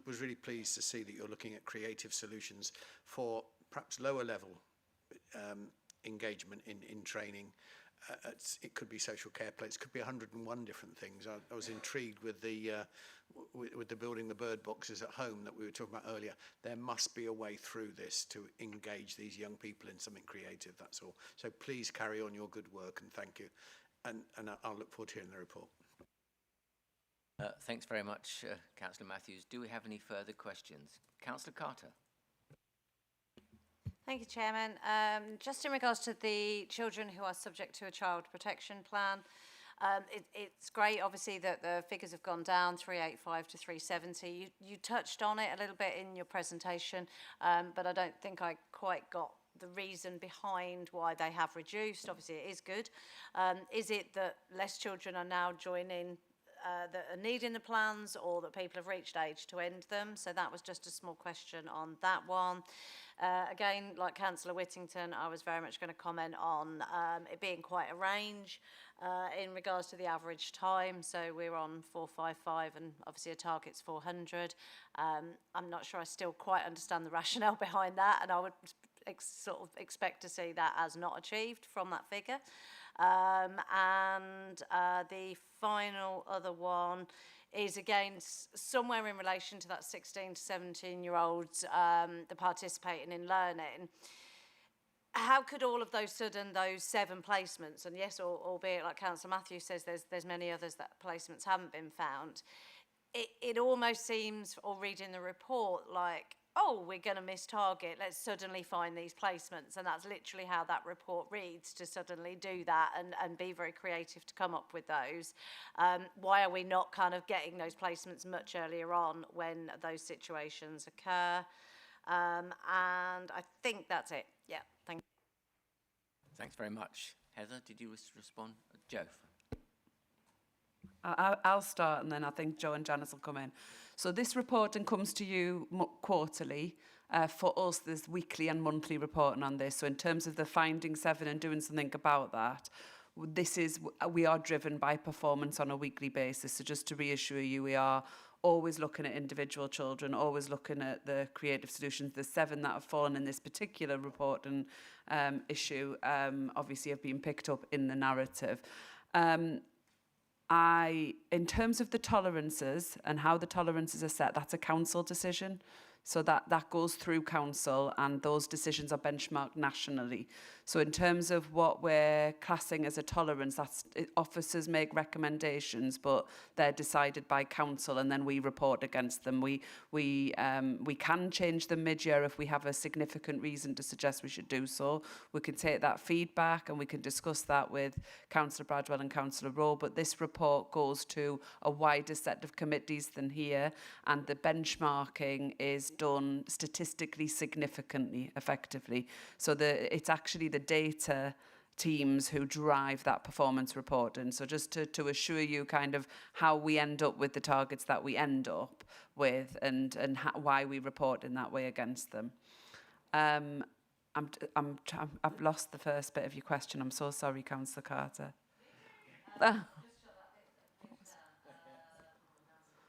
was really pleased to see that you're looking at creative solutions for perhaps lower level engagement in training. It could be social care plates, it could be 101 different things. I was intrigued with the building the bird boxes at home that we were talking about earlier. There must be a way through this to engage these young people in something creative, that's all. So please carry on your good work, and thank you. And I'll look forward to hearing the report. Thanks very much, Councillor Matthews. Do we have any further questions? Councillor Carter. Thank you, Chairman. Just in regards to the children who are subject to a child protection plan, it's great, obviously, that the figures have gone down, 385 to 370. You touched on it a little bit in your presentation, but I don't think I quite got the reason behind why they have reduced. Obviously, it is good. Is it that less children are now joining that are needing the plans, or that people have reached age to end them? So that was just a small question on that one. Again, like Councillor Whittington, I was very much going to comment on it being quite a range in regards to the average time. So we're on 455, and obviously a target's 400. I'm not sure I still quite understand the rationale behind that, and I would sort of expect to see that as not achieved from that figure. And the final other one is again somewhere in relation to that 16 to 17-year-olds the participating in learning. How could all of those 7 placements, and yes, albeit like Councillor Matthews says, there's many others that placements haven't been found. It almost seems, or reading the report, like, oh, we're going to miss target, let's suddenly find these placements. And that's literally how that report reads, to suddenly do that and be very creative to come up with those. Why are we not kind of getting those placements much earlier on when those situations occur? And I think that's it. Yeah, thank you. Thanks very much. Heather, did you respond? Joe. I'll start, and then I think Joe and Janice will come in. So this reporting comes to you quarterly. For us, there's weekly and monthly reporting on this. So in terms of the finding 7 and doing something about that, we are driven by performance on a weekly basis. So just to reassure you, we are always looking at individual children, always looking at the creative solutions. The 7 that have fallen in this particular report and issue obviously have been picked up in the narrative. In terms of the tolerances and how the tolerances are set, that's a council decision. So that goes through council, and those decisions are benchmarked nationally. So in terms of what we're classing as a tolerance, officers make recommendations, but they're decided by council, and then we report against them. We can change them mid-year if we have a significant reason to suggest we should do so. We can take that feedback and we can discuss that with Councillor Bradwell and Councillor Rowe, but this report goes to a wider set of committees than here, and the benchmarking is done statistically significantly effectively. So it's actually the data teams who drive that performance reporting. So just to assure you kind of how we end up with the targets that we end up with, and why we report in that way against them. I've lost the first bit of your question. I'm so sorry, Councillor Carter.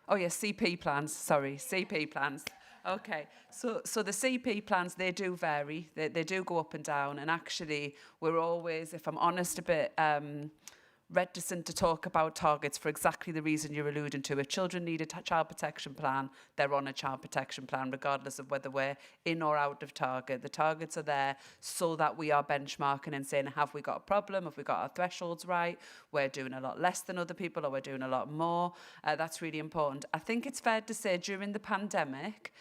Oh yes, CP plans. Sorry, CP plans. Okay, so the CP plans, they do vary. They do go up and down. And actually, we're always, if I'm honest, a bit reticent to talk about targets for exactly the reason you're alluding to. If children need a child protection plan, they're on a child protection plan, regardless of whether we're in or out of target. The targets are there so that we are benchmarking and saying, have we got a problem? Have we got our thresholds right? We're doing a lot less than other people, or we're doing a lot more. That's really important. I think it's fair to say during the pandemic,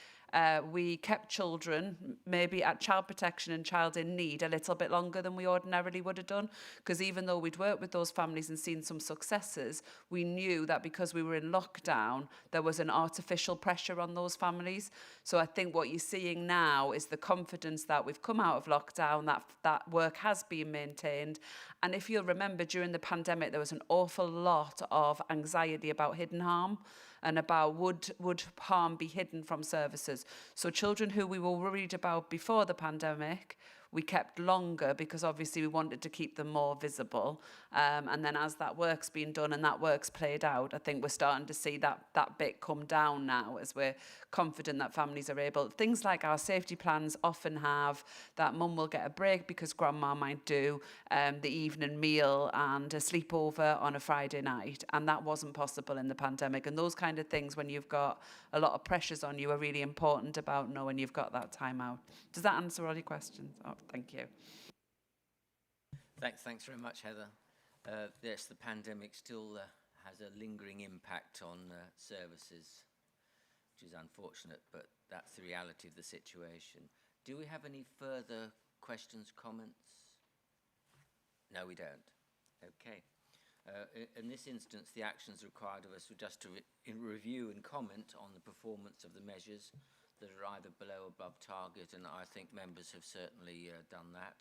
we kept children maybe at child protection and child in need a little bit longer than we ordinarily would have done, because even though we'd worked with those families and seen some successes, we knew that because we were in lockdown, there was an artificial pressure on those families. So I think what you're seeing now is the confidence that we've come out of lockdown, that work has been maintained. And if you'll remember, during the pandemic, there was an awful lot of anxiety about hidden harm, and about would harm be hidden from services. So children who we were worried about before the pandemic, we kept longer because obviously we wanted to keep them more visible. And then as that work's been done and that work's played out, I think we're starting to see that bit come down now, as we're confident that families are able. Things like our safety plans often have that mum will get a break because grandma might do the evening meal and a sleepover on a Friday night. And that wasn't possible in the pandemic. And those kind of things, when you've got a lot of pressures on you, are really important about knowing you've got that time out. Does that answer all your questions? Oh, thank you. Thanks very much, Heather. Yes, the pandemic still has a lingering impact on services, which is unfortunate, but that's the reality of the situation. Do we have any further questions, comments? No, we don't. Okay. In this instance, the actions required of us were just to review and comment on the performance of the measures that are either below or above target, and I think members have certainly done that.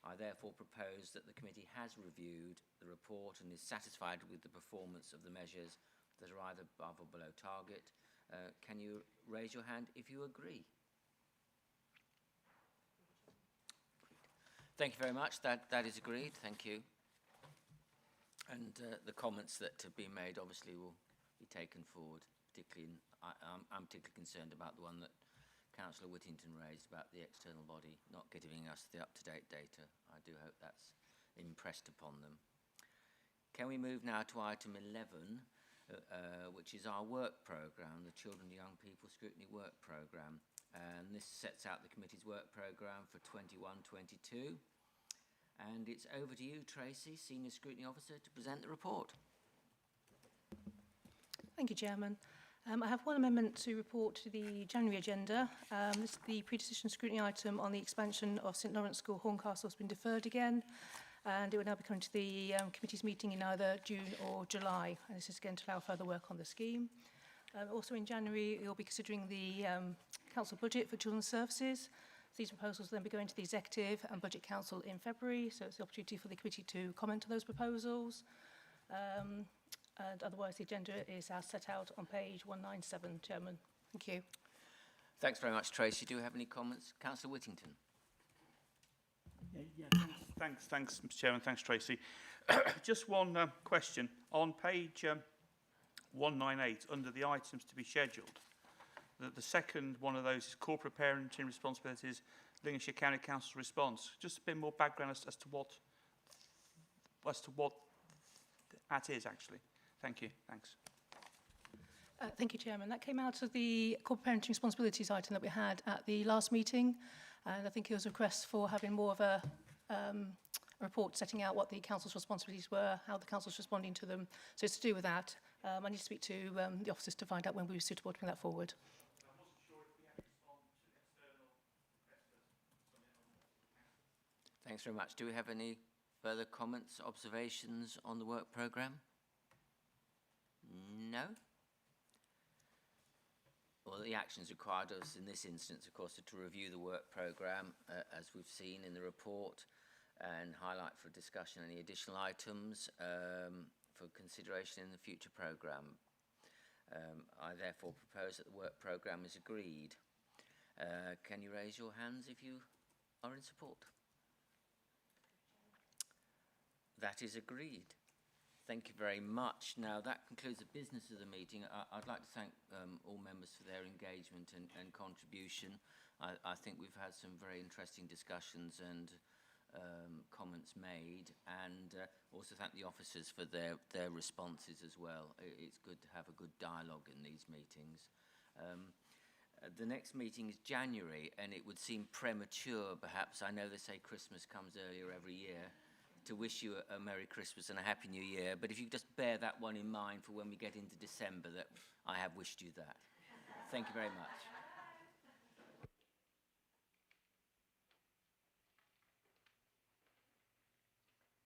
I therefore propose that the committee has reviewed the report and is satisfied with the performance of the measures that are either above or below target. Can you raise your hand if you agree? Thank you very much. That is agreed. Thank you. And the comments that have been made obviously will be taken forward. Particularly, I'm particularly concerned about the one that Councillor Whittington raised about the external body not giving us the up-to-date data. I do hope that's impressed upon them. Can we move now to item 11, which is our work programme, the Children and Young People Scrutiny Work Programme. And this sets out the committee's work programme for 21-22. And it's over to you, Tracy, Senior Scrutiny Officer, to present the report. Thank you, Chairman. I have one amendment to report to the January agenda. This is the pre-decision scrutiny item on the expansion of St Lawrence School Horncastle has been deferred again, and it will now be coming to the committee's meeting in either June or July. And this is again to allow further work on the scheme. Also in January, we'll be considering the council budget for children's services. These proposals will then be going to the Executive and Budget Council in February, so it's the opportunity for the committee to comment on those proposals. And otherwise, the agenda is as set out on page 197, Chairman. Thank you. Thanks very much, Tracy. Do you have any comments? Councillor Whittington. Thanks, Mr. Chairman. Thanks, Tracy. Just one question. On page 198, under the items to be scheduled, the second one of those is corporate parenting responsibilities, Lincolnshire County Council response. Just a bit more background as to what that is actually. Thank you. Thanks. Thank you, Chairman. That came out of the corporate parenting responsibilities item that we had at the last meeting, and I think it was a request for having more of a report setting out what the council's responsibilities were, how the council's responding to them. So it's to do with that. I need to speak to the officers to find out when we were suitable to bring that forward. Thanks very much. Do we have any further comments, observations on the work programme? No? Well, the actions required of us in this instance, of course, are to review the work programme, as we've seen in the report, and highlight for discussion any additional items for consideration in the future programme. I therefore propose that the work programme is agreed. Can you raise your hands if you are in support? That is agreed. Thank you very much. Now, that concludes the business of the meeting. I'd like to thank all members for their engagement and contribution. I think we've had some very interesting discussions and comments made, and also thank the officers for their responses as well. It's good to have a good dialogue in these meetings. The next meeting is January, and it would seem premature, perhaps. I know they say Christmas comes earlier every year, to wish you a Merry Christmas and a Happy New Year. But if you just bear that one in mind for when we get into December, that I have wished you that. Thank you very much.